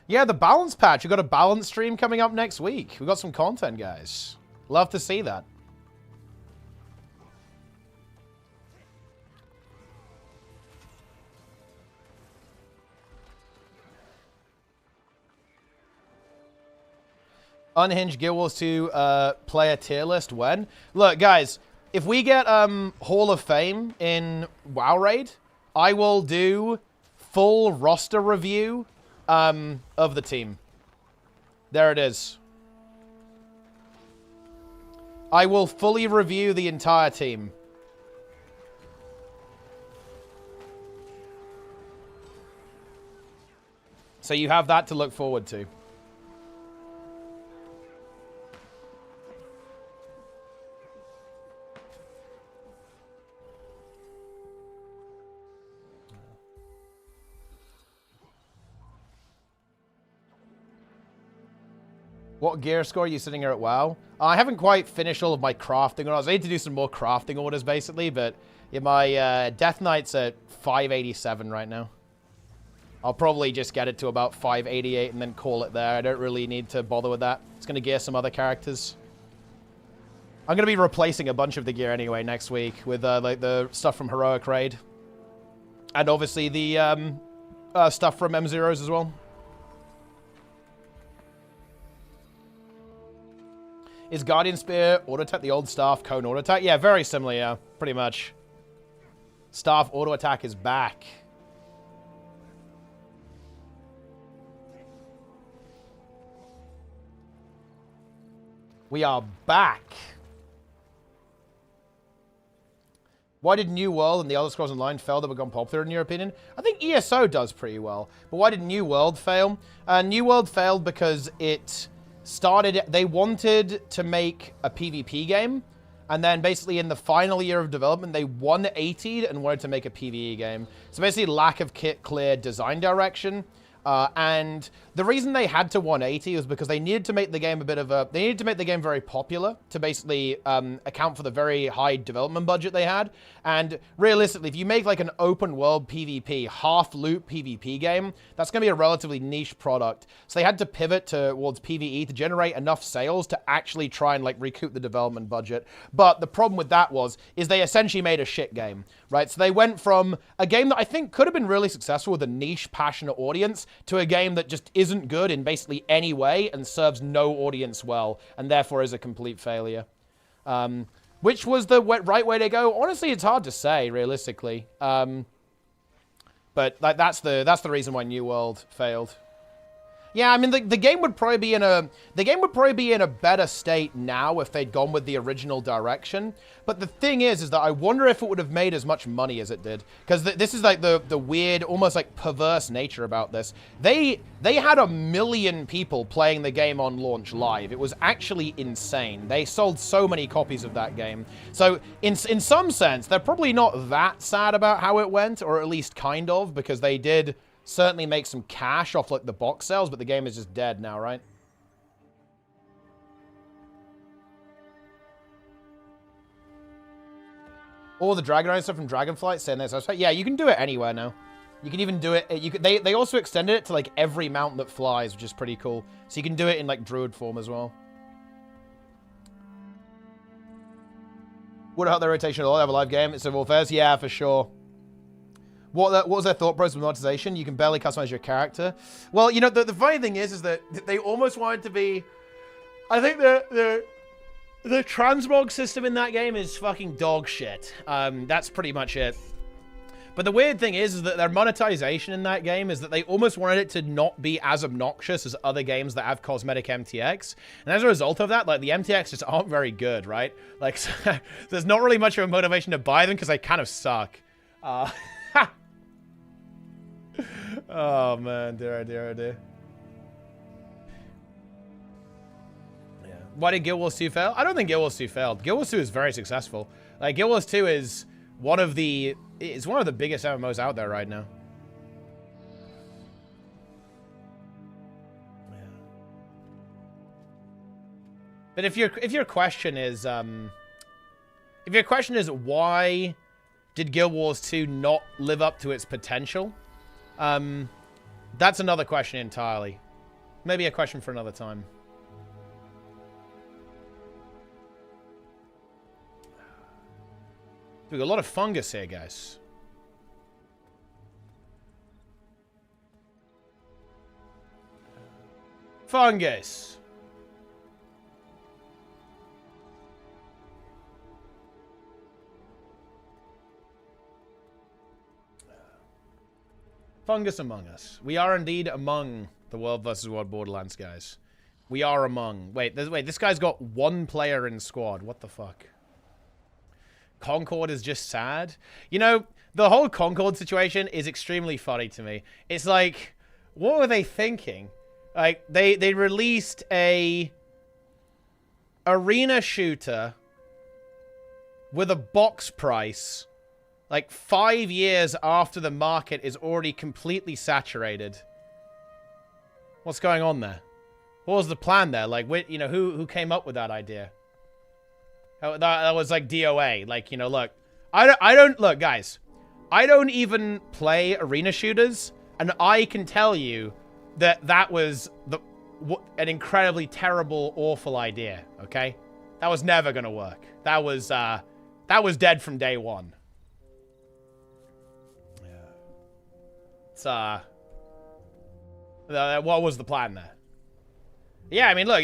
Yeah, the balance patch. We've got a balance stream coming up next week. We've got some content, guys. Love to see that. Unhinged Guild Wars 2 player tier list when? Look, guys, if we get Hall of Fame in WoW Raid, I will do full roster review of the team. There it is. I will fully review the entire team. So you have that to look forward to. What gear score are you sitting here at WoW? I haven't quite finished all of my crafting orders. I need to do some more crafting orders, basically, but yeah, my Death Knight's at 587 right now. I'll probably just get it to about 588 and then call it there. I don't really need to bother with that. It's going to gear some other characters. I'm going to be replacing a bunch of the gear anyway next week with like the stuff from Heroic Raid. And obviously the stuff from M0s as well. Is Guardian Spear auto attack the old staff cone auto attack? Yeah, very similar, yeah, pretty much. Staff auto attack is back. We are back. Why did New World and the Elder Scrolls Online fail that become popular in your opinion? I think ESO does pretty well. But why did New World fail? New World failed because it started, they wanted to make a PvP game, and then basically in the final year of development, they 180'd and wanted to make a PvE game. So basically lack of clear design direction. And the reason they had to 180 was because they needed to make the game they needed to make the game very popular to basically account for the very high development budget they had. And realistically, if you make like an open world PvP, half loop PvP game, that's going to be a relatively niche product. So they had to pivot towards PvE to generate enough sales to actually try and like recoup the development budget. But the problem with that is they essentially made a shit game, right? So they went from a game that I think could have been really successful with a niche, passionate audience to a game that just isn't good in basically any way and serves no audience well, and therefore is a complete failure. Which was the right way to go? Honestly, it's hard to say, realistically. But like that's the reason why New World failed. Yeah, I mean the game would probably be in a better state now if they'd gone with the original direction. But the thing is that I wonder if it would have made as much money as it did, because this is like the weird, almost like perverse nature about this. They had 1 million people playing the game on launch live. It was actually insane. They sold so many copies of that game. So in some sense, they're probably not that sad about how it went, or at least kind of, because they did certainly make some cash off like the box sales, but the game is just dead now, right? All the Dragonite stuff from Dragonflight saying this. Yeah, you can do it anywhere now. You can even do it. They also extended it to like every mount that flies, which is pretty cool. So you can do it in like Druid form as well. Would help their rotation at all. Have a live game. It's Civil Affairs. Yeah, for sure. What was their thought process with monetization? You can barely customize your character. Well, you know, the funny thing is that they almost wanted to be... I think the transmog system in that game is fucking dog shit. That's pretty much it. But the weird thing is that their monetization in that game is that they almost wanted it to not be as obnoxious as other games that have cosmetic MTX. And as a result of that, like, the MTX just aren't very good, right? Like, so, there's not really much of a motivation to buy them because they kind of suck. Oh, man. Dear, oh, dear, oh, dear. Yeah. Why did Guild Wars 2 fail? I don't think Guild Wars 2 failed. Guild Wars 2 is very successful. Like, Guild Wars 2 is one of the biggest MMOs out there right now. Yeah. But if your question is why did Guild Wars 2 not live up to its potential, that's another question entirely. Maybe a question for another time. We got a lot of fungus here, guys. Fungus. Fungus among us. We are indeed among the World vs. World Borderlands guys. We are among. Wait, this guy's got one player in squad. What the fuck? Concord is just sad. You know, the whole Concord situation is extremely funny to me. It's like, what were they thinking? Like, they released a arena shooter with a box price like 5 years after the market is already completely saturated. What's going on there? What was the plan there? Like, you know, who came up with that idea? That was like DOA. Like, you know, look, I don't look, guys. I don't even play arena shooters, and I can tell you that was an incredibly terrible, awful idea. Okay, that was never gonna work. That was dead from day one. Yeah. It's what was the plan there? Yeah, I mean, look,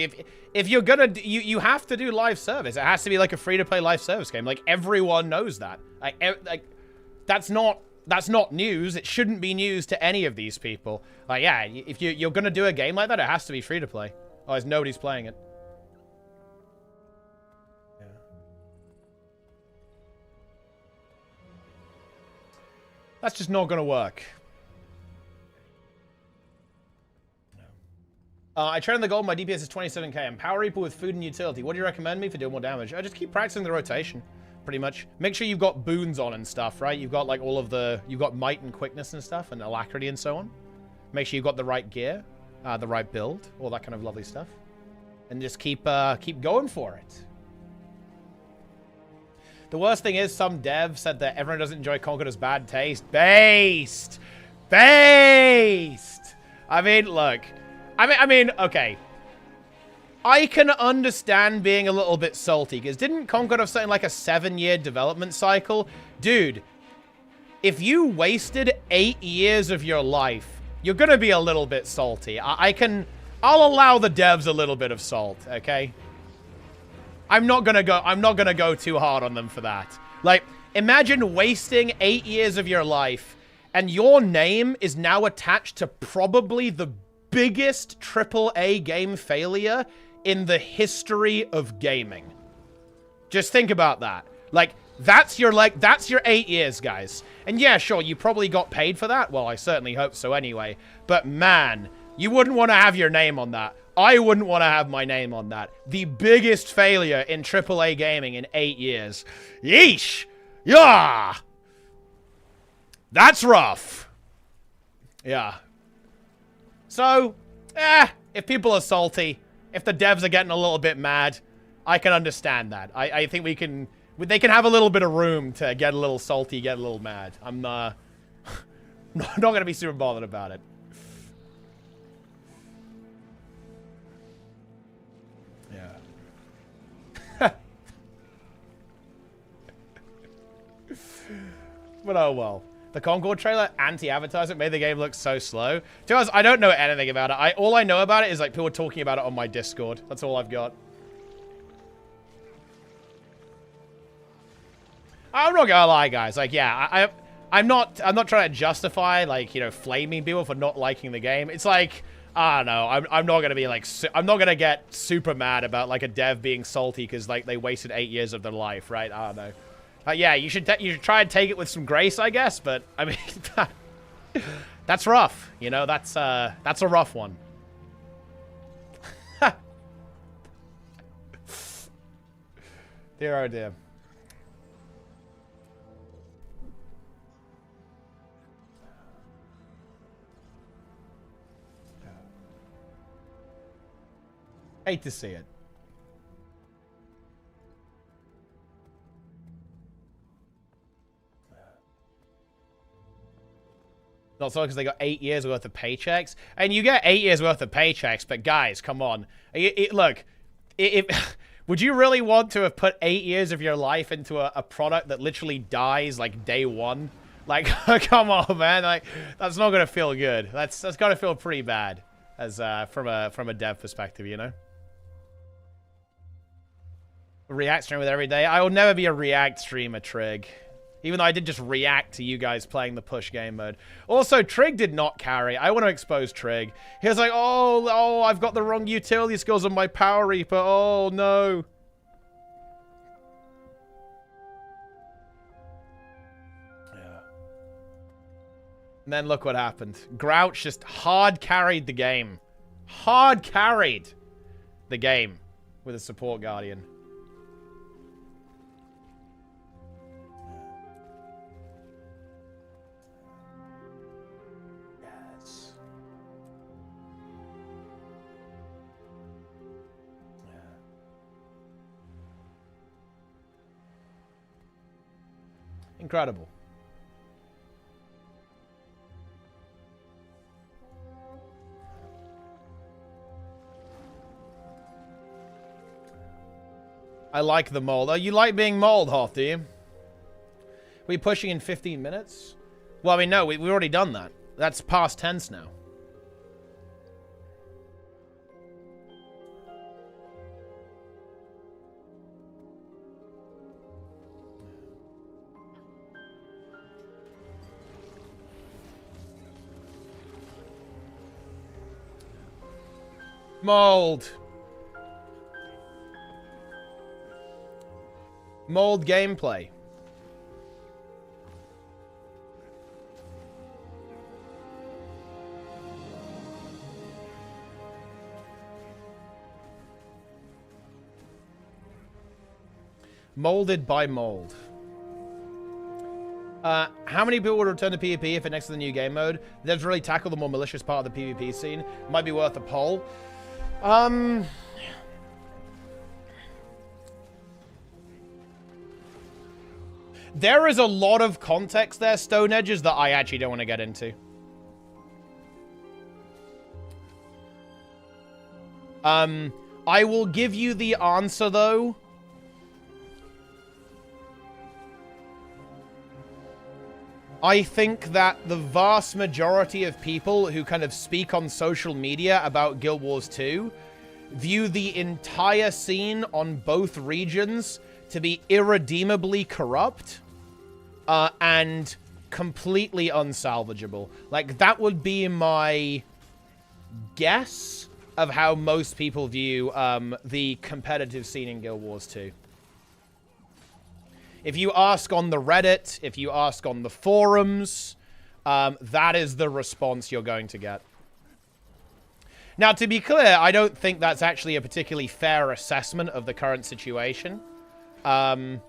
if you're gonna you have to do live service. It has to be like a free-to-play live service game. Like, everyone knows that. Like that's not news. It shouldn't be news to any of these people. Like, yeah, if you're gonna do a game like that, it has to be free-to-play. Otherwise, nobody's playing it. Yeah. That's just not gonna work. I train the gold, my DPS is 27k. I'm Power Reaper with food and utility. What do you recommend me for doing more damage? I just keep practicing the rotation, pretty much. Make sure you've got boons on and stuff, right? You've got like all of you've got might and quickness and stuff, and alacrity and so on. Make sure you've got the right gear, the right build, all that kind of lovely stuff. And just keep going for it. The worst thing is some dev said that everyone doesn't enjoy Conqueror's bad taste. Based! I mean, look. I mean, okay. I can understand being a little bit salty, because didn't Concord have something like a 7-year development cycle? Dude, if you wasted 8 years of your life, you're gonna be a little bit salty. I'll allow the devs a little bit of salt, okay? I'm not gonna go too hard on them for that. Like, imagine wasting 8 years of your life, and your name is now attached to probably the biggest AAA game failure in the history of gaming. Just think about that. Like, that's your 8 years, guys. And yeah, sure, you probably got paid for that. Well, I certainly hope so anyway. But man, you wouldn't want to have your name on that. I wouldn't want to have my name on that. The biggest failure in AAA gaming in 8 years. Yeesh! Yeah! That's rough. Yeah. So, if people are salty, if the devs are getting a little bit mad, I can understand that. I think they can have a little bit of room to get a little salty, get a little mad. I'm not going to be super bothered about it. Yeah. But oh well. The Concord trailer, anti-advertisement, made the game look so slow. To be honest, I don't know anything about it. All I know about it is like people talking about it on my Discord. That's all I've got. I'm not gonna lie, guys. Like, yeah, I'm not trying to justify, like, you know, flaming people for not liking the game. It's like, I don't know. I'm not gonna be like, I'm not gonna get super mad about like a dev being salty because like they wasted 8 years of their life, right? I don't know. Yeah, you should try and take it with some grace, I guess. But I mean, that's rough. You know, that's a rough one. Dear oh dear. Hate to see it. Not so because they got 8 years worth of paychecks. And you get 8 years worth of paychecks, but guys, come on. Look, would you really want to have put 8 years of your life into a product that literally dies like day one? Like, come on, man. Like, that's not gonna feel good. That's gotta feel pretty bad, as from a dev perspective, you know. React stream with every day. I will never be a React streamer, Trig. Even though I did just react to you guys playing the push game mode. Also, Trig did not carry. I want to expose Trig. He was like, oh, I've got the wrong utility skills on my Power Reaper. Oh, no. Yeah. And then look what happened. Grouch just hard carried the game. Hard carried the game with a support guardian. Incredible. I like the mold. Oh, you like being mold, Hoth, do you? We pushing in 15 minutes? Well, I mean, no, we've already done that. That's past tense now. Mold. Mold gameplay. Molded by mold. How many people would return to PvP if it next to the new game mode? Devs really tackle the more malicious part of the PvP scene. Might be worth a poll. There is a lot of context there, Stone Edges, that I actually don't want to get into. I will give you the answer, though. I think that the vast majority of people who kind of speak on social media about Guild Wars 2 view the entire scene on both regions to be irredeemably corrupt and completely unsalvageable. Like, that would be my guess of how most people view the competitive scene in Guild Wars 2. If you ask on the Reddit, if you ask on the forums, that is the response you're going to get. Now, to be clear, I don't think that's actually a particularly fair assessment of the current situation. But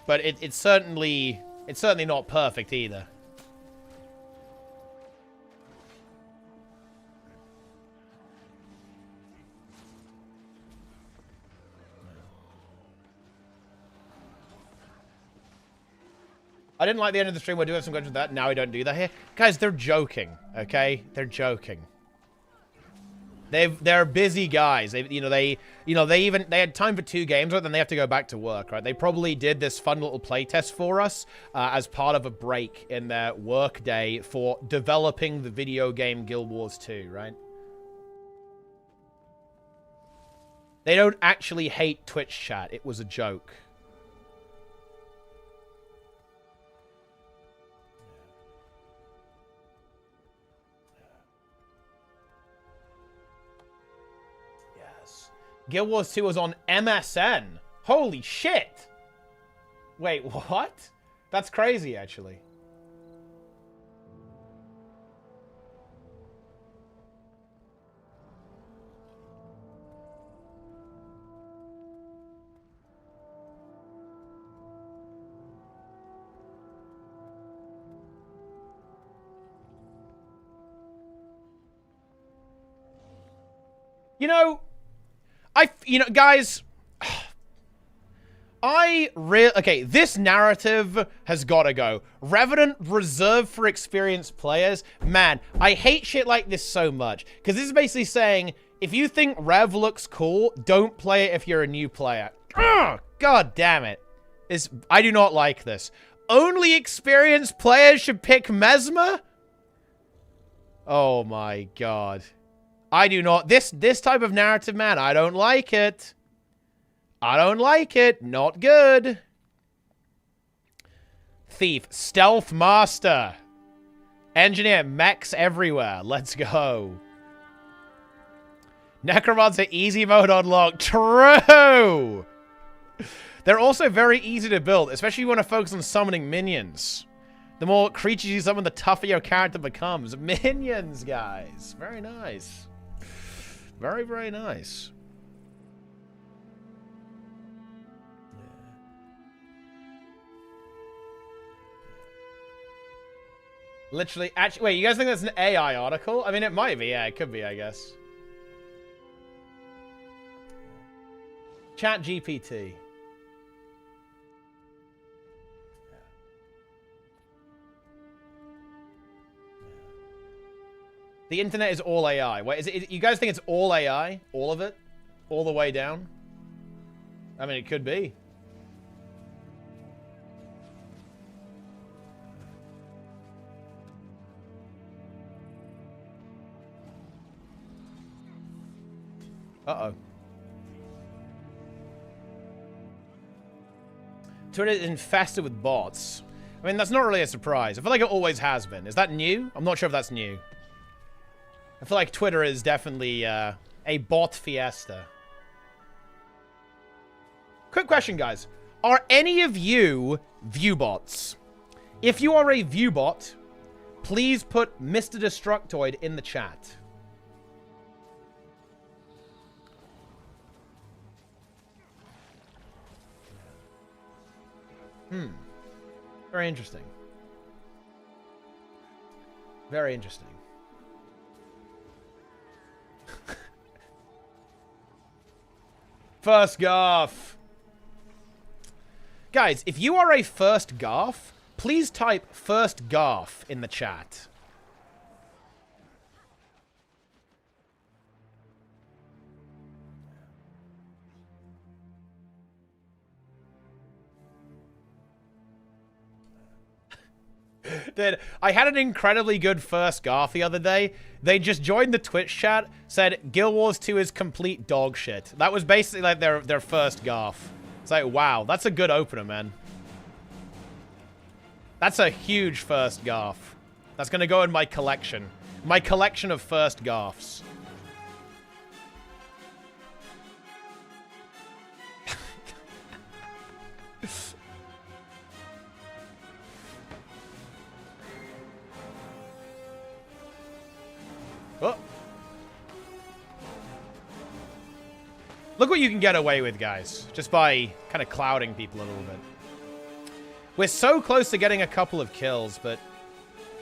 it's certainly not perfect either. I didn't like the end of the stream. We do have some questions with that. Now we don't do that here. Guys, they're joking, okay? They're joking. They're busy guys. They had time for 2 games, right? Then they have to go back to work, right? They probably did this fun little playtest for us as part of a break in their work day for developing the video game Guild Wars 2, right? They don't actually hate Twitch chat. It was a joke. Guild Wars 2 was on MSN. Holy shit! Wait, what? That's crazy, actually. You know, guys, okay, this narrative has got to go. Revenant reserved for experienced players. Man, I hate shit like this so much. Because this is basically saying, if you think Rev looks cool, don't play it if you're a new player. Ugh, God damn it. I do not like this. Only experienced players should pick Mesmer? Oh my God. I do not. This type of narrative, man, I don't like it. I don't like it. Not good. Thief. Stealth Master. Engineer. Mechs everywhere. Let's go. Necromancer easy mode unlocked. True! They're also very easy to build, especially if you want to focus on summoning minions. The more creatures you summon, the tougher your character becomes. Minions, guys. Very nice. Very, very nice. Literally, actually, wait, you guys think that's an AI article? I mean, it might be, yeah, it could be, I guess. Chat GPT. The internet is all AI. Wait, you guys think it's all AI? All of it? All the way down? I mean, it could be. Uh-oh. Twitter is infested with bots. I mean, that's not really a surprise. I feel like it always has been. Is that new? I'm not sure if that's new. I feel like Twitter is definitely a bot fiesta. Quick question, guys. Are any of you viewbots? If you are a viewbot, please put Mr. Destructoid in the chat. Very interesting. Very interesting. First Garf. Guys, if you are a first Garf, please type first Garf in the chat. Dude, I had an incredibly good first Garf the other day. They just joined the Twitch chat, said Guild Wars 2 is complete dog shit. That was basically like their first Garf. It's like, wow, that's a good opener, man. That's a huge first Garf. That's gonna go in my collection. My collection of first Garfs. Oh. Look what you can get away with, guys. Just by kind of clouding people a little bit. We're so close to getting a couple of kills, but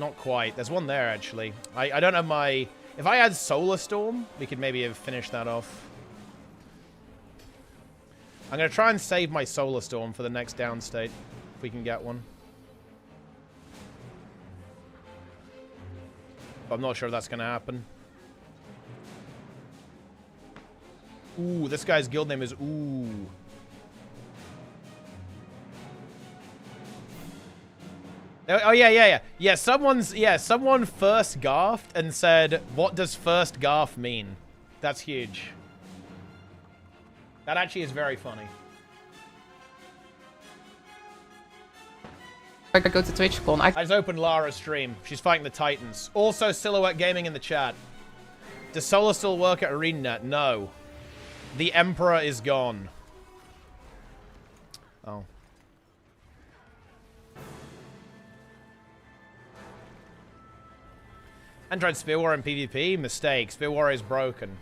not quite. There's one there, actually. I don't have my... If I had Solar Storm, we could maybe have finished that off. I'm going to try and save my Solar Storm for the next downstate, if we can get one. But I'm not sure if that's going to happen. Ooh, this guy's guild name is Ooh. Oh, yeah. Yeah, someone first garfed and said, what does first garf mean? That's huge. That actually is very funny. I go to Twitch, I just opened Lara's stream. She's fighting the Titans. Also, Silhouette Gaming in the chat. Does Solar still work at ArenaNet? No. The Emperor is gone. Oh. And tried Spear Warrior in PvP? Mistake. Spear Warrior is broken.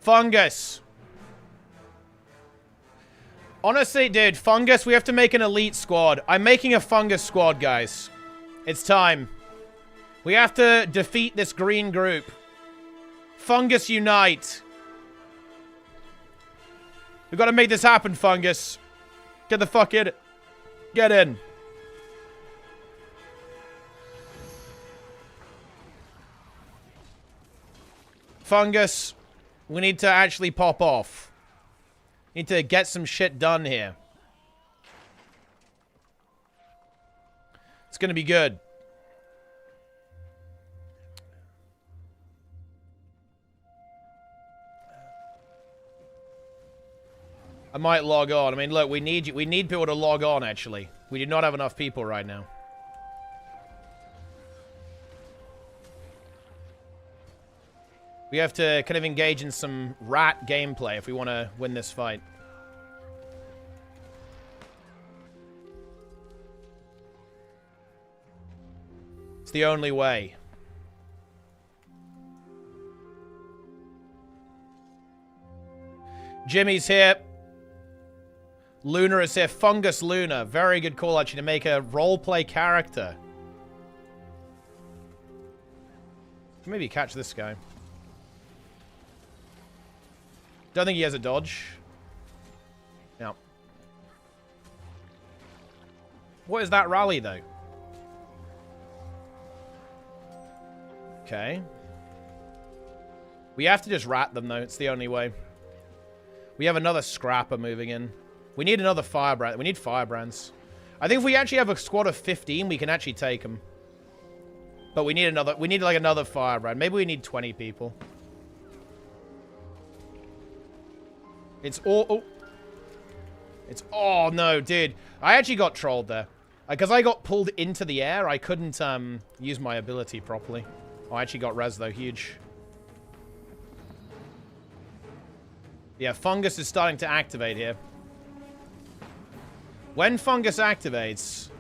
Fungus! Honestly, dude, Fungus, we have to make an elite squad. I'm making a Fungus squad, guys. It's time. We have to defeat this green group. Fungus unite. We've got to make this happen, Fungus. Get the fuck in. Get in. Fungus, we need to actually pop off. Need to get some shit done here. It's gonna be good. I might log on. I mean, look, we need people to log on, actually. We do not have enough people right now. We have to kind of engage in some rat gameplay if we want to win this fight. It's the only way. Jimmy's here. Luna is here. Fungus Luna. Very good call, actually, to make a roleplay character. Maybe catch this guy. Don't think he has a dodge. No. What is that rally, though? Okay. We have to just rat them, though. It's the only way. We have another scrapper moving in. We need another firebrand. We need firebrands. I think if we actually have a squad of 15, we can actually take them. But we need another. We need like another firebrand. Maybe we need 20 people. It's all. Oh. It's. Oh no, dude! I actually got trolled there because I got pulled into the air. I couldn't use my ability properly. Oh, I actually got res though. Huge. Yeah, fungus is starting to activate here. When fungus activates,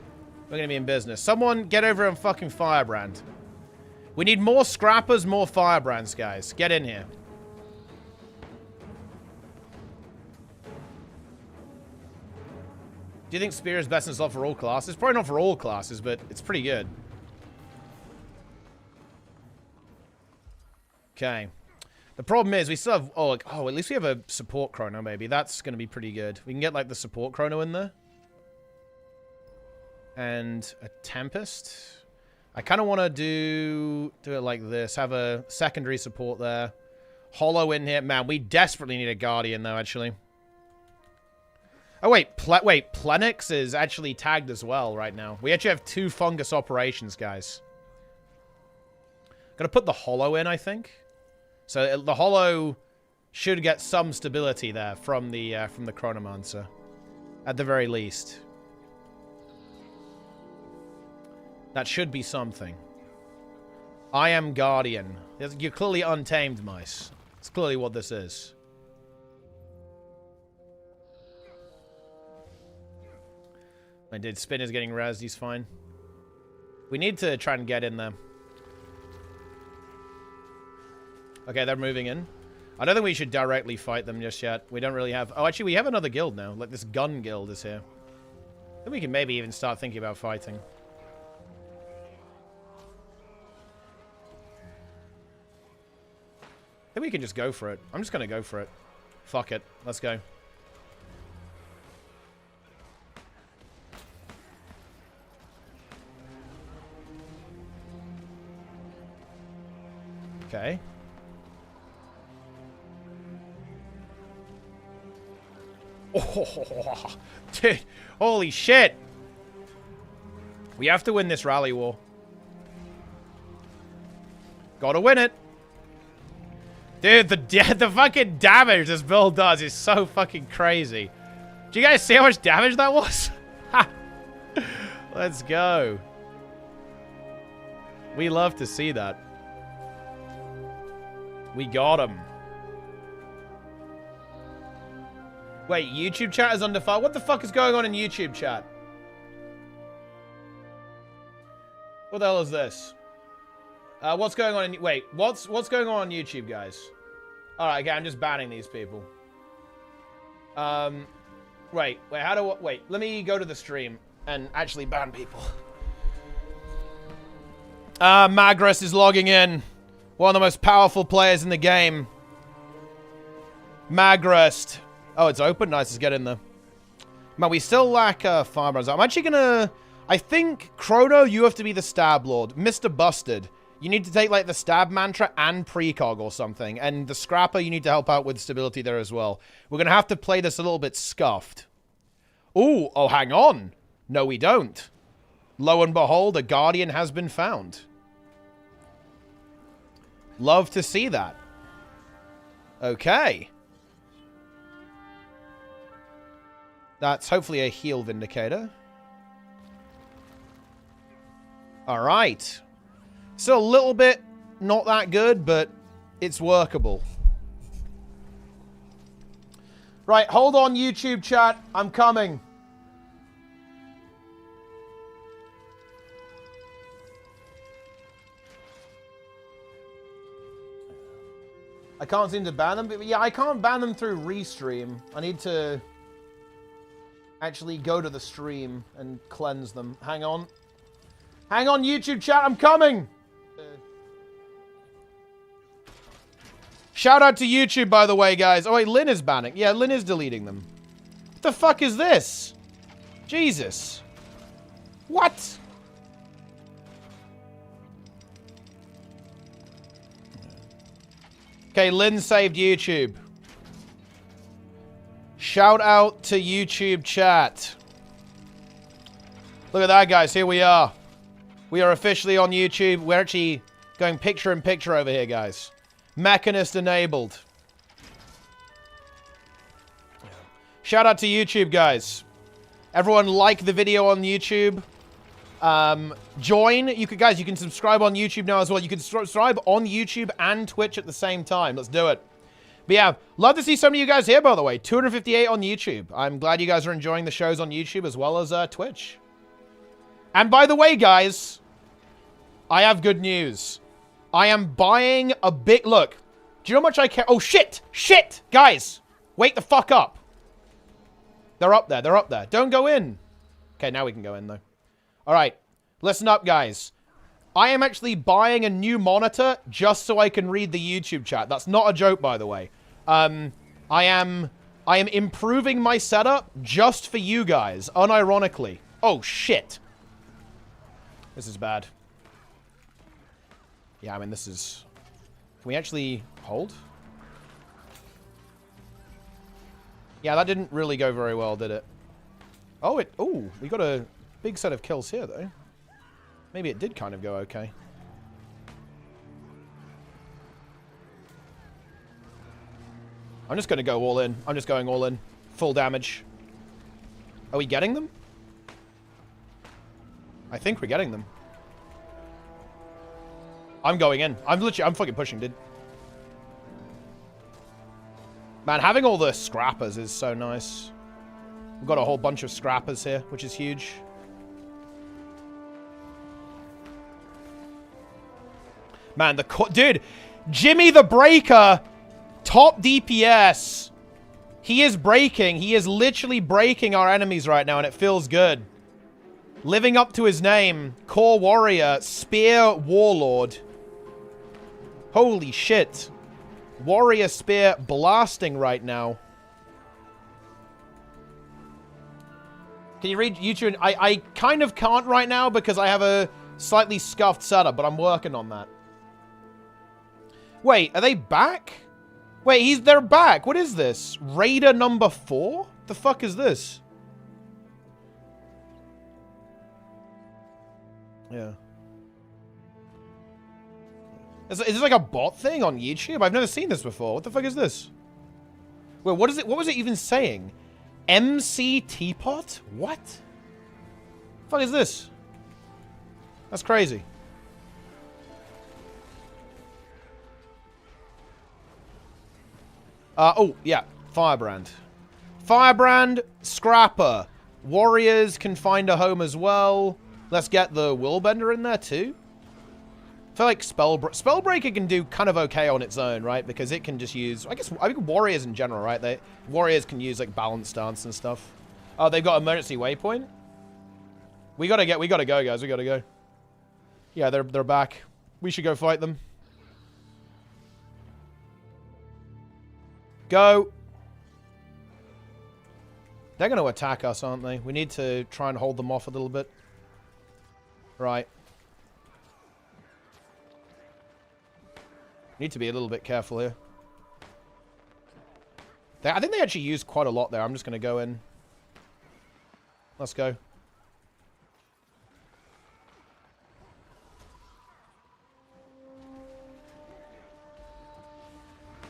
we're going to be in business. Someone get over and fucking firebrand. We need more scrappers, more firebrands, guys. Get in here. Do you think Spear is best in slot for all classes? Probably not for all classes, but it's pretty good. Okay. The problem is we still have... Oh, like, at least we have a support chrono, maybe. That's going to be pretty good. We can get, like, the support chrono in there. And a Tempest. I kind of want to do it like this. Have a secondary support there. Hollow in here. Man, we desperately need a Guardian, though, actually. Oh, wait. Plenix is actually tagged as well right now. We actually have 2 fungus operations, guys. Gonna put the Hollow in, I think. So the Hollow should get some stability there from the Chronomancer. At the very least. That should be something. I am Guardian. You're clearly untamed, mice. It's clearly what this is. I did. Spinner's getting rezzed. He's fine. We need to try and get in there. Okay, they're moving in. I don't think we should directly fight them just yet. We don't really have... Oh, actually, we have another guild now. Like, this gun guild is here. I think we can maybe even start thinking about fighting. I think we can just go for it. I'm just going to go for it. Fuck it. Let's go. Okay. Oh, dude. Holy shit. We have to win this rally war. Gotta win it. Dude, the fucking damage this build does is so fucking crazy. Do you guys see how much damage that was? Let's go. We love to see that. We got him. Wait, YouTube chat is under fire? What the fuck is going on in YouTube chat? What the hell is this? What's going on in... Wait, what's going on YouTube, guys? Alright, okay, I'm just banning these people. Wait, how do I... Wait, let me go to the stream and actually ban people. Magris is logging in. One of the most powerful players in the game. Magrest. Oh, it's open? Nice, let's get in there. Man, we still lack Firebrands. I'm actually gonna... I think, Chrono, you have to be the Stab Lord. Mr. Busted, you need to take, like, the Stab Mantra and Precog or something. And the Scrapper, you need to help out with stability there as well. We're gonna have to play this a little bit scuffed. Ooh, oh, hang on. No, we don't. Lo and behold, a Guardian has been found. Love to see that. Okay. That's hopefully a heal Vindicator. Alright. Still a little bit not that good, but it's workable. Right, hold on, YouTube chat. I'm coming. I can't seem to ban them, but yeah, I can't ban them through Restream. I need to actually go to the stream and cleanse them. Hang on. Hang on, YouTube chat, I'm coming! Shout out to YouTube, by the way, guys. Oh, wait, Lynn is banning. Yeah, Lynn is deleting them. What the fuck is this? Jesus. What? Okay, Lynn saved YouTube. Shout out to YouTube chat. Look at that, guys. Here we are. We are officially on YouTube. We're actually going picture-in-picture over here, guys. Mechanist enabled. Shout out to YouTube, guys. Everyone like the video on YouTube. Join. Guys, you can subscribe on YouTube now as well. You can subscribe on YouTube and Twitch at the same time. Let's do it. But yeah, love to see some of you guys here, by the way. 258 on YouTube. I'm glad you guys are enjoying the shows on YouTube as well as Twitch. And by the way, guys, I have good news. I am buying a big... Look, do you know how much I care? Oh, shit! Shit! Guys, wake the fuck up. They're up there. They're up there. Don't go in. Okay, now we can go in, though. All right. Listen up, guys. I am actually buying a new monitor just so I can read the YouTube chat. That's not a joke, by the way. I am improving my setup just for you guys, unironically. Oh, shit. This is bad. Yeah, I mean, this is... Can we actually hold? Yeah, that didn't really go very well, did it? Oh, it... Oh, we got a big set of kills here, though. Maybe it did kind of go okay. I'm just going to go all in. I'm just going all in. Full damage. Are we getting them? I think we're getting them. I'm going in. I'm fucking pushing, dude. Man, having all the scrappers is so nice. We've got a whole bunch of scrappers here, which is huge. Man, dude, Jimmy the Breaker, top DPS. He is breaking. He is literally breaking our enemies right now, and it feels good. Living up to his name, Core Warrior, Spear Warlord. Holy shit. Warrior Spear blasting right now. Can you read YouTube? I kind of can't right now because I have a slightly scuffed setup, but I'm working on that. Wait, are they back? Wait, they're back. What is this? Raider number 4? The fuck is this? Yeah. Is this like a bot thing on YouTube? I've never seen this before. What the fuck is this? Wait, what is it? What was it even saying? MC Teapot? What? The fuck is this? That's crazy. Oh, yeah. Firebrand. Firebrand, Scrapper. Warriors can find a home as well. Let's get the Willbender in there too. I feel like Spellbreaker can do kind of okay on its own, right? Because it can just use... I think Warriors in general, right? Warriors can use, like, Balance Stance and stuff. Oh, they've got Emergency Waypoint? We gotta go, guys. We gotta go. Yeah, they're back. We should go fight them. Go! They're going to attack us, aren't they? We need to try and hold them off a little bit. Right. Need to be a little bit careful here. I think they actually used quite a lot there. I'm just going to go in. Let's go.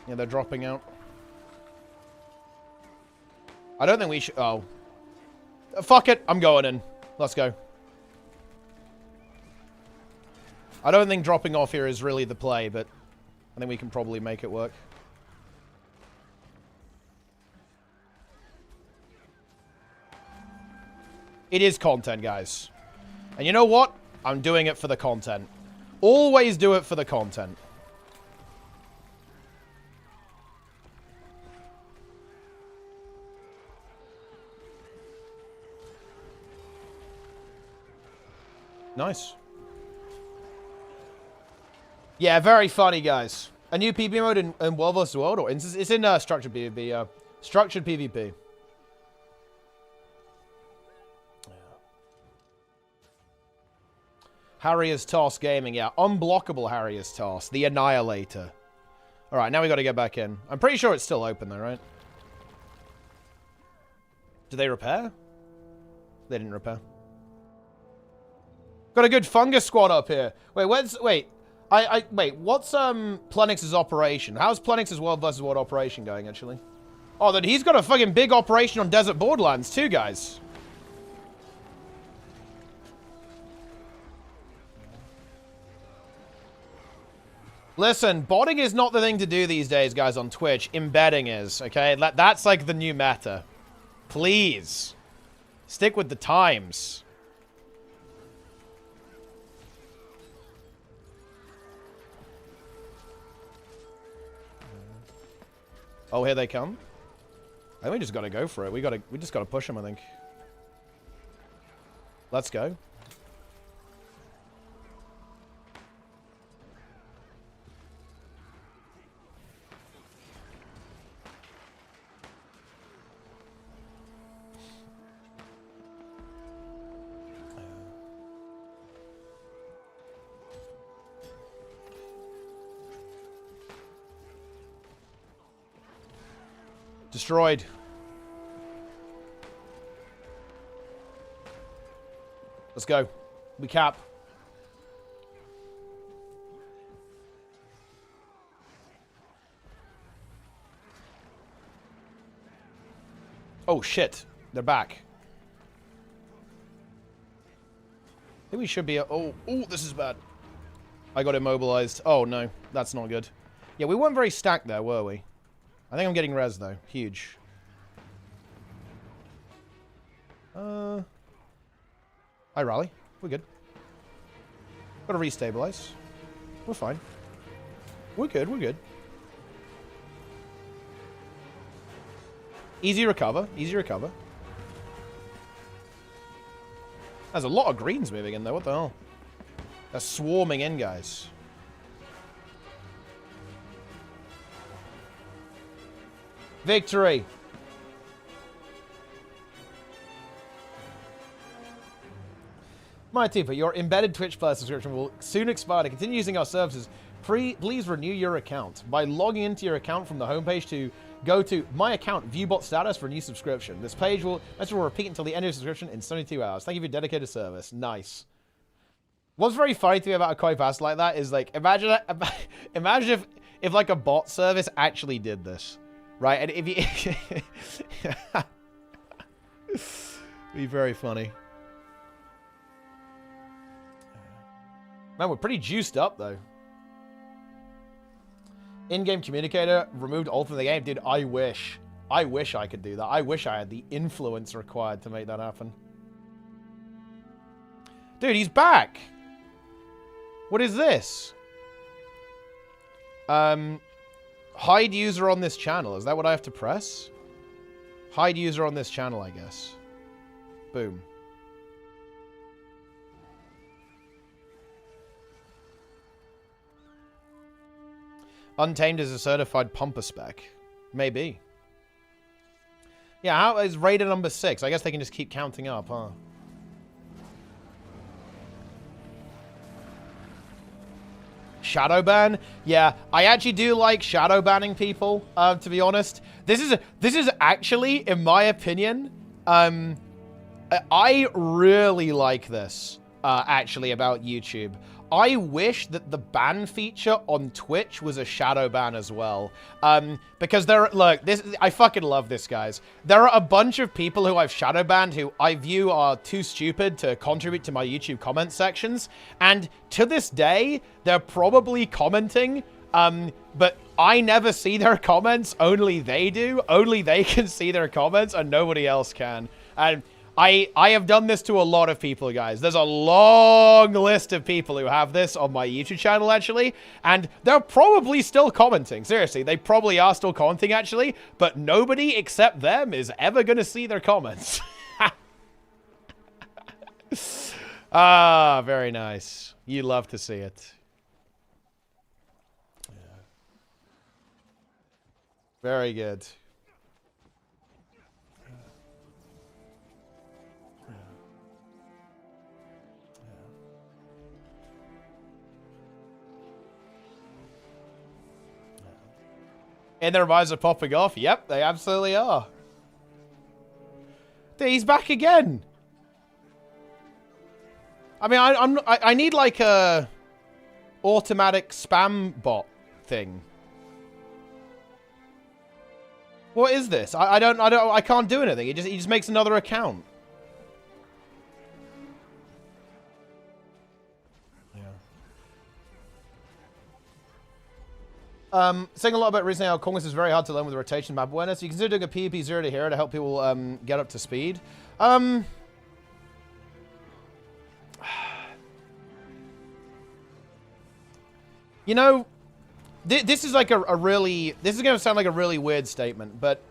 Yeah, they're dropping out. I don't think we should... Oh. Fuck it. I'm going in. Let's go. I don't think dropping off here is really the play, but I think we can probably make it work. It is content, guys. And you know what? I'm doing it for the content. Always do it for the content. Nice. Yeah, very funny, guys. A new PvP mode in World vs. World? Or it's in structured PvP. Structured PvP. Harrier's Toss Gaming, yeah. Unblockable Harrier's Toss. The Annihilator. Alright, now we got to get back in. I'm pretty sure it's still open though, right? Did they repair? They didn't repair. Got a good fungus squad up here. Wait, wait, what's Plenix's operation? How's Plenix's World vs. World operation going, actually? Oh, then he's got a fucking big operation on Desert Borderlands too, guys. Listen, botting is not the thing to do these days, guys, on Twitch. Embedding is, okay? That's like the new meta. Please. Stick with the times. Oh, here they come. I think we just gotta go for it. We just gotta push them, I think. Let's go. Destroyed. Let's go. We cap. Oh, shit. They're back. I think we should be... Oh, this is bad. I got immobilized. Oh, no. That's not good. Yeah, we weren't very stacked there, were we? I think I'm getting res, though. Huge. I rally. We're good. Gotta restabilize. We're fine. We're good, we're good. Easy recover. Easy recover. There's a lot of greens moving in there. What the hell? They're swarming in, guys. Victory! My Tifa, your embedded Twitch Plus subscription will soon expire. To continue using our services, please renew your account by logging into your account from the homepage to go to My Account, View Bot Status for a new subscription. This page will repeat until the end of your subscription in 72 hours. Thank you for your dedicated service. Nice. What's very funny to me about a koi pass like that is, like, imagine if like a bot service actually did this. Right, and if you... be very funny. Man, we're pretty juiced up, though. In-game communicator removed all from the game. Dude, I wish. I wish I could do that. I wish I had the influence required to make that happen. Dude, he's back! What is this? Hide user on this channel. Is that what I have to press? Hide user on this channel, I guess. Boom. Untamed is a certified pumper spec. Maybe. Yeah, how is rated number 6? I guess they can just keep counting up, huh? Shadow ban? Yeah, I actually do like shadow banning people, to be honest. This is actually, in my opinion, I really like this, actually, about YouTube. I wish that the ban feature on Twitch was a shadow ban as well. Because I fucking love this, guys. There are a bunch of people who I've shadow banned who I view are too stupid to contribute to my YouTube comment sections. And to this day, they're probably commenting, but I never see their comments. Only they do. Only they can see their comments and nobody else can. And I have done this to a lot of people, guys. There's a long list of people who have this on my YouTube channel, actually. And they're probably still commenting. Seriously, they probably are still commenting, actually. But nobody except them is ever going to see their comments. Ah, very nice. You love to see it. Yeah. Very good. And their eyes are popping off. Yep, they absolutely are. Dude, he's back again. I mean, I need like a automatic spam bot thing. What is this? I can't do anything. He just makes another account. Saying a lot about recently how Congress is very hard to learn with rotation map awareness. You consider doing a PvP 0 to hero to help people get up to speed. You know, this is like a really... This is going to sound like a really weird statement, but...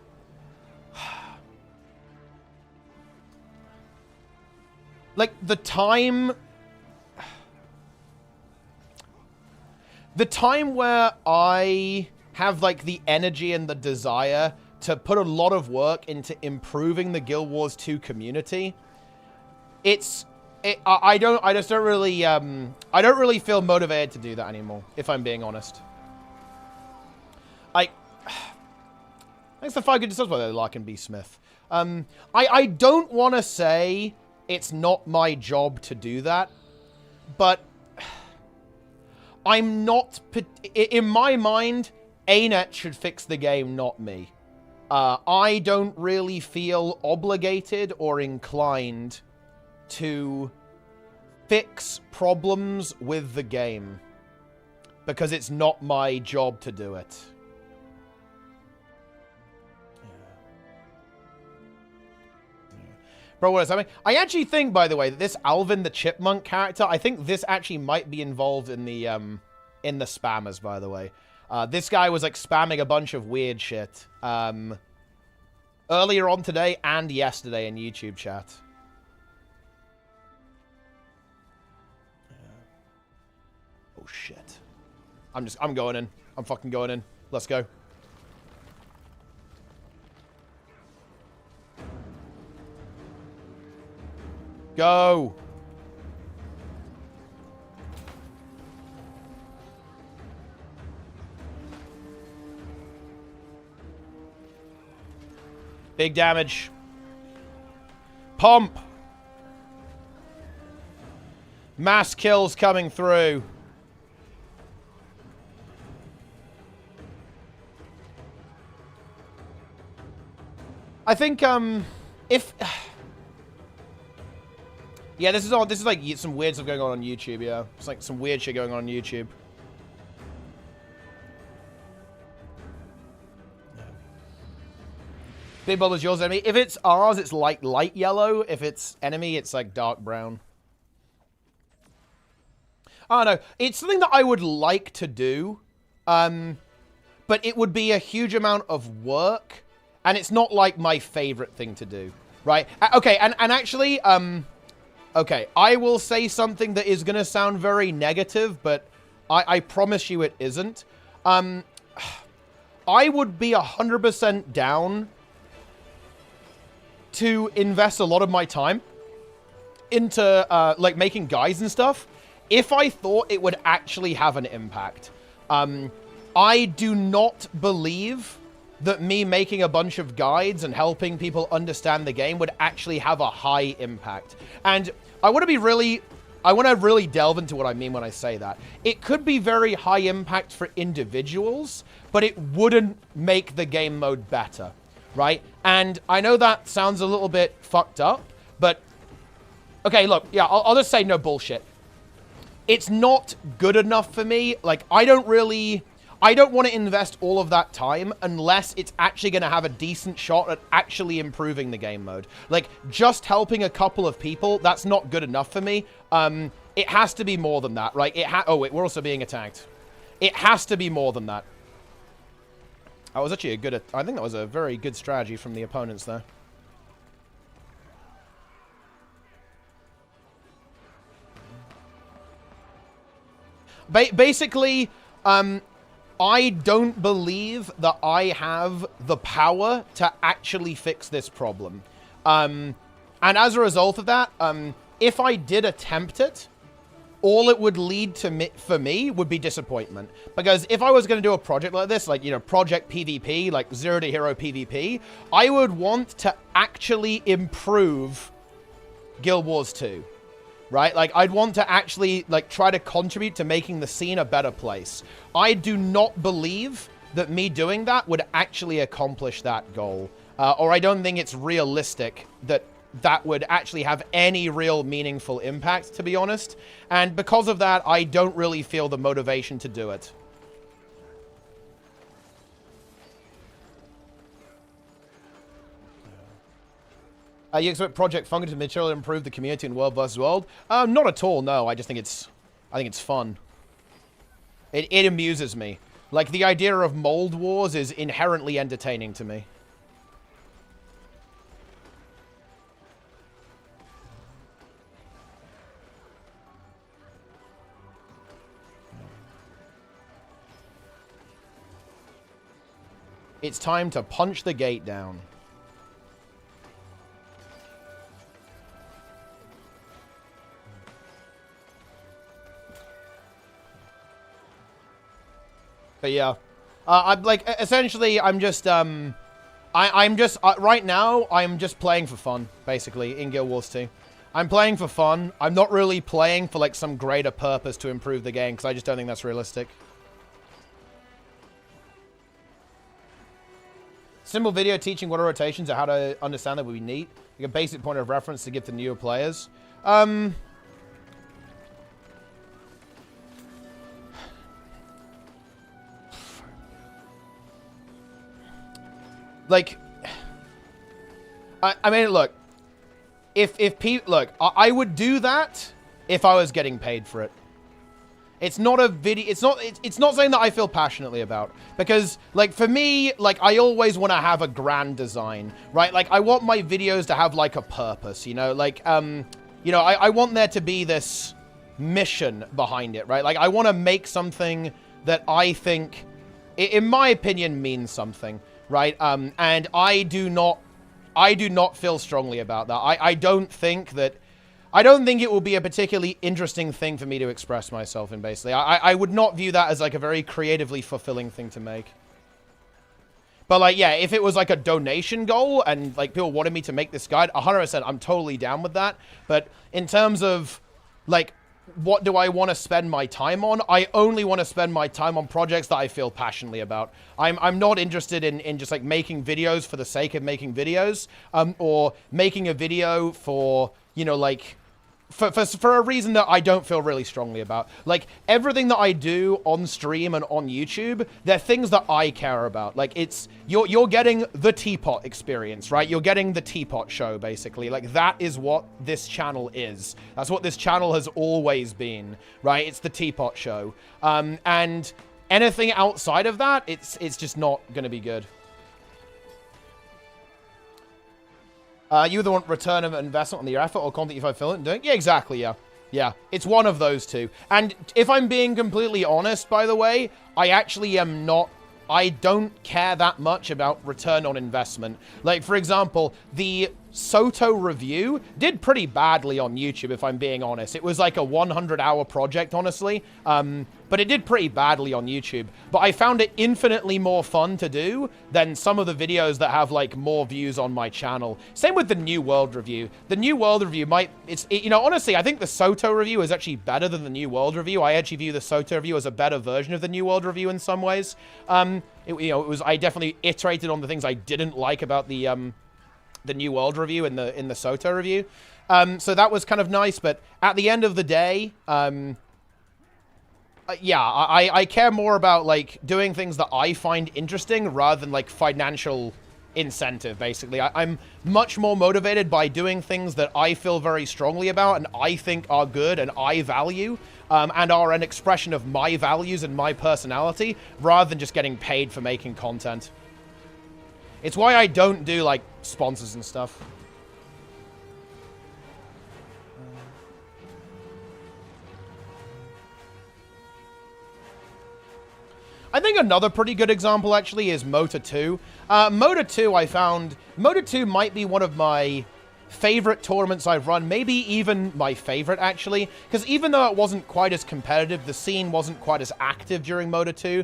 Like, the time where I have, like, the energy and the desire to put a lot of work into improving the Guild Wars 2 community, I don't really feel motivated to do that anymore, if I'm being honest. Thanks for 5 good subs by the way, Larkin B. Smith. I don't want to say it's not my job to do that, but I'm not... In my mind, ArenaNet should fix the game, not me. I don't really feel obligated or inclined to fix problems with the game, because it's not my job to do it. Bro, what is happening? I actually think, by the way, that this Alvin the Chipmunk character, I think this actually might be involved in the spammers, by the way. This guy was, like, spamming a bunch of weird shit earlier on today and yesterday in YouTube chat. Oh, shit. I'm going in. I'm fucking going in. Let's go. Go! Big damage. Pump! Mass kills coming through. I think, if... Yeah, this is like some weird stuff going on YouTube, yeah. It's like some weird shit going on YouTube. Big Bubble is yours, enemy. If it's ours, it's like light yellow. If it's enemy, it's like dark brown. I don't know. It's something that I would like to do. But it would be a huge amount of work. And it's not like my favorite thing to do. Right? Okay, and actually, okay, I will say something that is going to sound very negative, but I promise you it isn't. I would be 100% down to invest a lot of my time into, like, making guides and stuff if I thought it would actually have an impact. I do not believe that me making a bunch of guides and helping people understand the game would actually have a high impact. And I want to really delve into what I mean when I say that. It could be very high impact for individuals, but it wouldn't make the game mode better, right? And I know that sounds a little bit fucked up, but okay, look, yeah, I'll just say no bullshit. It's not good enough for me. Like, I don't want to invest all of that time unless it's actually going to have a decent shot at actually improving the game mode. Like, just helping a couple of people, that's not good enough for me. It has to be more than that, right? Oh, wait, we're also being attacked. It has to be more than that. That was actually I think that was a very good strategy from the opponents there. Basically, I don't believe that I have the power to actually fix this problem. And as a result of that, if I did attempt it, all it would lead to for me would be disappointment. Because if I was going to do a project like this, like, you know, project PvP, like Zero to Hero PvP, I would want to actually improve Guild Wars 2. Right? Like, I'd want to actually, like, try to contribute to making the scene a better place. I do not believe that me doing that would actually accomplish that goal. Or I don't think it's realistic that that would actually have any real meaningful impact, to be honest. And because of that, I don't really feel the motivation to do it. You expect Project Fungi to materially improve the community in World vs. World? Not at all, no. I think it's fun. It amuses me. Like, the idea of mold wars is inherently entertaining to me. It's time to punch the gate down. But yeah, I'm like, essentially, I'm just, right now, I'm just playing for fun, basically, in Guild Wars 2. I'm playing for fun. I'm not really playing for, like, some greater purpose to improve the game, because I just don't think that's realistic. Simple video teaching what are rotations or how to understand that would be neat. Like a basic point of reference to give to newer players. Like, I mean, look, if people, look, I would do that if I was getting paid for it. It's not a video, it's not something that I feel passionately about. Because, like, for me, like, I always want to have a grand design, right? Like, I want my videos to have, like, a purpose, you know? Like, you know, I want there to be this mission behind it, right? Like, I want to make something that I think, in my opinion, means something, right? And I do not feel strongly about that. I don't think it will be a particularly interesting thing for me to express myself in, basically. I would not view that as, like, a very creatively fulfilling thing to make. But, like, yeah, if it was, like, a donation goal and, like, people wanted me to make this guide, 100%, I'm totally down with that. But in terms of, like, what do I want to spend my time on? I only want to spend my time on projects that I feel passionately about. I'm not interested in just, like, making videos for the sake of making videos. Or making a video for, you know, like, for a reason that I don't feel really strongly about. Like, everything that I do on stream and on YouTube, they're things that I care about. Like, you're getting the teapot experience, right? You're getting the teapot show, basically. Like, that is what this channel is. That's what this channel has always been, right? It's the teapot show. And anything outside of that, it's just not gonna be good. You either want return of investment on your effort or content you find fulfilling doing? Yeah, exactly, yeah. Yeah, it's one of those two. And if I'm being completely honest, by the way, I actually am not I don't care that much about return on investment. Like, for example, the Soto review did pretty badly on YouTube, if I'm being honest. It was like a 100-hour project, honestly. But it did pretty badly on YouTube. But I found it infinitely more fun to do than some of the videos that have, like, more views on my channel. Same with the New World review. The New World review you know, honestly, I think the Soto review is actually better than the New World review. I actually view the Soto review as a better version of the New World review in some ways. I definitely iterated on the things I didn't like about the New World review in the Soto review. So that was kind of nice, but at the end of the day, yeah, I care more about, like, doing things that I find interesting rather than, like, financial incentive, basically. I'm much more motivated by doing things that I feel very strongly about and I think are good and I value, and are an expression of my values and my personality, rather than just getting paid for making content. It's why I don't do, like, sponsors and stuff. I think another pretty good example, actually, is Motor 2. Motor 2, I found... Motor 2 might be one of my favorite tournaments I've run. Maybe even my favorite, actually. Because even though it wasn't quite as competitive, the scene wasn't quite as active during Motor 2.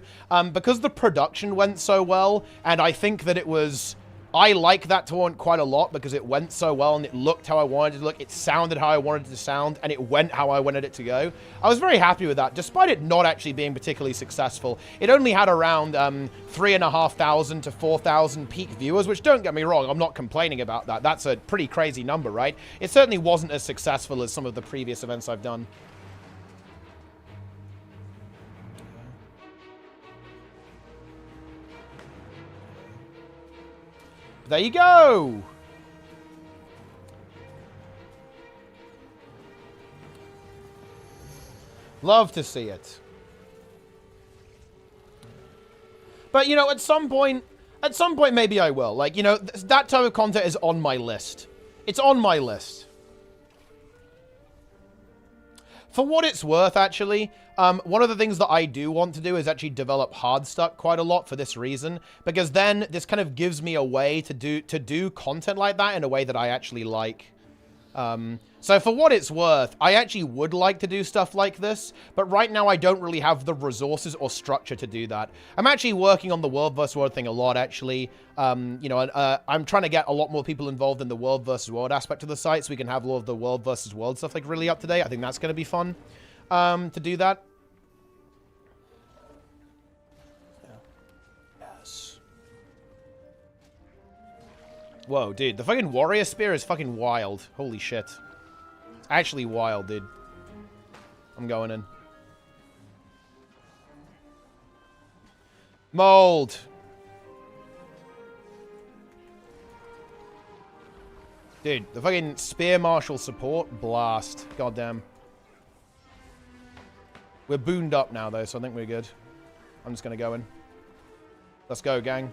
Because the production went so well, and I think that it was... I like that tournament quite a lot because it went so well and it looked how I wanted it to look. It sounded how I wanted it to sound and it went how I wanted it to go. I was very happy with that, despite it not actually being particularly successful. It only had around 3,500 to 4,000 peak viewers, which, don't get me wrong, I'm not complaining about that. That's a pretty crazy number, right? It certainly wasn't as successful as some of the previous events I've done. There you go! Love to see it. But, you know, at some point maybe I will. Like, you know, that type of content is on my list. It's on my list. For what it's worth, actually, one of the things that I do want to do is actually develop Hardstuck quite a lot for this reason, because then this kind of gives me a way to do content like that in a way that I actually like. So for what it's worth, I actually would like to do stuff like this, but right now I don't really have the resources or structure to do that. I'm actually working on the World vs. World thing a lot, actually. You know, I'm trying to get a lot more people involved in the World vs. World aspect of the site so we can have all of the World vs. World stuff, like, really up to date. I think that's going to be fun to do that. Yes. Whoa, dude. The fucking Warrior Spear is fucking wild. Holy shit. It's actually wild, dude. I'm going in. Mold. Dude, the fucking Spear Marshal support, blast. Goddamn. We're booned up now, though, so I think we're good. I'm just gonna go in. Let's go, gang.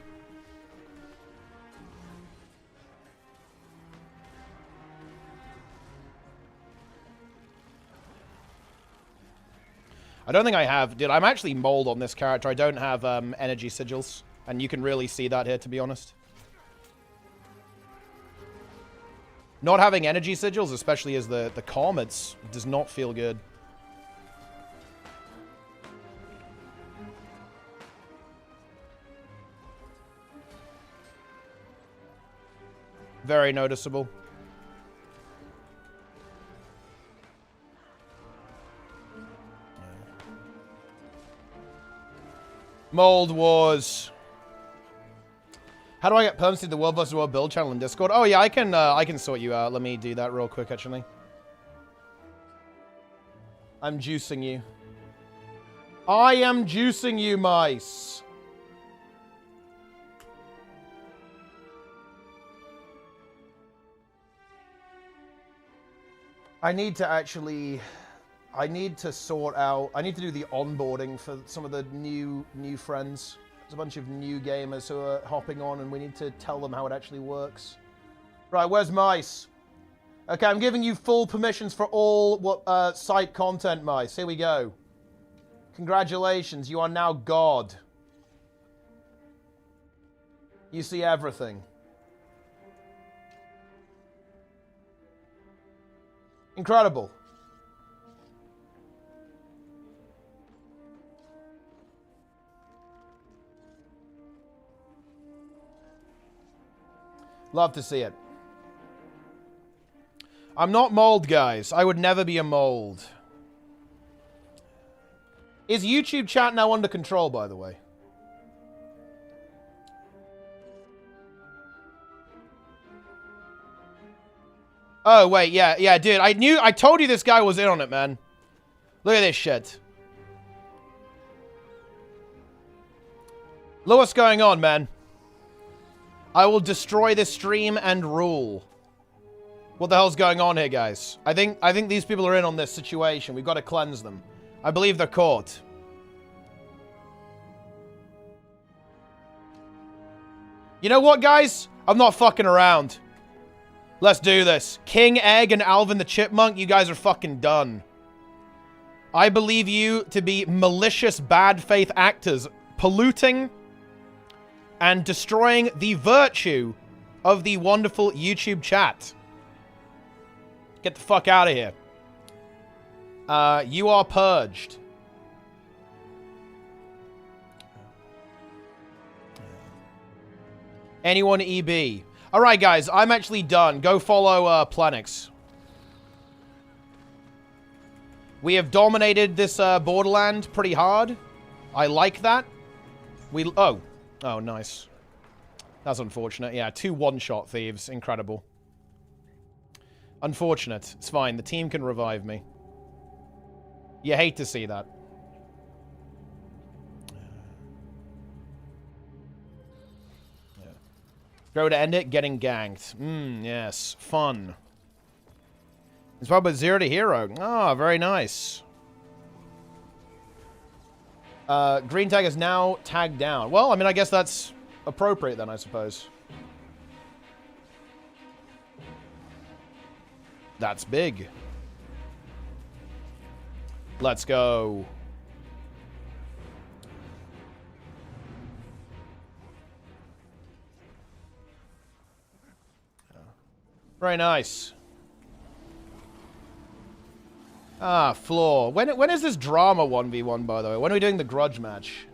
I don't think I have... Dude, I'm actually mold on this character. I don't have energy sigils. And you can really see that here, to be honest. Not having energy sigils, especially as the comm, it does not feel good. Very noticeable. Mold Wars. How do I get perms to the World vs. World build channel in Discord? Oh yeah, I can sort you out. Let me do that real quick, actually. I'm juicing you. I am juicing you, mice. I need to actually... I need to sort out... I need to do the onboarding for some of the new friends. There's a bunch of new gamers who are hopping on, and we need to tell them how it actually works. Right, where's Mice? Okay, I'm giving you full permissions for all site content, Mice. Here we go. Congratulations, you are now God. You see everything. Incredible. Love to see it. I'm not mold, guys. I would never be a mold. Is YouTube chat now under control, by the way? Oh, wait, yeah, dude. I told you this guy was in on it, man. Look at this shit. Look what's going on, man. I will destroy this stream and rule. What the hell's going on here, guys? I think these people are in on this situation. We've got to cleanse them. I believe they're caught. You know what, guys? I'm not fucking around. Let's do this. King Egg and Alvin the Chipmunk, you guys are fucking done. I believe you to be malicious, bad faith actors, polluting and destroying the virtue of the wonderful YouTube chat. Get the fuck out of here. You are purged. Anyone EB? Alright, guys, I'm actually done. Go follow Plenix. We have dominated this borderland pretty hard. I like that. Oh, nice. That's unfortunate. Yeah, 2 one-shot thieves. Incredible. Unfortunate. It's fine. The team can revive me. You hate to see that. Go to end it, getting ganked. Yes. Fun. It's probably 0 to hero. Ah, very nice. Green tag is now tagged down. Well, I mean, I guess that's appropriate then, I suppose. That's big. Let's go. Very nice. Ah, floor. When is this drama 1v1, by the way? When are we doing the grudge match?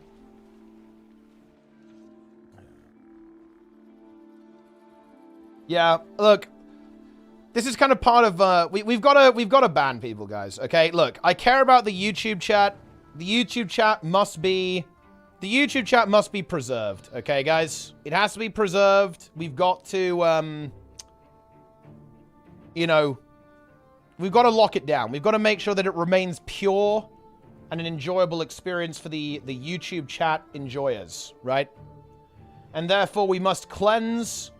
Yeah, look. This is kind of part of, we've got to ban people, guys, okay? Look, I care about the YouTube chat. The YouTube chat must be preserved, okay, guys? It has to be preserved. We've got to, you know, we've got to lock it down. We've got to make sure that it remains pure and an enjoyable experience for the YouTube chat enjoyers, right? And therefore, we must cleanse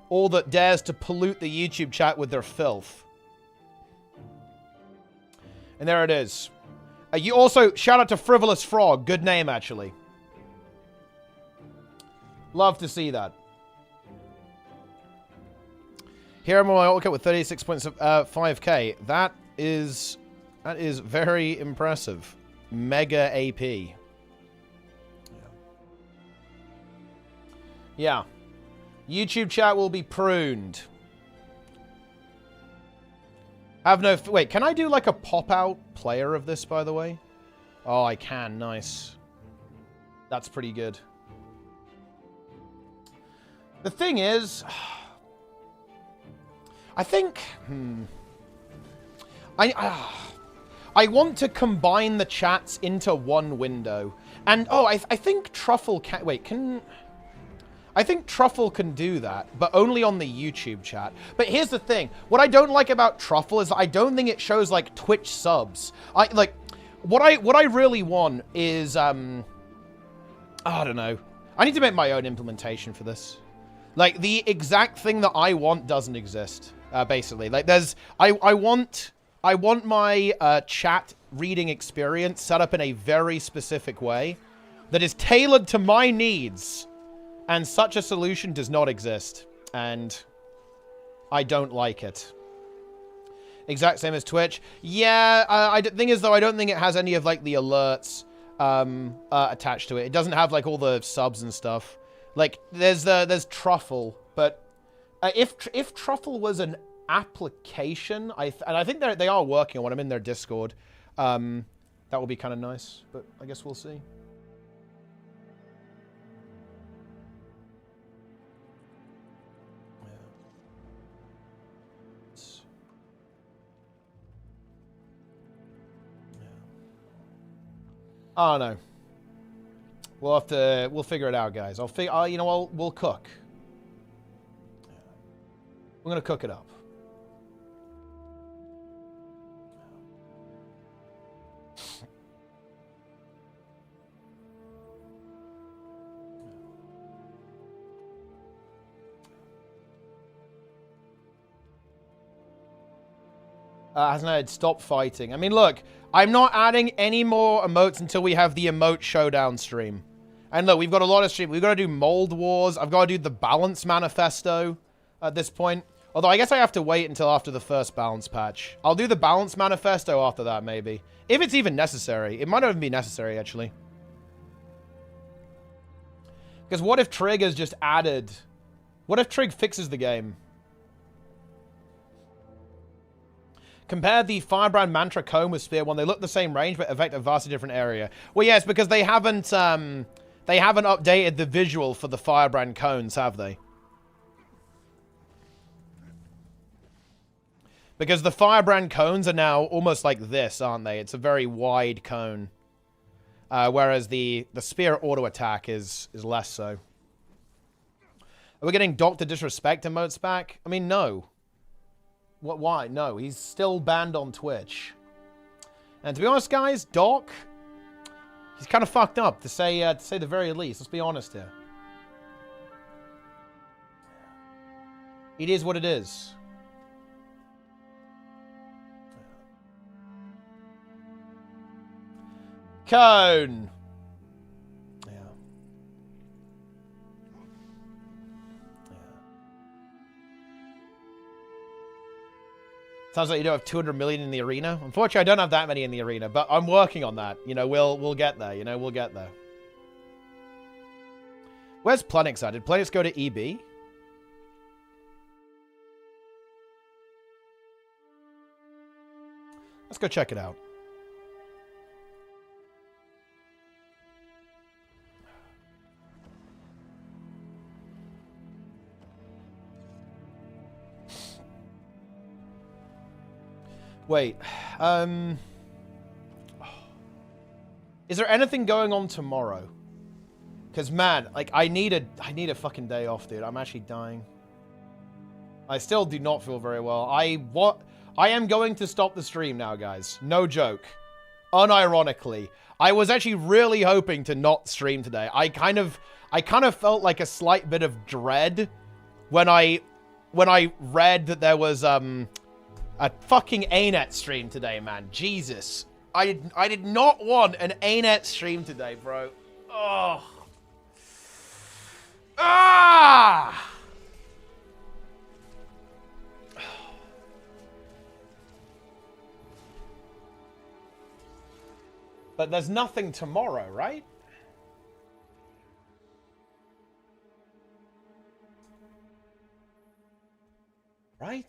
all that dares to pollute the YouTube chat with their filth. And there it is. You also, shout out to Frivolous Frog. Good name, actually. Love to see that. Here I'm on my ult with 36.5k. That is very impressive. Mega AP. Yeah. YouTube chat will be pruned. Wait, can I do like a pop-out player of this, by the way? Oh, I can. Nice. That's pretty good. The thing is, I think, I want to combine the chats into one window. And, oh, I think Truffle can... Wait, can... I think Truffle can do that, but only on the YouTube chat. But here's the thing. What I don't like about Truffle is I don't think it shows, like, Twitch subs. What I really want is, I don't know. I need to make my own implementation for this. Like, the exact thing that I want doesn't exist, basically. Like, I want my chat reading experience set up in a very specific way that is tailored to my needs. And such a solution does not exist. And I don't like it. Exact same as Twitch. Yeah, the thing is, though, I don't think it has any of, like, the alerts attached to it. It doesn't have, like, all the subs and stuff. Like, there's Truffle, but if Truffle was an application, and I think they are working on one. I'm in their Discord. That would be kind of nice, but I guess we'll see. Oh no. We'll figure it out, guys. We'll cook. We're gonna cook it up. Hasn't stop fighting. I mean, look, I'm not adding any more emotes until we have the emote showdown stream. And look, we've got a lot of stream. We've got to do Mold Wars. I've got to do the Balance Manifesto at this point. Although I guess I have to wait until after the first balance patch. I'll do the Balance Manifesto after that, maybe. If it's even necessary. It might not even be necessary, actually. Because what if Trig has just added... What if Trig fixes the game? Compare the Firebrand Mantra Cone with Spear 1. They look the same range, but affect a vastly different area. Well, yes, because they haven't updated the visual for the Firebrand Cones, have they? Because the Firebrand Cones are now almost like this, aren't they? It's a very wide cone. Whereas the Spear auto attack is less so. Are we getting Dr. Disrespect emotes back? I mean, no. What? Why? No, he's still banned on Twitch. And to be honest, guys, Doc, he's kind of fucked up, to say the very least. Let's be honest here. It is what it is. Cone. Yeah. Sounds like you don't have 200 million in the arena. Unfortunately, I don't have that many in the arena, but I'm working on that. You know, we'll get there. You know, we'll get there. Where's Plenix at? Did Plenix go to EB? Let's go check it out. Wait, is there anything going on tomorrow? Because, man, like, I need a fucking day off, dude. I'm actually dying. I still do not feel very well. I am going to stop the stream now, guys. No joke. Unironically. I was actually really hoping to not stream today. I kind of felt like a slight bit of dread when I read that there was, a fucking ArenaNet stream today, man. Jesus. I did not want an ArenaNet stream today, bro. Oh. Ah! But there's nothing tomorrow, right? Right?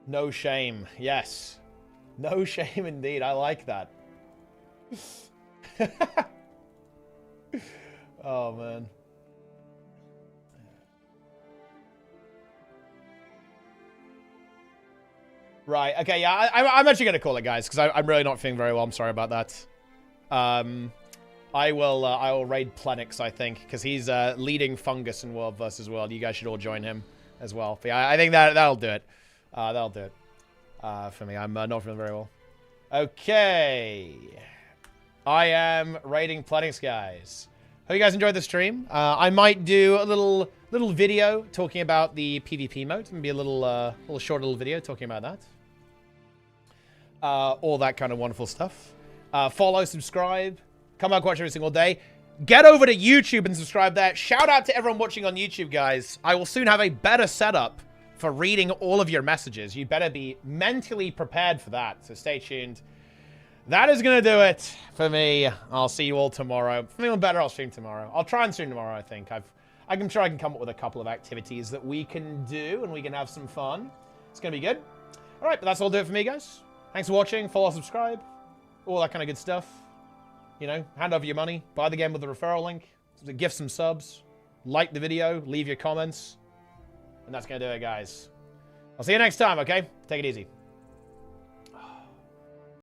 No shame. Yes. No shame indeed. I like that. Oh, man. Right. Okay, yeah. I'm actually going to call it, guys, because I'm really not feeling very well. I'm sorry about that. I will raid Plenix, I think, because he's leading Fungus in World vs. World. You guys should all join him as well. But yeah, I think that'll do it. That'll do it for me. I'm not feeling very well. Okay. I am raiding Plenix, guys. Hope you guys enjoyed the stream. I might do a little video talking about the PvP mode. And be a little short little video talking about that. All that kind of wonderful stuff. Follow, subscribe. Come back, watch every single day. get over to YouTube and subscribe there. Shout out to everyone watching on YouTube, guys. I will soon have a better setup for reading all of your messages. You better be mentally prepared for that, so stay tuned. That is going to do it for me. I'll see you all tomorrow. If I'm feeling better, I'll stream tomorrow. I'll try and stream tomorrow, I think. I'm sure I can come up with a couple of activities that we can do, and we can have some fun. It's going to be good. All right, but that's all do it for me, guys. Thanks for watching. Follow, subscribe, all that kind of good stuff. You know, hand over your money. Buy the game with the referral link. Gift some subs. Like the video. Leave your comments. And that's going to do it, guys. I'll see you next time, okay? Take it easy.